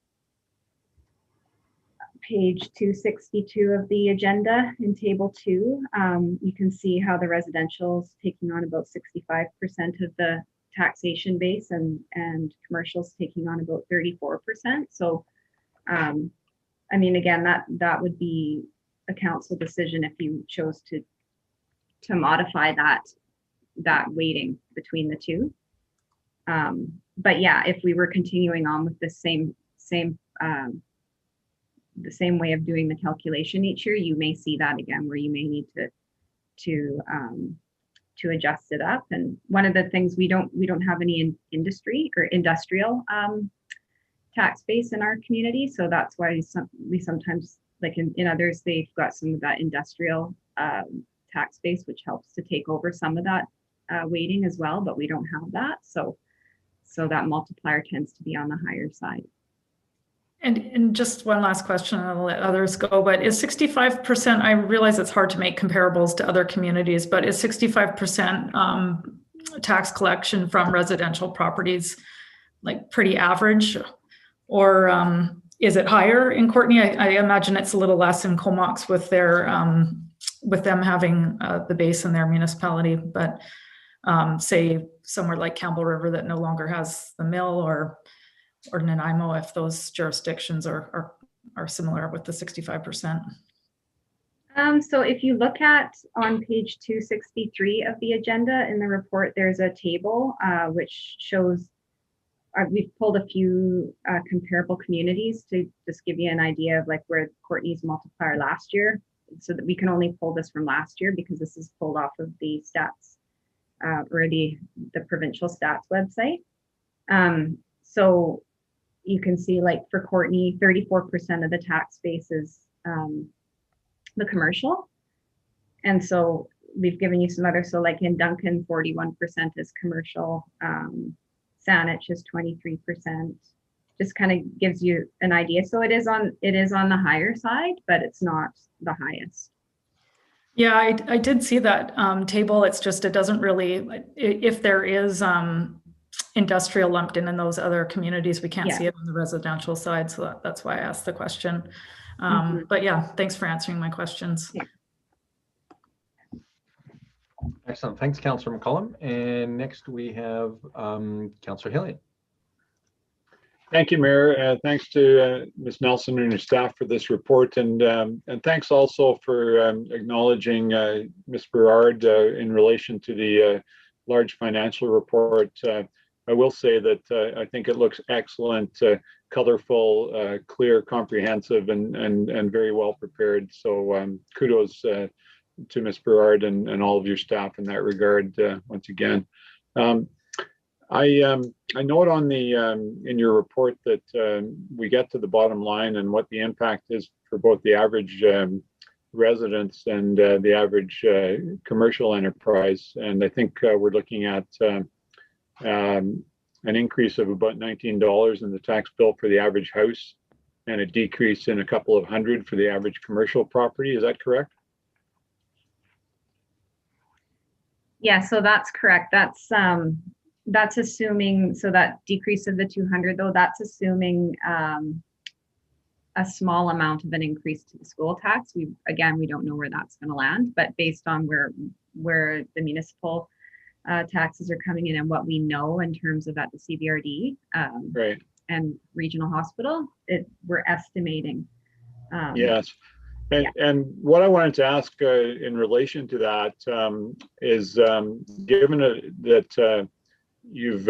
page 262 of the agenda in table 2, you can see how the residential is taking on about 65% of the taxation base and commercial's taking on about 34%. So I mean, again, that would be a council decision if you chose to modify that weighting between the two. But yeah, if we were continuing on with the same way of doing the calculation each year, you may see that again, where you may need to adjust it up. And one of the things we don't have any industry or industrial tax base in our community, so that's why we sometimes, like in others, they've got some of that industrial tax base, which helps to take over some of that weighting as well, but we don't have that, so that multiplier tends to be on the higher side. And just one last question, and I'll let others go, but is 65%, I realize it's hard to make comparables to other communities, but is 65% tax collection from residential properties like pretty average? Or is it higher in Courtenay? I imagine it's a little less in Comox with their with them having the base in their municipality, but say somewhere like Campbell River that no longer has the mill, or Nanaimo, if those jurisdictions are similar with the 65%. So if you look at on page 263 of the agenda in the report, there's a table which shows we've pulled a few comparable communities to just give you an idea of like where Courtenay's multiplier last year, so that we can only pull this from last year because this is pulled off of the stats or the provincial stats website. So you can see like for Courtenay, 34% of the tax base is the commercial. And so we've given you some other, so like in Duncan, 41% is commercial. Saanich is 23%, just kind of gives you an idea. So it is on the higher side, but it's not the highest. Yeah, I did see that table. It's just, it doesn't really, if there is industrial lumped in those other communities, we can't see it on the residential side. So that's why I asked the question. But yeah, thanks for answering my questions. Yeah. Excellent. Thanks, Councillor McCollum. And next we have Councillor Hillian. Thank you, Mayor. Thanks to Ms. Nelson and her staff for this report, and thanks also for acknowledging Ms. Berard in relation to the large financial report. I will say that I think it looks excellent, colorful, clear, comprehensive, and very well prepared. So kudos to Ms. Berard and all of your staff in that regard once again. I note on the in your report that we get to the bottom line and what the impact is for both the average residents and the average commercial enterprise. And I think we're looking at an increase of about $19 in the tax bill for the average house and a decrease in a couple of hundred for the average commercial property. Is that correct? Yeah, so that's correct. That's assuming, so that decrease of the 200 though, that's assuming a small amount of an increase to the school tax. We don't know where that's going to land, but based on where the municipal taxes are coming in and what we know in terms of at the CBRD right, and regional hospital, we're estimating. Yes. And what I wanted to ask in relation to that is, given that you've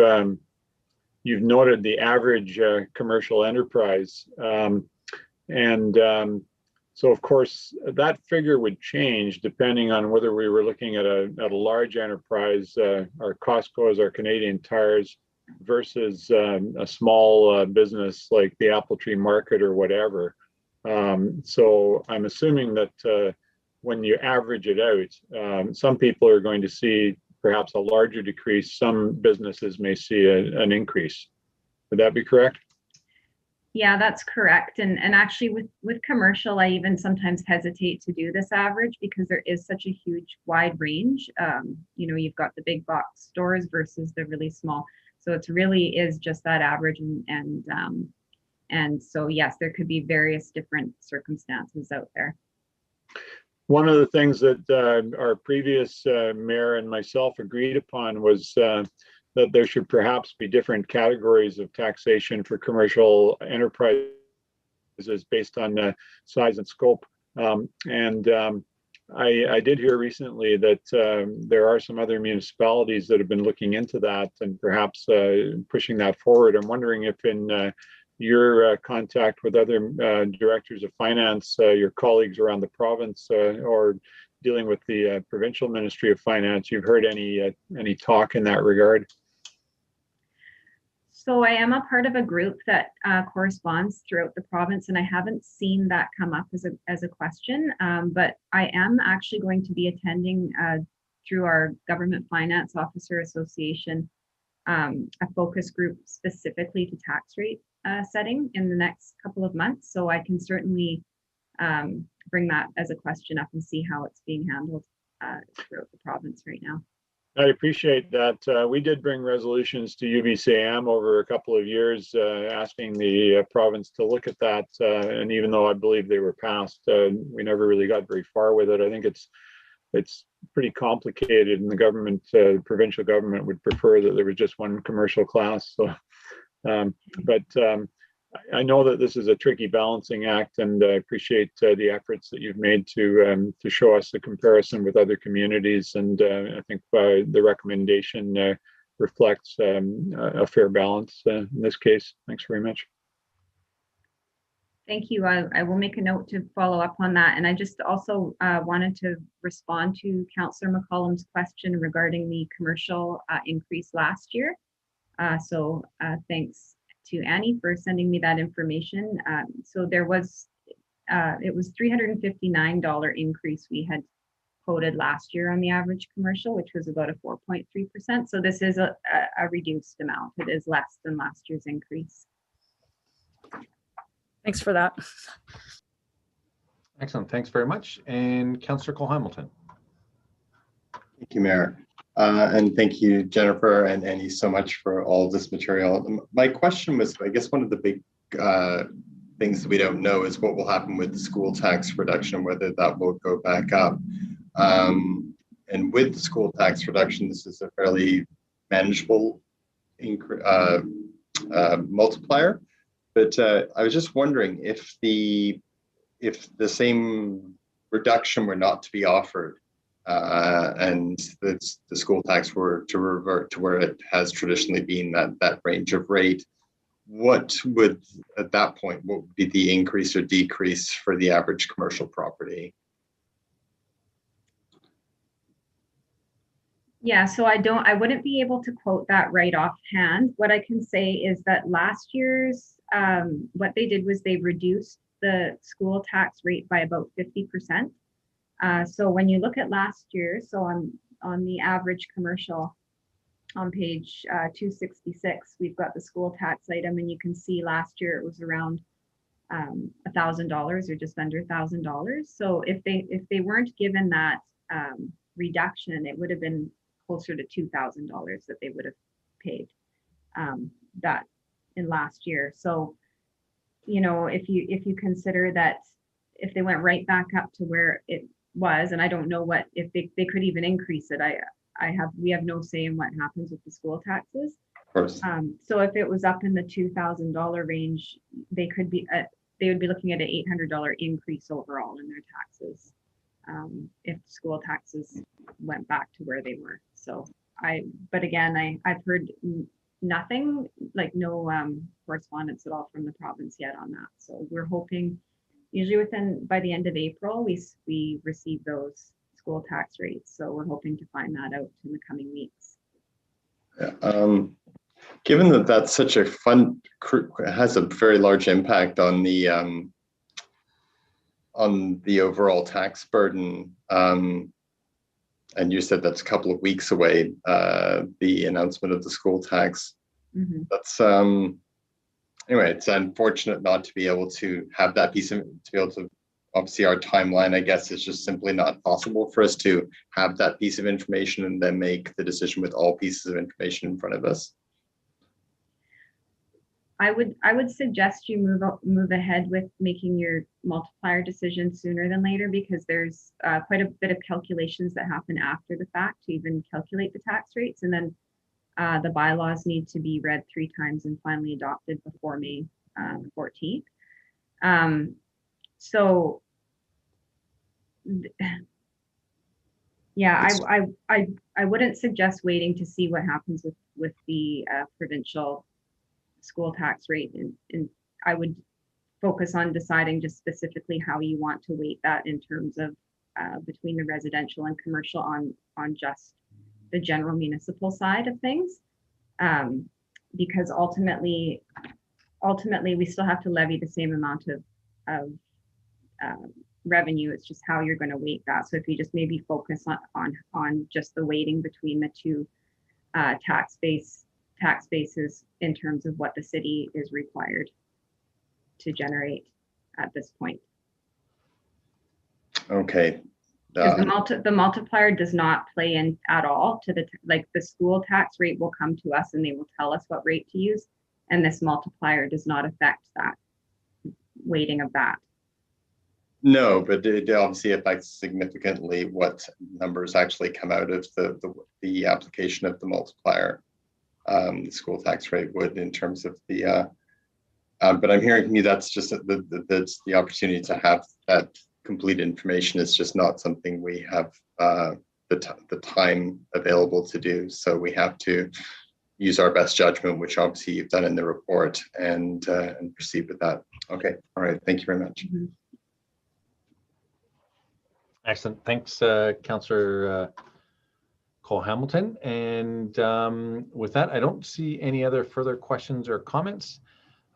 noted the average commercial enterprise, so of course that figure would change depending on whether we were looking at a large enterprise, our Costco's, our Canadian Tires, versus a small business like the Apple Tree Market or whatever. So I'm assuming that when you average it out, some people are going to see perhaps a larger decrease. Some businesses may see an increase. Would that be correct? Yeah, that's correct. And actually with commercial, I even sometimes hesitate to do this average because there is such a huge wide range. You know, you've got the big box stores versus the really small. So it's really is just that average and so yes, there could be various different circumstances out there. One of the things that our previous mayor and myself agreed upon was that there should perhaps be different categories of taxation for commercial enterprises based on size and scope. I did hear recently that there are some other municipalities that have been looking into that and perhaps pushing that forward. I'm wondering if in your contact with other directors of finance, your colleagues around the province or dealing with the provincial Ministry of Finance, you've heard any talk in that regard? So I am a part of a group that corresponds throughout the province, and I haven't seen that come up as a question, but I am actually going to be attending through our Government Finance Officer Association a focus group specifically to tax rate setting in the next couple of months. So I can certainly bring that as a question up and see how it's being handled throughout the province right now. I appreciate that. We did bring resolutions to UBCAM over a couple of years asking the province to look at that. And even though I believe they were passed, we never really got very far with it. I think it's pretty complicated, and the government, provincial government, would prefer that there was just one commercial class. So, I know that this is a tricky balancing act, and I appreciate the efforts that you've made to show us the comparison with other communities. And I think the recommendation reflects a fair balance in this case. Thanks very much. Thank you. I will make a note to follow up on that. And I just also wanted to respond to Councillor McCollum's question regarding the commercial increase last year. So thanks to Annie for sending me that information. So there was, it was $359 increase we had quoted last year on the average commercial, which was about a 4.3%. So this is a reduced amount. It is less than last year's increase. Thanks for that. Excellent. Thanks very much. And Councillor Cole-Hamilton. Thank you, Mayor. And thank you, Jennifer and Annie, so much for all of this material. My question was, I guess one of the big things that we don't know is what will happen with the school tax reduction, whether that will go back up. And with the school tax reduction, this is a fairly manageable multiplier. But I was just wondering if the same reduction were not to be offered, and the school tax were to revert to where it has traditionally been, that range of rate, what would, at that point, what would be the increase or decrease for the average commercial property? Yeah, so I wouldn't be able to quote that right offhand. What I can say is that last year's, what they did was they reduced the school tax rate by about 50%. So when you look at last year, so on the average commercial on page 266, we've got the school tax item, and you can see last year it was around $1,000 or just under $1,000. So if they weren't given that reduction, it would have been closer to $2,000 that they would have paid that in last year. So, you know, if you consider that if they went right back up to where it was, and I don't know what, if they could even increase it. We have no say in what happens with the school taxes. Of course. So if it was up in the $2,000 range, they would be looking at an $800 increase overall in their taxes if school taxes went back to where they were. So but again, I've heard nothing, like no correspondence at all from the province yet on that. So we're hoping usually by the end of April, we receive those school tax rates. So we're hoping to find that out in the coming weeks. Yeah, given that that's such a has a very large impact on the overall tax burden, and you said that's a couple of weeks away, the announcement of the school tax. Mm-hmm. That's anyway, it's unfortunate not to be able to have that piece of, to be able to, obviously our timeline, I guess, is just simply not possible for us to have that piece of information and then make the decision with all pieces of information in front of us. I would suggest you move ahead with making your multiplier decision sooner than later, because there's quite a bit of calculations that happen after the fact to even calculate the tax rates, and then the bylaws need to be read 3 times and finally adopted before May 14th. So yeah, I wouldn't suggest waiting to see what happens with the provincial school tax rate, and I would focus on deciding just specifically how you want to weight that in terms of between the residential and commercial on just the general municipal side of things, because ultimately we still have to levy the same amount of revenue. It's just how you're going to weight that. So if you just maybe focus on just the weighting between the two tax bases in terms of what the city is required to generate at this point. Okay. Because the multiplier does not play in at all to the school tax rate will come to us and they will tell us what rate to use, and this multiplier does not affect that weighting of that. No, but it obviously affects significantly what numbers actually come out of the application of the multiplier. The school tax rate would, in terms of the but I'm hearing from you that's just that's the opportunity to have that complete information is just not something we have the time available to do. So we have to use our best judgment, which obviously you've done in the report, and proceed with that. Okay, all right, thank you very much. Mm-hmm. Excellent, thanks, Councillor Cole-Hamilton. And with that, I don't see any other further questions or comments.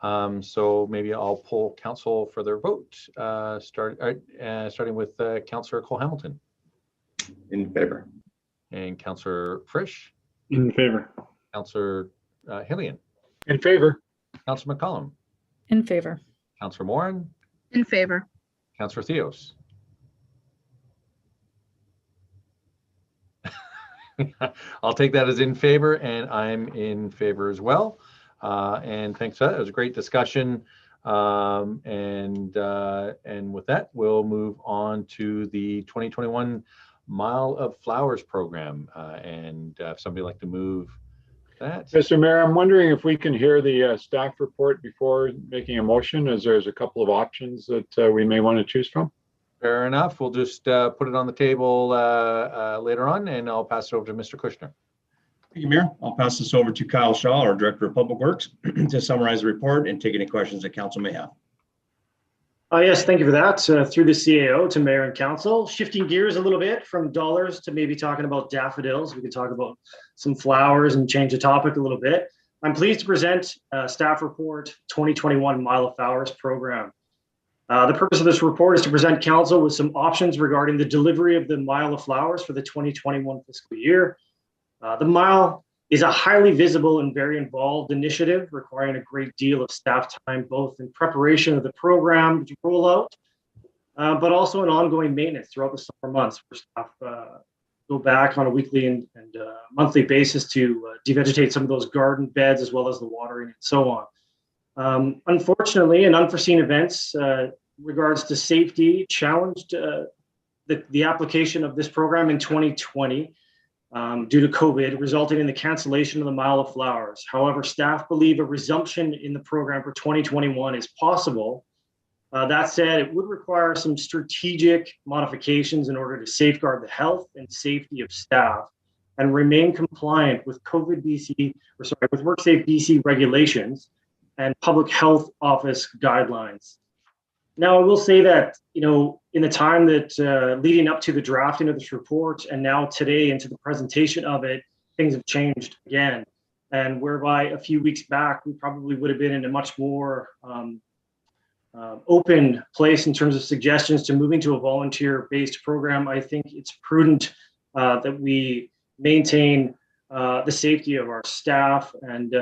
So maybe I'll poll council for their vote, starting with Councillor Cole-Hamilton. In favor. And Councillor Frisch. In favor. Councillor Hillian. In favor. Councillor McCollum. In favor. Councillor Moran. In favor. Councillor Theos. I'll take that as in favor, and I'm in favor as well. And thanks for that. It was a great discussion. And with that, we'll move on to the 2021 Mile of Flowers program. And if somebody would like to move that. Mr. Mayor, I'm wondering if we can hear the staff report before making a motion, as there's a couple of options that we may want to choose from. Fair enough. We'll just put it on the table later on, and I'll pass it over to Mr. Kushner. Thank you, Mayor. I'll pass this over to Kyle Shaw, our Director of Public Works, to summarize the report and take any questions that council may have. Yes, thank you for that. Through the CAO to Mayor and Council, shifting gears a little bit from dollars to maybe talking about daffodils. We could talk about some flowers and change the topic a little bit. I'm pleased to present Staff Report 2021 Mile of Flowers program. The purpose of this report is to present Council with some options regarding the delivery of the Mile of Flowers for the 2021 fiscal year. The Mile is a highly visible and very involved initiative requiring a great deal of staff time, both in preparation of the program rollout, but also in ongoing maintenance throughout the summer months, where staff go back on a weekly and monthly basis to devegetate some of those garden beds, as well as the watering and so on. Unfortunately, and unforeseen events regards to safety challenged the application of this program in 2020. Due to COVID, resulting in the cancellation of the Mile of Flowers. However, staff believe a resumption in the program for 2021 is possible. That said, it would require some strategic modifications in order to safeguard the health and safety of staff and remain compliant with with WorkSafe BC regulations and Public Health Office guidelines. Now, I will say that, in the time that leading up to the drafting of this report and now today into the presentation of it, things have changed again. And whereby a few weeks back, we probably would have been in a much more open place in terms of suggestions to moving to a volunteer-based program. I think it's prudent that we maintain the safety of our staff and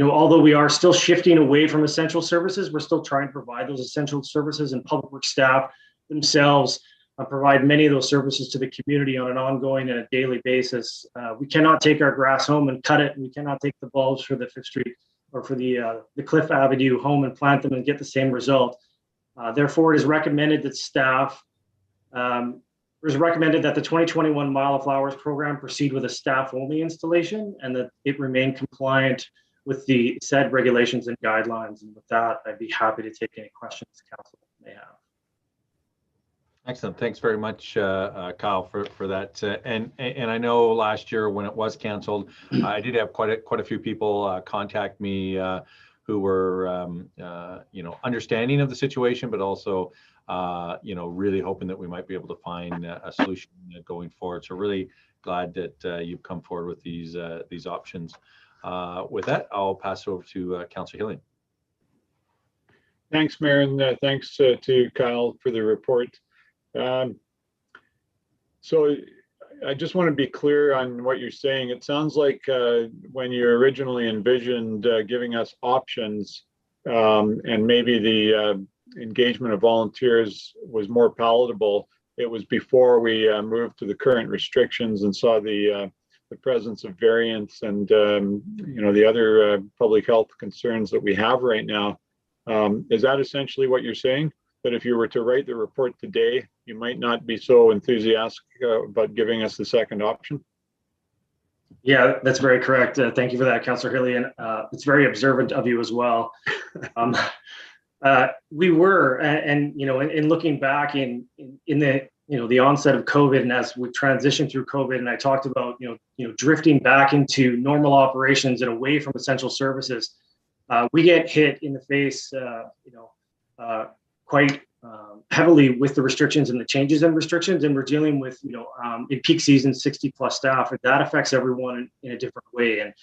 although we are still shifting away from essential services, we're still trying to provide those essential services, and public works staff themselves provide many of those services to the community on an ongoing and a daily basis. We cannot take our grass home and cut it, and we cannot take the bulbs for the Fifth Street or for the Cliff Avenue home and plant them and get the same result. Therefore, it is recommended that staff, it was recommended that the 2021 Mile of Flowers program proceed with a staff-only installation and that it remain compliant with the said regulations and guidelines. And with that, I'd be happy to take any questions the council may have. Excellent. Thanks very much, Kyle, for that. And I know last year when it was canceled, I did have quite a few people contact me who were understanding of the situation, but also really hoping that we might be able to find a solution going forward. So really glad that you've come forward with these options. With that, I'll pass it over to Councillor Hillian. Thanks, Mayor, and thanks to Kyle for the report. So I just want to be clear on what you're saying. It sounds like when you originally envisioned giving us options and maybe the engagement of volunteers was more palatable, it was before we moved to the current restrictions and saw the presence of variance and the other public health concerns that we have right now. Is that essentially what you're saying? That if you were to write the report today, you might not be so enthusiastic about giving us the second option? Yeah, that's very correct. Thank you for that, Councillor Hillian. It's very observant of you as well. We were, and in looking back in the the onset of COVID, and as we transitioned through COVID, and I talked about drifting back into normal operations and away from essential services, we get hit in the face, quite heavily with the restrictions and the changes in restrictions, and we're dealing with in peak season 60+ staff, and that affects everyone in a different way. And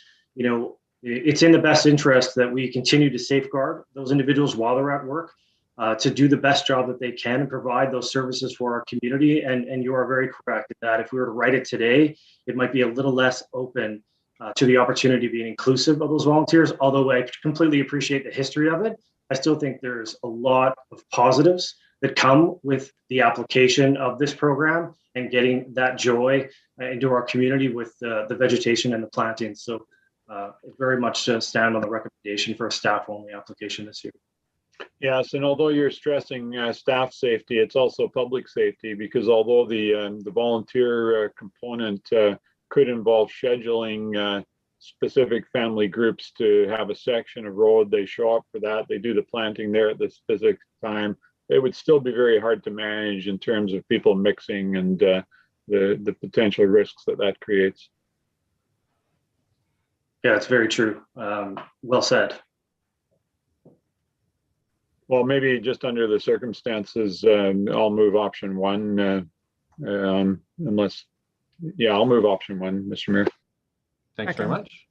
it's in the best interest that we continue to safeguard those individuals while they're at work, to do the best job that they can and provide those services for our community. And you are very correct that if we were to write it today, it might be a little less open to the opportunity of being inclusive of those volunteers. Although I completely appreciate the history of it, I still think there's a lot of positives that come with the application of this program and getting that joy into our community with the vegetation and the plantings. So very much stand on the recommendation for a staff-only application this year. Yes, and although you're stressing staff safety, it's also public safety, because although the volunteer component could involve scheduling specific family groups to have a section of road, they show up for that, they do the planting there at this specific time, it would still be very hard to manage in terms of people mixing and the potential risks that creates. Yeah, it's very true. Well said. Well, maybe just under the circumstances, I'll move option one, unless, yeah, I'll move option one, Mr. Mayor. Thanks very much.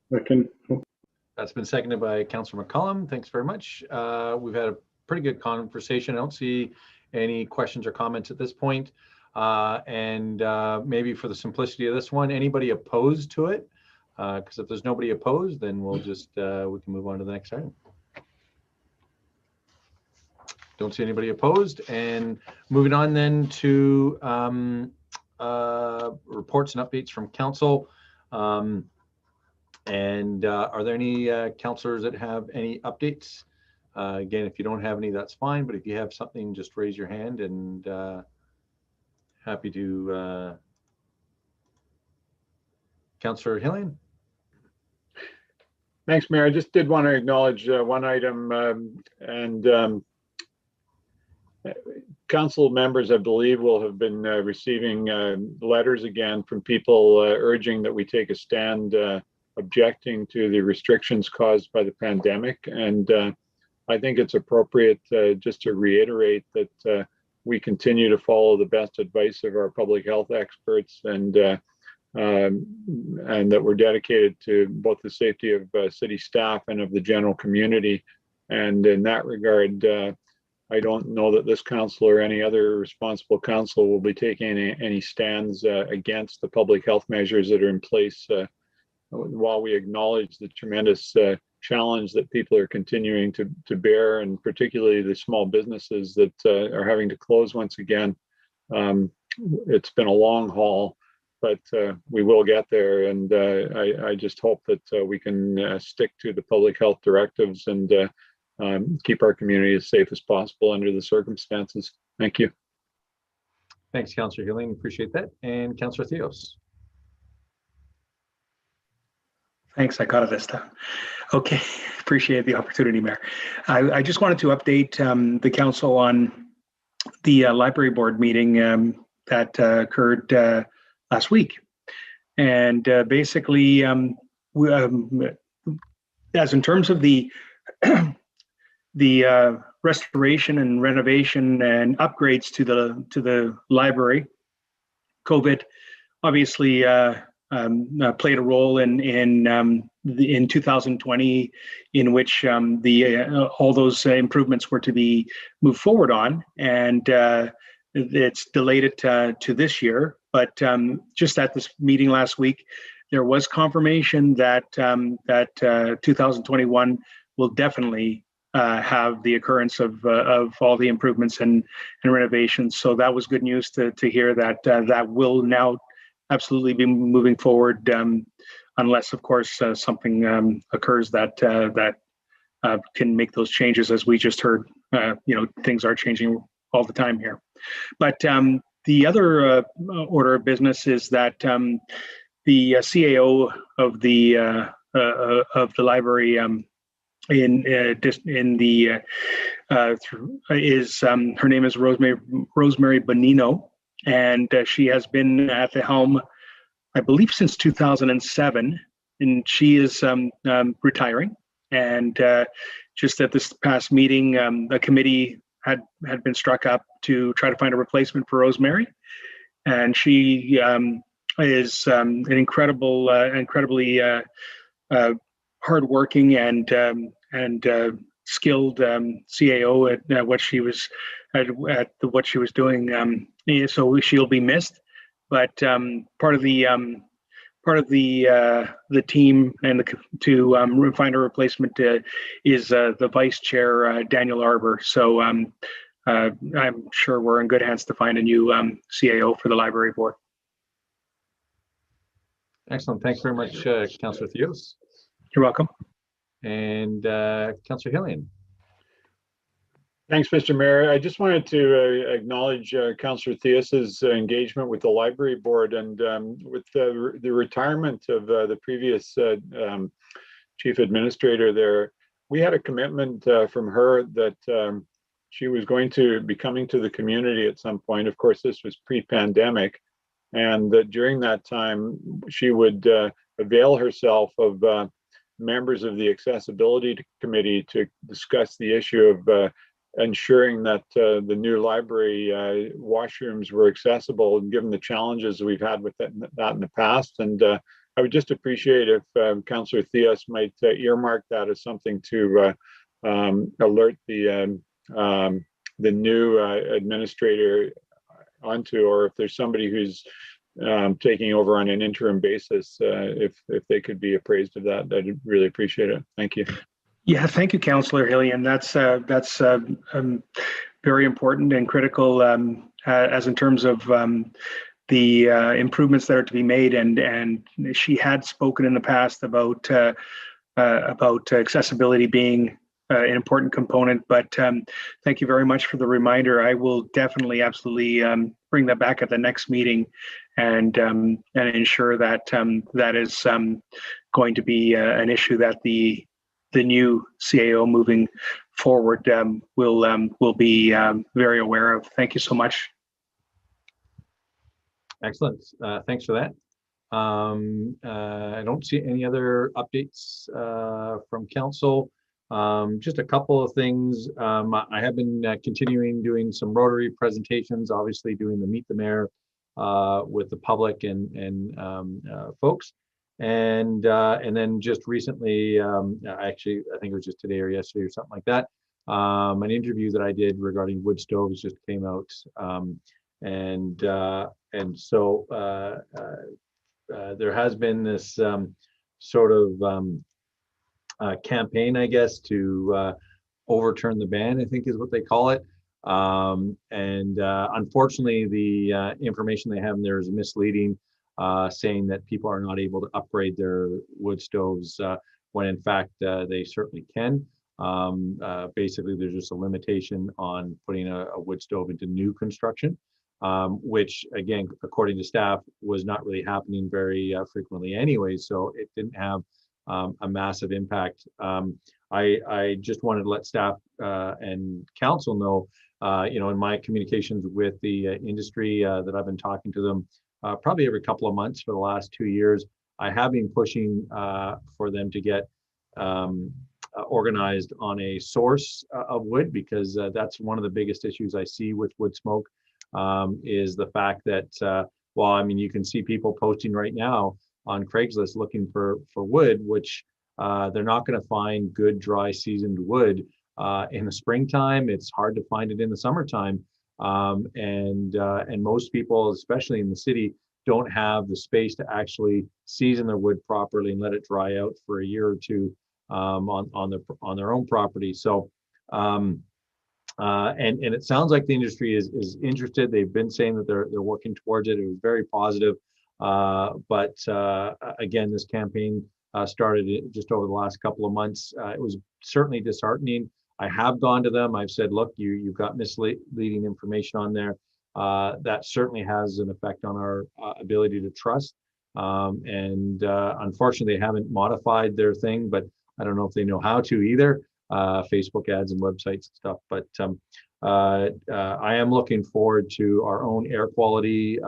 That's been seconded by Councillor McCollum. Thanks very much. We've had a pretty good conversation. I don't see any questions or comments at this point. Maybe for the simplicity of this one, anybody opposed to it? Because if there's nobody opposed, then we'll just, we can move on to the next item. Don't see anybody opposed. And moving on then to reports and updates from council. Are there any councillors that have any updates? Again, if you don't have any, that's fine. But if you have something, just raise your hand, and happy to. Councillor Hillian. Thanks, Mayor. I just did want to acknowledge one item, council members, I believe, will have been receiving letters again from people urging that we take a stand objecting to the restrictions caused by the pandemic. And I think it's appropriate just to reiterate that we continue to follow the best advice of our public health experts, and that we're dedicated to both the safety of city staff and of the general community. And in that regard, I don't know that this council or any other responsible council will be taking any stands against the public health measures that are in place, while we acknowledge the tremendous challenge that people are continuing to bear, and particularly the small businesses that are having to close once again. It's been a long haul, but we will get there. And I just hope that we can stick to the public health directives and keep our community as safe as possible under the circumstances. Thank you. Thanks, Councillor Hillian. Appreciate that. And Councillor Theos. Thanks, I got it this time. Okay, appreciate the opportunity, Mayor. I just wanted to update the council on the library board meeting that occurred last week. And basically, as in terms of the the restoration and renovation and upgrades to the library, COVID obviously played a role in 2020, in which all those improvements were to be moved forward on, and it's delayed it to this year. But just at this meeting last week, there was confirmation that 2021 will definitely have the occurrence of all the improvements and renovations. So that was good news to hear that that will now absolutely be moving forward, unless, of course, something occurs that can make those changes. As we just heard, things are changing all the time here. But the other order of business is that the CAO of the library her name is Rosemary Bonino, and she has been at the helm, I believe, since 2007, and she is retiring. And just at this past meeting, a committee had been struck up to try to find a replacement for Rosemary, and she is an incredibly hardworking and skilled CAO at what she was doing. So she'll be missed, but part of the team and to find a replacement is the vice chair, Daniel Arbor. So I'm sure we're in good hands to find a new CAO for the library board. Excellent. Thanks very much, Councillor Theos. You're welcome. And Councillor Hillian. Thanks, Mr. Mayor. I just wanted to acknowledge Councillor Theos's engagement with the library board, and with the retirement of the previous chief administrator there. We had a commitment from her that she was going to be coming to the community at some point. Of course, this was pre-pandemic, and that during that time she would avail herself of members of the accessibility committee to discuss the issue of ensuring that the new library washrooms were accessible, and given the challenges we've had with that in the past. And I would just appreciate if Councillor Theos might earmark that as something to alert the new administrator onto, or if there's somebody who's taking over on an interim basis, if they could be appraised of that, I'd really appreciate it. Thank you. Yeah, thank you, Councillor Hillian. That's very important and critical, as in terms of the improvements that are to be made. And she had spoken in the past about accessibility being an important component. But thank you very much for the reminder. I will definitely, absolutely bring that back at the next meeting, and ensure that that is going to be an issue that the new CAO moving forward will be very aware of. Thank you so much. Excellent. Thanks for that. I don't see any other updates from council. Just a couple of things. I have been continuing doing some Rotary presentations, obviously doing the Meet the Mayor with the public and folks. And then just recently, actually, I think it was just today or yesterday or something like that, an interview that I did regarding wood stoves just came out. And so there has been this sort of campaign, I guess, to overturn the ban, I think is what they call it. Unfortunately, the information they have in there is misleading, saying that people are not able to upgrade their wood stoves when in fact they certainly can. Basically, there's just a limitation on putting a wood stove into new construction, which again, according to staff, was not really happening very frequently anyway, so it didn't have a massive impact. I just wanted to let staff and council know, in my communications with the industry that I've been talking to them probably every couple of months for the last 2 years. I have been pushing for them to get organized on a source of wood, because that's one of the biggest issues I see with wood smoke, is the fact that, well, I mean, you can see people posting right now on Craigslist looking for wood, which they're not going to find good dry seasoned wood in the springtime. It's hard to find it in the summertime, and most people, especially in the city, don't have the space to actually season their wood properly and let it dry out for a year or two on their own property. So and it sounds like the industry is interested. They've been saying that they're working towards it. It was very positive. But again, this campaign started just over the last couple of months. It was certainly disheartening. I have gone to them. I've said, look, you've got misleading information on there. That certainly has an effect on our ability to trust. Unfortunately, they haven't modified their thing, but I don't know if they know how to either. Facebook ads and websites and stuff. But I am looking forward to our own air quality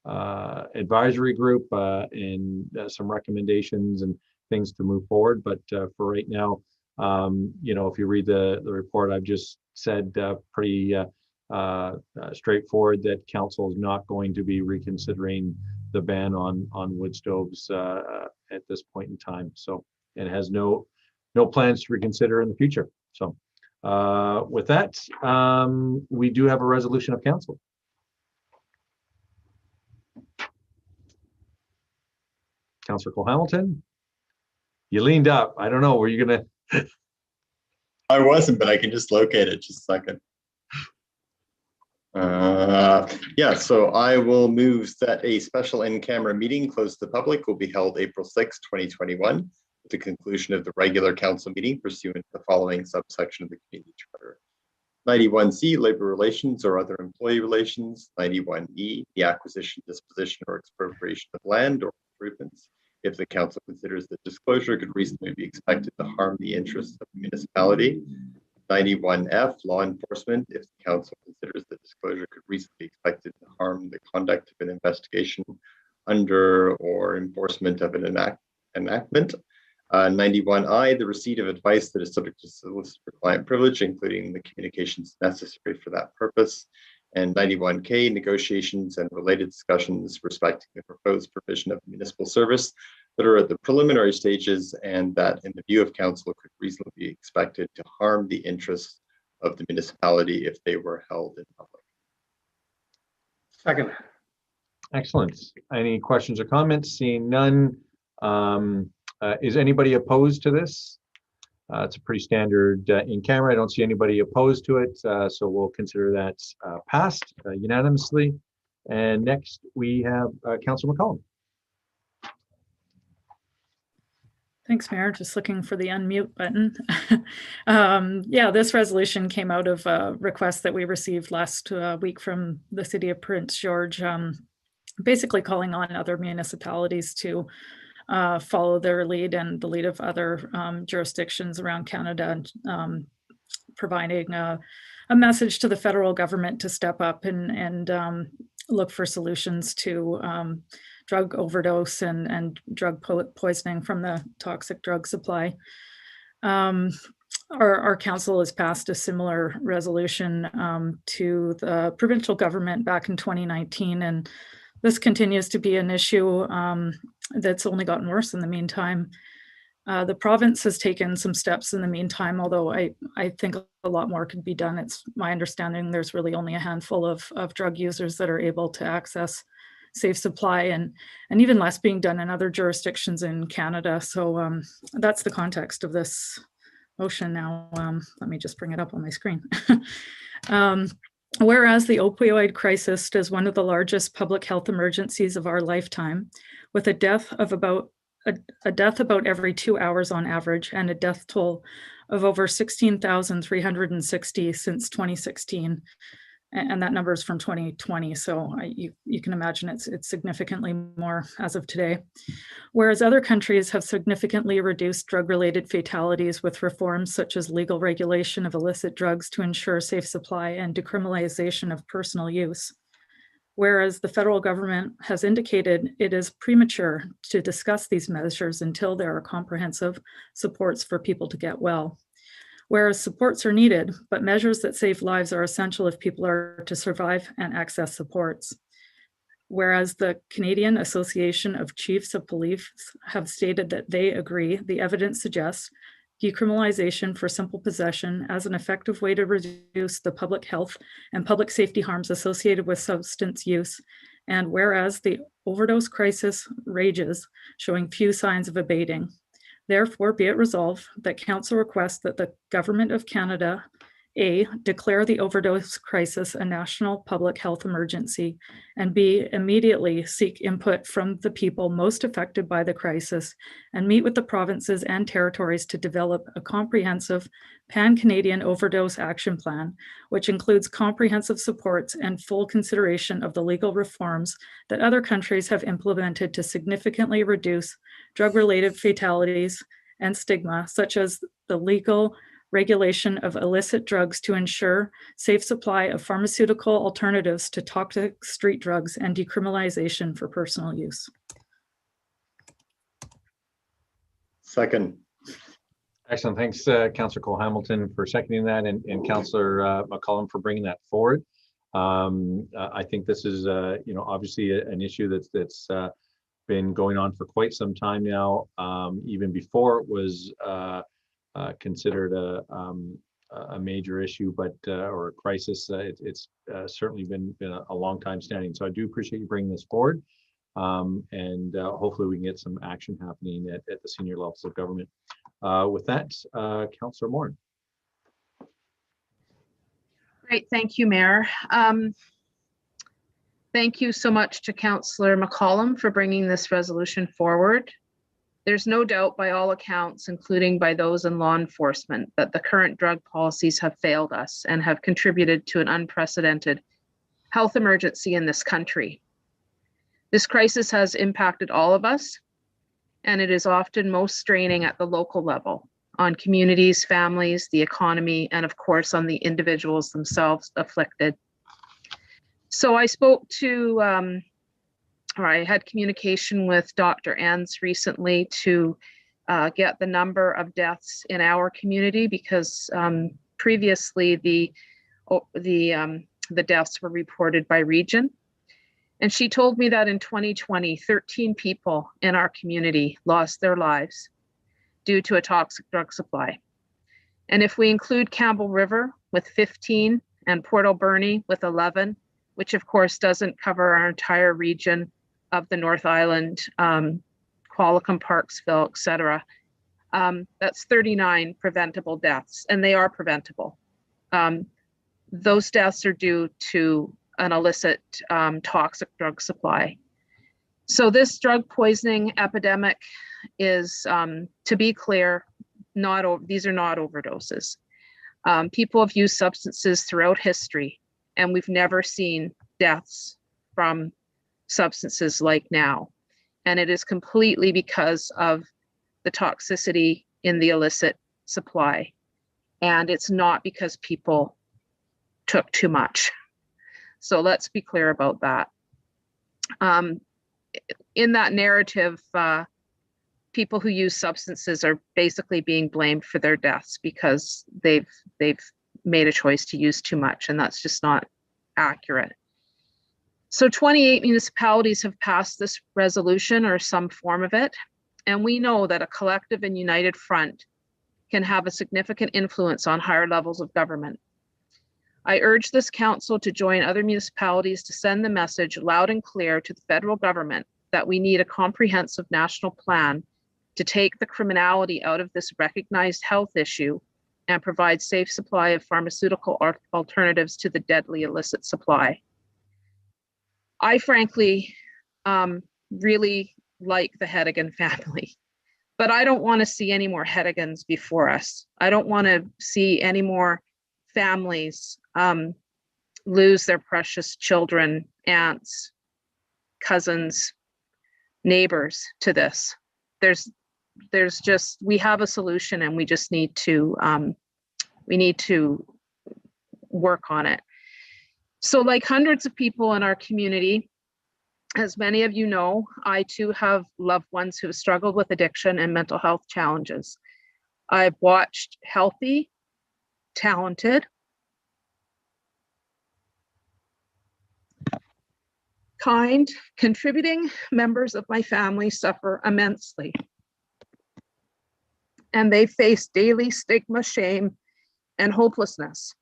advisory group and some recommendations and things to move forward. But for right now, if you read the report, I've just said pretty straightforward that council is not going to be reconsidering the ban on wood stoves at this point in time. So it has no plans to reconsider in the future. So with that, we do have a resolution of council. Councillor Cole Hamilton, you leaned up. I don't know, were you gonna? I wasn't, but I can just locate it. Just a second. Yeah, so I will move that a special in-camera meeting closed to the public will be held April 6, 2021, at the conclusion of the regular council meeting pursuant to the following subsection of the community charter. 91C, labor relations or other employee relations. 91E, the acquisition, disposition, or expropriation of land or improvements. If the council considers that disclosure could reasonably be expected to harm the interests of the municipality. 91F, law enforcement, if the council considers that disclosure could reasonably be expected to harm the conduct of an investigation under or enforcement of an enactment. 91I, the receipt of advice that is subject to solicitor-client privilege, including the communications necessary for that purpose. And 91K, negotiations and related discussions respecting the proposed provision of municipal service that are at the preliminary stages and that, in the view of council, could reasonably be expected to harm the interests of the municipality if they were held in public. Second. Excellent. Any questions or comments? Seeing none. Is anybody opposed to this? It's a pretty standard in camera. I don't see anybody opposed to it, so we'll consider that passed unanimously. And next we have Councillor McCollum. Thanks, Mayor. Just looking for the unmute button. Yeah, this resolution came out of a request that we received last week from the City of Prince George, basically calling on other municipalities to follow their lead and the lead of other jurisdictions around Canada, and providing a message to the federal government to step up and look for solutions to drug overdose and drug poisoning from the toxic drug supply. Our council has passed a similar resolution to the provincial government back in 2019, and this continues to be an issue that's only gotten worse in the meantime. The province has taken some steps in the meantime, although I think a lot more could be done. It's my understanding there's really only a handful of drug users that are able to access safe supply, and even less being done in other jurisdictions in Canada. So that's the context of this motion now. Let me just bring it up on my screen. Whereas the opioid crisis is one of the largest public health emergencies of our lifetime, with a death about every 2 hours on average, and a death toll of over 16,360 since 2016. And that number is from 2020. So you can imagine it's significantly more as of today. Whereas other countries have significantly reduced drug-related fatalities with reforms such as legal regulation of illicit drugs to ensure safe supply and decriminalization of personal use. Whereas the federal government has indicated it is premature to discuss these measures until there are comprehensive supports for people to get well. Whereas supports are needed, but measures that save lives are essential if people are to survive and access supports. Whereas the Canadian Association of Chiefs of Police have stated that they agree the evidence suggests decriminalization for simple possession as an effective way to reduce the public health and public safety harms associated with substance use. And whereas the overdose crisis rages, showing few signs of abating. Therefore, be it resolved that Council requests that the Government of Canada, A, declare the overdose crisis a national public health emergency, and B, immediately seek input from the people most affected by the crisis and meet with the provinces and territories to develop a comprehensive pan-Canadian overdose action plan, which includes comprehensive supports and full consideration of the legal reforms that other countries have implemented to significantly reduce drug-related fatalities and stigma, such as the legal regulation of illicit drugs to ensure safe supply of pharmaceutical alternatives to toxic street drugs, and decriminalization for personal use. Second. Excellent. Thanks, Councillor Cole-Hamilton, for seconding that, and Councillor McCollum for bringing that forward. I think this is, obviously an issue that's been going on for quite some time now, even before it was considered a major issue, or a crisis. It's certainly been a long time standing. So I do appreciate you bringing this forward, and hopefully we can get some action happening at the senior levels of government. With that, Councillor Moore. Great, thank you, Mayor. Thank you so much to Councillor McCollum for bringing this resolution forward. There's no doubt by all accounts, including by those in law enforcement, that the current drug policies have failed us and have contributed to an unprecedented health emergency in this country. This crisis has impacted all of us, and it is often most straining at the local level on communities, families, the economy, and of course on the individuals themselves afflicted. So I spoke to, I had communication with Dr. Enns recently to get the number of deaths in our community, because previously the deaths were reported by region. And she told me that in 2020, 13 people in our community lost their lives due to a toxic drug supply. And if we include Campbell River with 15 and Port Alberni with 11, which of course doesn't cover our entire region of the North Island, Qualicum, Parksville, etc., that's 39 preventable deaths, and they are preventable. Those deaths are due to an illicit toxic drug supply. So this drug poisoning epidemic is, to be clear, these are not overdoses. People have used substances throughout history, and we've never seen deaths from substances like now. And it is completely because of the toxicity in the illicit supply. And it's not because people took too much. So let's be clear about that. In that narrative, people who use substances are basically being blamed for their deaths because they've made a choice to use too much, and that's just not accurate. So 28 municipalities have passed this resolution or some form of it, and we know that a collective and united front can have a significant influence on higher levels of government. I urge this council to join other municipalities to send the message loud and clear to the federal government that we need a comprehensive national plan to take the criminality out of this recognized health issue and provide safe supply of pharmaceutical alternatives to the deadly illicit supply. I frankly really like the Hedigan family, but I don't want to see any more Hedigans before us. I don't want to see any more families lose their precious children, aunts, cousins, neighbors to this. There's just, we have a solution and we just need to work on it. So like hundreds of people in our community, as many of you know, I too have loved ones who have struggled with addiction and mental health challenges. I've watched healthy, talented, kind, contributing members of my family suffer immensely. And they face daily stigma, shame, and hopelessness.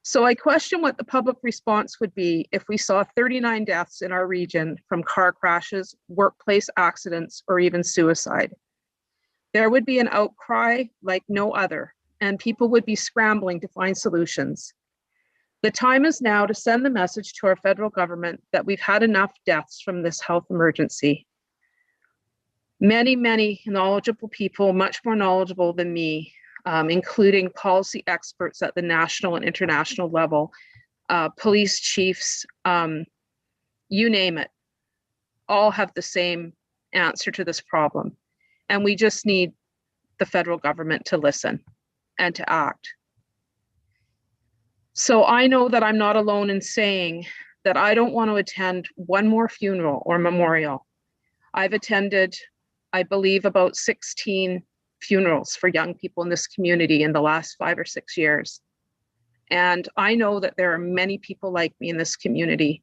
So I question what the public response would be if we saw 39 deaths in our region from car crashes, workplace accidents, or even suicide. There would be an outcry like no other, and people would be scrambling to find solutions. The time is now to send the message to our federal government that we've had enough deaths from this health emergency. Many, many knowledgeable people, much more knowledgeable than me, including policy experts at the national and international level, police chiefs, you name it, all have the same answer to this problem. And we just need the federal government to listen and to act. So I know that I'm not alone in saying that I don't want to attend one more funeral or memorial. I've attended, I believe, about 16 funerals for young people in this community in the last 5 or 6 years. And I know that there are many people like me in this community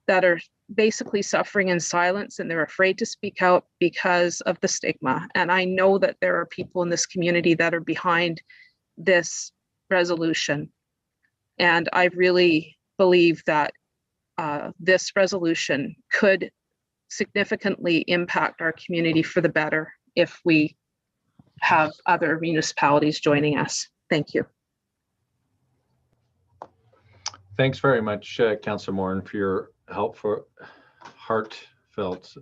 that are basically suffering in silence and they're afraid to speak out because of the stigma. And I know that there are people in this community that are behind this resolution. And I really believe that this resolution could significantly impact our community for the better if we have other municipalities joining us. Thank you. Thanks very much, Councillor Morin, for your heartfelt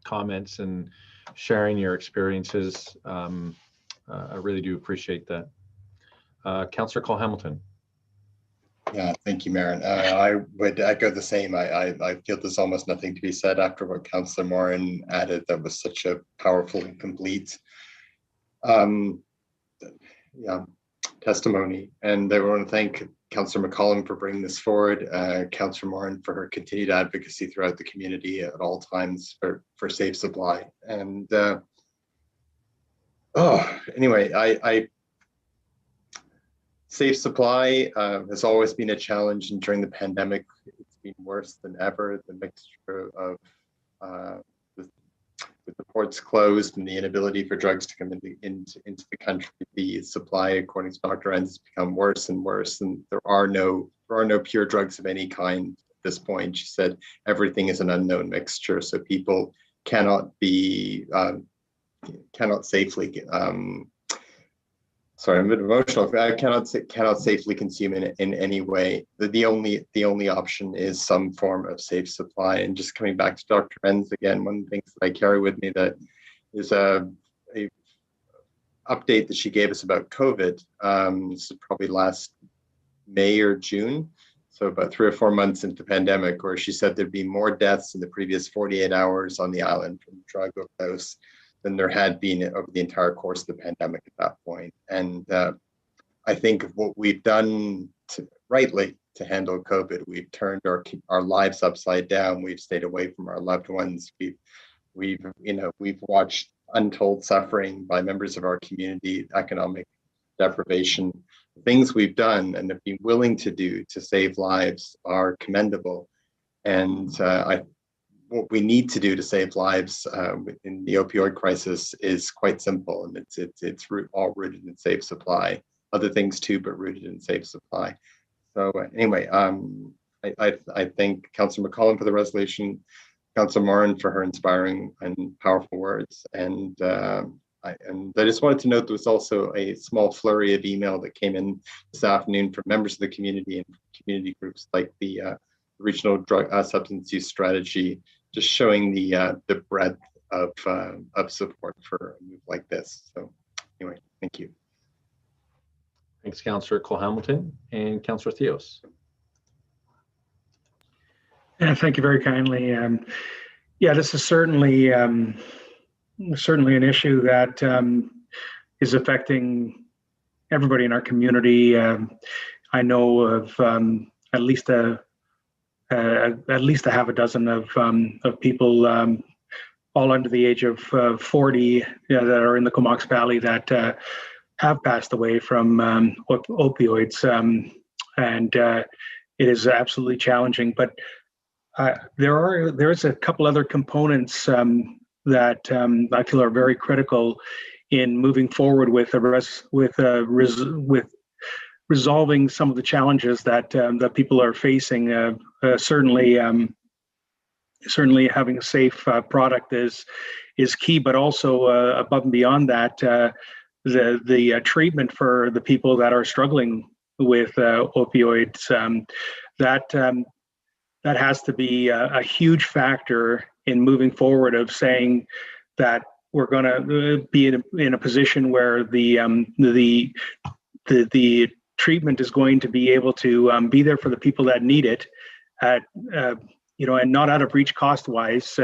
comments and sharing your experiences. I really do appreciate that. Councillor Cole-Hamilton. Yeah, thank you, Marin. I would echo the same. I feel there's almost nothing to be said after what Councillor Morin added. That was such a powerful and complete testimony. And I want to thank Councillor McCollum for bringing this forward, Councillor Morin for her continued advocacy throughout the community at all times for safe supply. And anyway, safe supply has always been a challenge, and during the pandemic, it's been worse than ever. The mixture of with the ports closed and the inability for drugs to come into the country, the supply, according to Dr. Enns, has become worse and worse, and there are no pure drugs of any kind at this point. She said everything is an unknown mixture, so people cannot safely. Sorry, I'm a bit emotional. I cannot safely consume in any way. The only option is some form of safe supply. And just coming back to Dr. Enns again, one of the things that I carry with me that is a update that she gave us about COVID. This is probably last May or June, so about 3 or 4 months into the pandemic, where she said there'd be more deaths in the previous 48 hours on the island from drug overdose than there had been over the entire course of the pandemic at that point. And I think what we've done rightly to handle COVID, we've turned our lives upside down. We've stayed away from our loved ones. We've watched untold suffering by members of our community, economic deprivation. Things we've done and have been willing to do to save lives are commendable. And what we need to do to save lives in the opioid crisis is quite simple, and it's all rooted in safe supply. Other things too, but rooted in safe supply. So anyway, I thank Councillor McCollum for the resolution, Councillor Moran for her inspiring and powerful words, and I just wanted to note there was also a small flurry of email that came in this afternoon from members of the community and community groups like the Regional Drug Substance Use Strategy, just showing the breadth of support for a move like this. So anyway, thank you. Thanks, Councillor Cole-Hamilton and Councillor Theos. Yeah, thank you very kindly. Yeah, this is certainly an issue that is affecting everybody in our community. I know of at least a half a dozen of people, all under the age of 40, that are in the Comox Valley that have passed away from opioids, and it is absolutely challenging. But there's a couple other components that I feel are very critical in moving forward with resolving some of the challenges that people are facing. Certainly having a safe product is key, but also above and beyond that, the treatment for the people that are struggling with opioids, that has to be a huge factor in moving forward, of saying that we're going to be in a position where the treatment is going to be able to be there for the people that need it, at and not out of reach cost wise,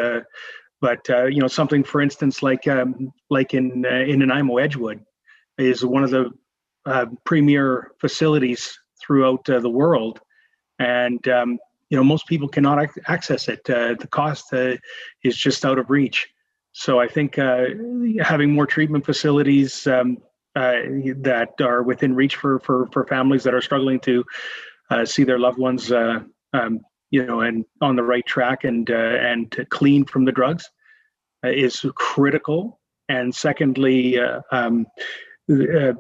but something, for instance, like in Nanaimo, Edgewood is one of the premier facilities throughout the world, and most people cannot access it. The cost is just out of reach. So I think having more treatment facilities that are within reach for families that are struggling to see their loved ones, and on the right track and clean from the drugs is critical. And secondly, the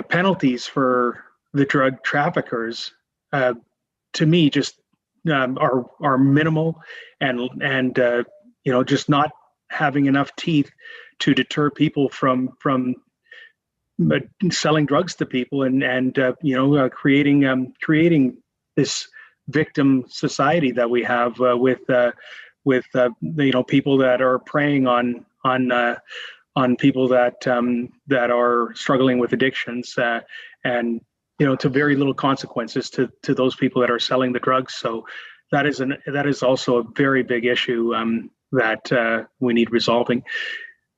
penalties for the drug traffickers, to me, just are minimal, and just not having enough teeth to deter people from selling drugs to people, and creating this victim society that we have with people that are preying on people that are struggling with addictions, and to very little consequences to those people that are selling the drugs. So that is also a very big issue that we need resolving.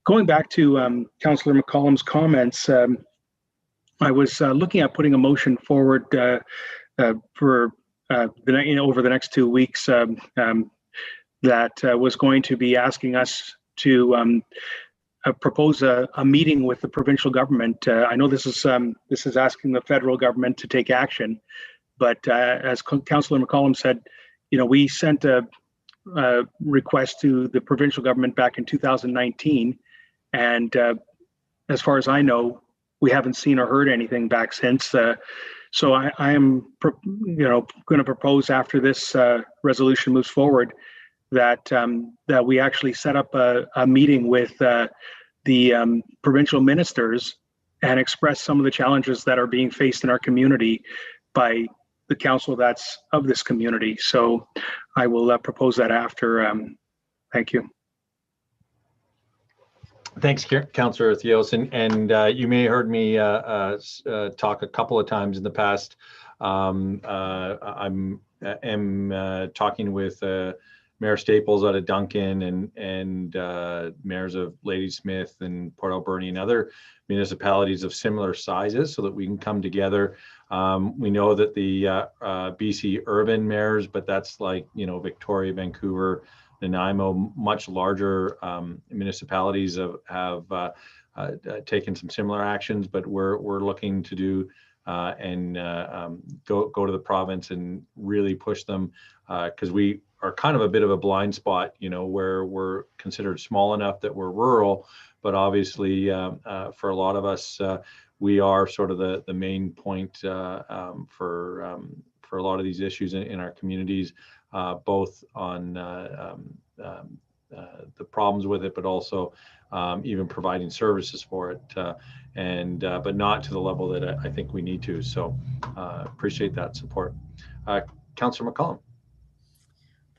Going back to Councillor McCollum's comments, I was looking at putting a motion forward for over the next 2 weeks that was going to be asking us to propose a meeting with the provincial government. I know this is asking the federal government to take action, but as Councillor McCollum said, we sent a request to the provincial government back in 2019, and as far as I know, we haven't seen or heard anything back since. So I am, going to propose, after this resolution moves forward, that we actually set up a meeting with the provincial ministers and express some of the challenges that are being faced in our community by the council that's of this community. So I will propose that after. Thank you. Thanks, Councillor Theos, and you may have heard me talk a couple of times in the past. I'm talking with Mayor Staples out of Duncan and mayors of Ladysmith and Port Alberni and other municipalities of similar sizes, so that we can come together. We know that the BC urban mayors, but that's like Victoria, Vancouver, Nanaimo, much larger municipalities have taken some similar actions, but we're looking to do and go to the province and really push them, because we are kind of a bit of a blind spot, where we're considered small enough that we're rural, but obviously for a lot of us, we are sort of the main point for a lot of these issues in our communities, both on the problems with it, but also even providing services for it, but not to the level that I think we need to. So appreciate that support. Councillor McCollum.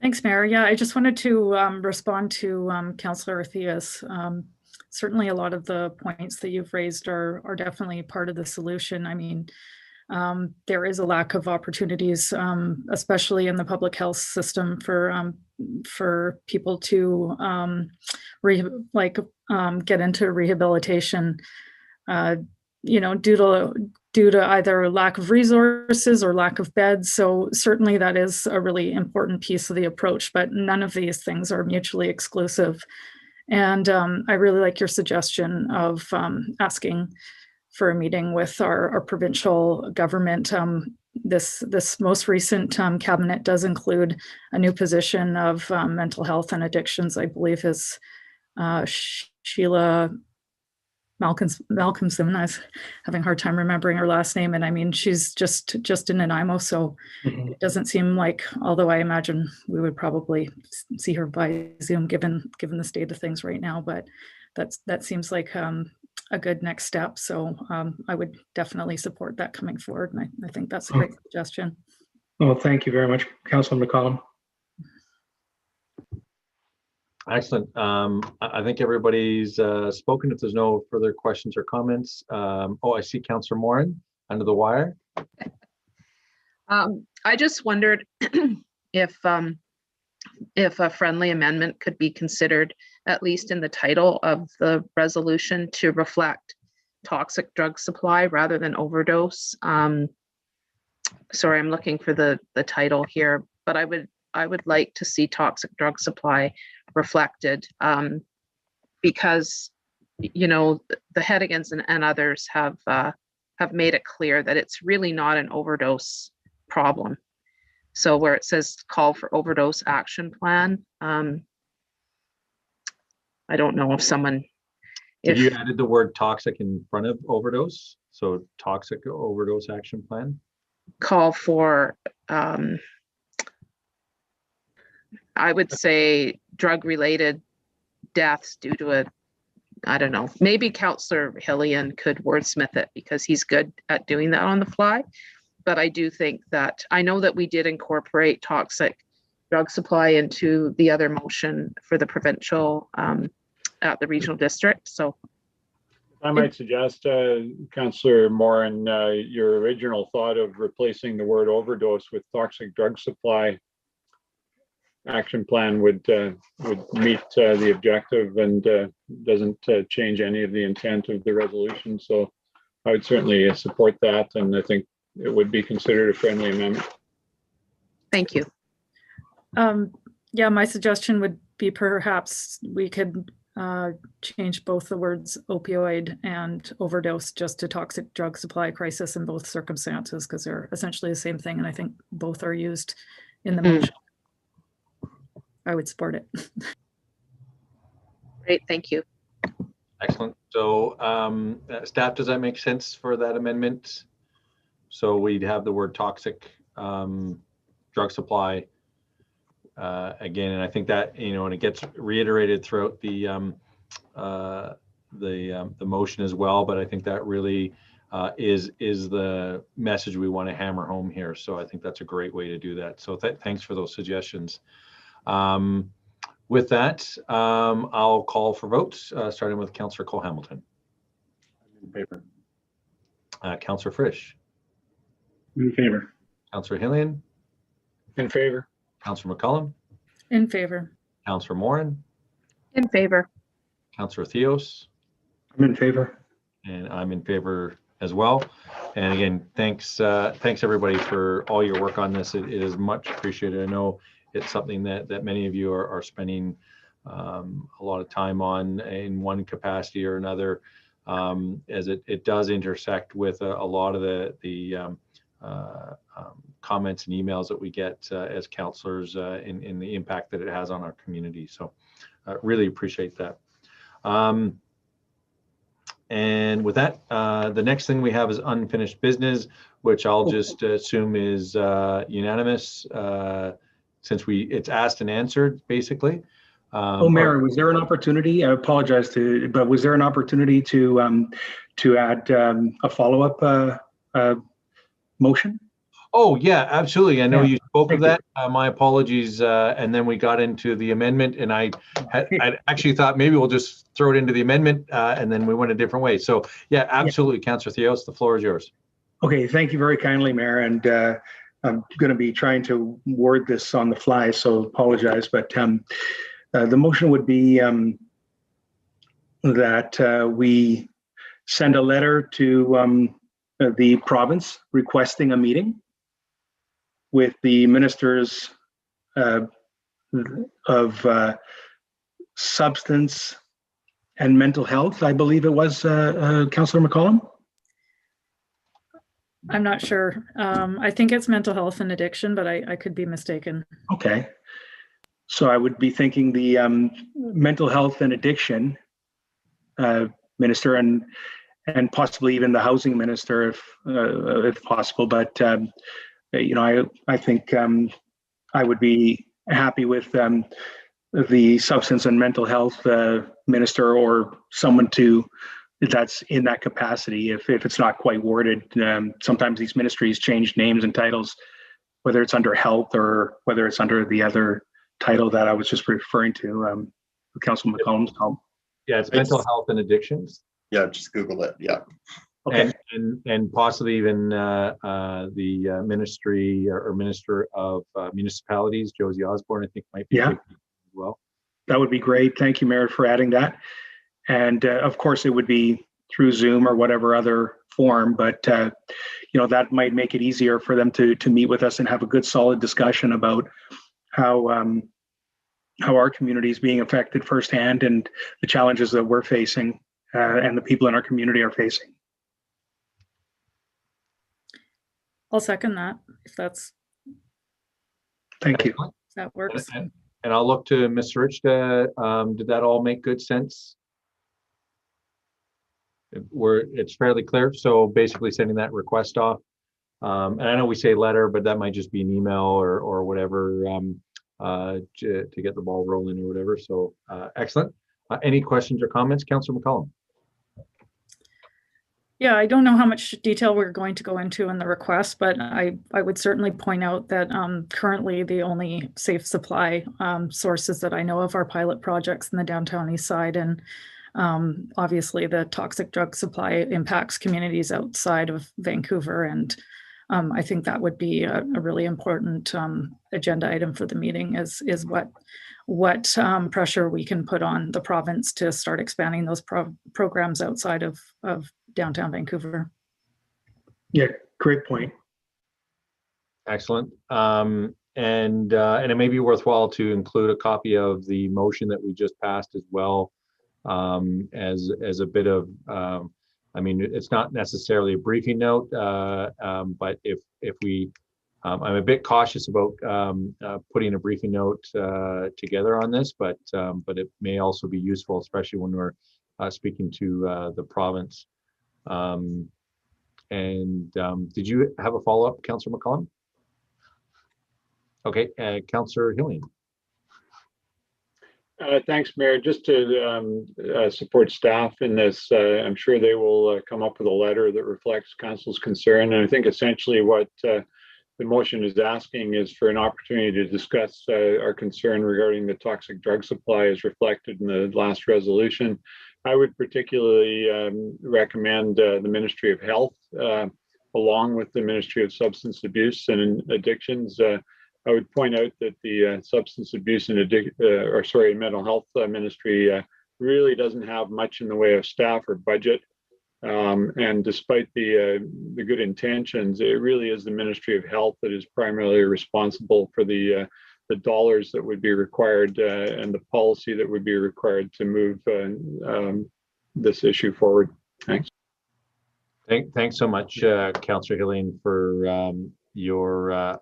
Thanks, Mayor. Yeah, I just wanted to respond to Councillor Theus. Certainly a lot of the points that you've raised are definitely part of the solution. I mean, there is a lack of opportunities, especially in the public health system, for people to get into rehabilitation, due to either lack of resources or lack of beds. So certainly that is a really important piece of the approach, but none of these things are mutually exclusive. And I really like your suggestion of asking for a meeting with our provincial government. This most recent cabinet does include a new position of mental health and addictions. I believe is Sheila Malcolmson. I was having a hard time remembering her last name, and I mean she's just in Nanaimo, so it doesn't seem like. Although I imagine we would probably see her by Zoom, given the state of things right now. But that seems like a good next step. So I would definitely support that coming forward, and I think that's a great suggestion. Well, thank you very much, Councillor McCollum. Excellent. I think everybody's spoken. If there's no further questions or comments. I see Councillor Morin under the wire. I just wondered if a friendly amendment could be considered, at least in the title of the resolution, to reflect toxic drug supply rather than overdose. Sorry, I'm looking for the title here, but I would like to see toxic drug supply reflected, because the Hedigans and others have made it clear that it's really not an overdose problem. So where it says call for overdose action plan, I don't know if someone. If you added the word toxic in front of overdose, so toxic overdose action plan. Call for, I would say, drug-related deaths due to I don't know, maybe Councillor Hillian could wordsmith it because he's good at doing that on the fly. But I do think that, I know that we did incorporate toxic drug supply into the other motion for the provincial at the regional district. So I might suggest, Councillor Morin, your original thought of replacing the word overdose with toxic drug supply action plan would meet the objective and doesn't change any of the intent of the resolution. So I would certainly support that, and I think it would be considered a friendly amendment. Thank you. Yeah, my suggestion would be perhaps we could change both the words opioid and overdose just to toxic drug supply crisis in both circumstances, because they're essentially the same thing, and I think both are used in the motion. I would support it. Great, thank you. Excellent. So staff, does that make sense for that amendment? So we'd have the word toxic drug supply again, and I think that, and it gets reiterated throughout the motion as well, but I think that really is the message we want to hammer home here. So I think that's a great way to do that. So thanks for those suggestions. With that, I'll call for votes, starting with Councillor Cole Hamilton. In favor. Councillor Frisch. In favor. Councillor Hillian. In favor. Councillor McCollum. In favor. Councillor Morin. In favor. Councillor Theos. I'm in favor. And I'm in favor as well. And again, thanks everybody for all your work on this. It is much appreciated. I know it's something that many of you are spending a lot of time on in one capacity or another, as it does intersect with a lot of the comments and emails that we get as councillors in the impact that it has on our community. So really appreciate that. And with that, the next thing we have is unfinished business, which I'll just assume is unanimous, since it's asked and answered, basically. Mayor, was there an opportunity? I apologize but was there an opportunity to add a follow-up motion? Oh, yeah, absolutely. I know Yeah. you spoke of Thank that. My apologies. And then we got into the amendment, and I actually thought maybe we'll just throw it into the amendment, and then we went a different way. So yeah, absolutely. Councillor Theos, the floor is yours. Okay, thank you very kindly, Mayor. And I'm going to be trying to word this on the fly, so apologize. But the motion would be that we send a letter to the province requesting a meeting with the ministers of substance and mental health. I believe it was Councillor McCollum. I'm not sure. I think it's mental health and addiction, but I could be mistaken. Okay. So I would be thinking the mental health and addiction minister and possibly even the housing minister if possible. But you know, I think I would be happy with the substance and mental health minister or someone that's in that capacity. If it's not quite worded, sometimes these ministries change names and titles, whether it's under health or whether it's under the other title that I was just referring to, Councilor McCollum's help. Yeah, it's mental health and addictions. Yeah, just Google it. Yeah. Okay. And possibly even the ministry or minister of municipalities, Josie Osborne, I think might be as well. That would be great. Thank you, Mayor, for adding that. And of course, it would be through Zoom or whatever other form, but you know, that might make it easier for them to meet with us and have a good, solid discussion about how our community is being affected firsthand and the challenges that we're facing and the people in our community are facing. I'll second that if that's. Thank you. If that works. And I'll look to Mr. Rich. Did that all make good sense? It's fairly clear. So basically sending that request off. And I know we say letter, but that might just be an email or whatever to get the ball rolling or whatever. So excellent. Any questions or comments, Councillor McCollum? Yeah, I don't know how much detail we're going to go into in the request, but I would certainly point out that currently the only safe supply sources that I know of are pilot projects in the downtown east side. And obviously the toxic drug supply impacts communities outside of Vancouver. And I think that would be a really important agenda item for the meeting is what pressure we can put on the province to start expanding those programs outside of downtown Vancouver. Yeah, great point. Excellent. And it may be worthwhile to include a copy of the motion that we just passed as well, as a bit of, I mean, it's not necessarily a briefing note, but if we, I'm a bit cautious about putting a briefing note together on this, but it may also be useful, especially when we're speaking to the province. Did you have a follow-up, Councillor McCollum? Okay, Councillor Hillian. Thanks, Mayor. Just to support staff in this, I'm sure they will come up with a letter that reflects Council's concern. And I think essentially what the motion is asking is for an opportunity to discuss our concern regarding the toxic drug supply as reflected in the last resolution. I would particularly recommend the Ministry of Health, along with the Ministry of Substance Abuse and Addictions. I would point out that the Substance Abuse and Mental Health Ministry really doesn't have much in the way of staff or budget. And despite the good intentions, it really is the Ministry of Health that is primarily responsible for the dollars that would be required and the policy that would be required to move this issue forward. Thanks. Thanks so much, Councillor Hillian, for your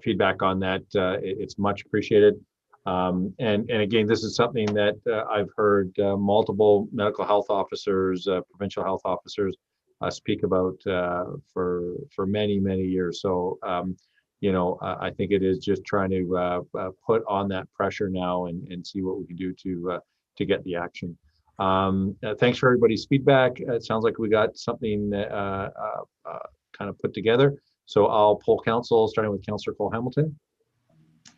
feedback on that. It's much appreciated. And again, this is something that I've heard multiple medical health officers, provincial health officers speak about for many, many years. So, you know, I think it is just trying to put on that pressure now and see what we can do to get the action. Thanks for everybody's feedback. It sounds like we got something kind of put together. So I'll poll council, starting with Councillor Cole-Hamilton.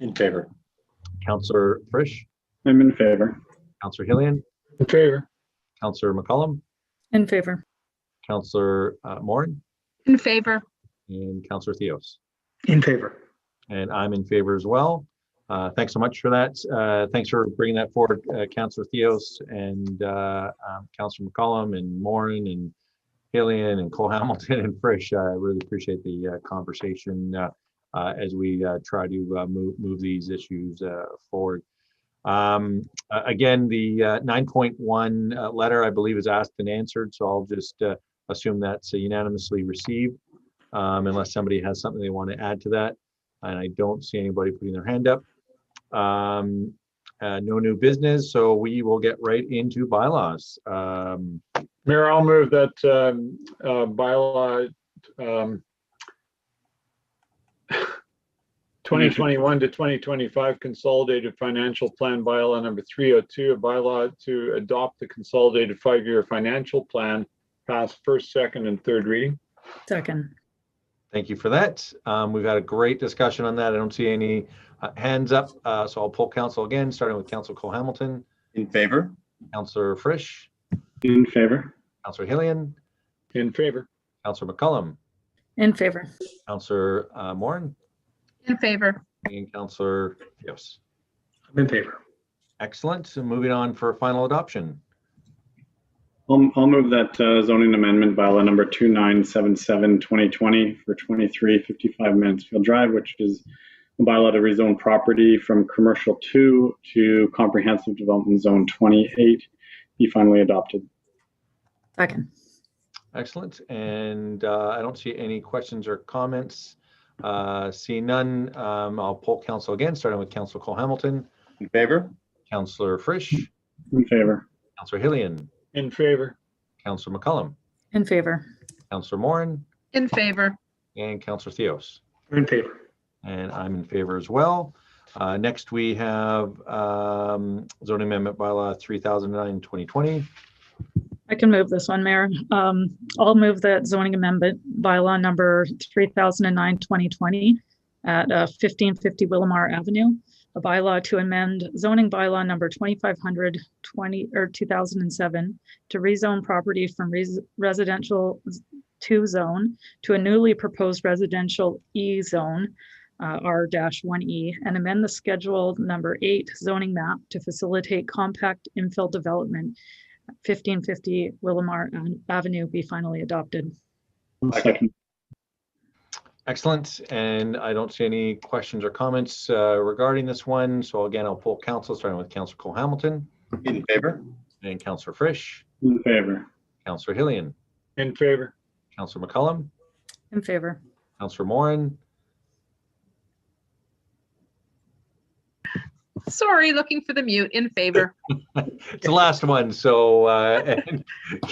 In favor. Councillor Frisch. I'm in favor. Councillor Hillian. In favor. Councillor McCollum. In favor. Councillor Morin. In favor. And Councillor Theos. In favor. And I'm in favor as well. Thanks so much for that. Thanks for bringing that forward, Councillor Theos and Councillor McCollum and Morin and Hillian and Cole-Hamilton and Frisch. I really appreciate the conversation as we try to move these issues forward. Again, the 9.1 letter, I believe, is asked and answered, so I'll just assume that's unanimously received, unless somebody has something they want to add to that. And I don't see anybody putting their hand up. No new business, so we will get right into bylaws. Mayor, I'll move that bylaw 2021 to 2025 Consolidated Financial Plan bylaw number 302, a bylaw to adopt the consolidated 5-year financial plan, pass first, second, and third reading. Second. Thank you for that. We've had a great discussion on that. I don't see any hands up, so I'll poll council again, starting with Councillor Cole-Hamilton. In favor. Councillor Frisch. In favor. Councillor Hillian. In favor. Councillor McCollum. In favor. Councillor Morin. In favor. And Councillor Theos. I'm in favor. Excellent. So moving on for final adoption. I'll move that zoning amendment bylaw number 2977 2020 for 2355 Mansfield Drive, which is a bylaw to rezone property from commercial 2 to comprehensive development zone 28, be finally adopted. Second. Excellent. And I don't see any questions or comments. Seeing none, I'll poll council again, starting with Councillor Cole-Hamilton. In favor. Councillor Frisch. In favor. Councillor Hillian. In favor. Councillor McCollum. In favor. Councillor Morin. In favor. And Councillor Theos. I'm in favor. And I'm in favor as well. Next, we have zoning amendment bylaw 3009 2020. I can move this one, Mayor. I'll move that zoning amendment bylaw number 3009 2020 at 1550 Willamar Avenue, a bylaw to amend zoning bylaw number 2500 2007 to rezone property from residential 2 zone to a newly proposed residential E zone, R-1E, and amend the schedule number 8 zoning map to facilitate compact infill development. 1550 Willamar Avenue be finally adopted. Second. Excellent. And I don't see any questions or comments regarding this one. So again, I'll poll council, starting with Councillor Cole-Hamilton. In favor. And Councillor Frisch. In favor. Councillor Hillian. In favor. Councillor McCollum. In favor. Councillor Morin. Sorry, looking for the mute. In favor. It's the last one. So and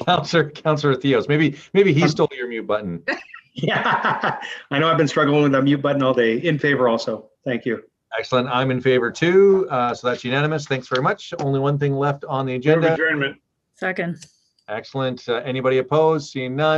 Councillor Theos. Maybe he stole your mute button. Yeah, I know I've been struggling with the mute button all day. In favor also. Thank you. Excellent. I'm in favor too. So that's unanimous. Thanks very much. Only one thing left on the agenda. Adjournment. Second. Excellent. Anybody opposed? Seeing none.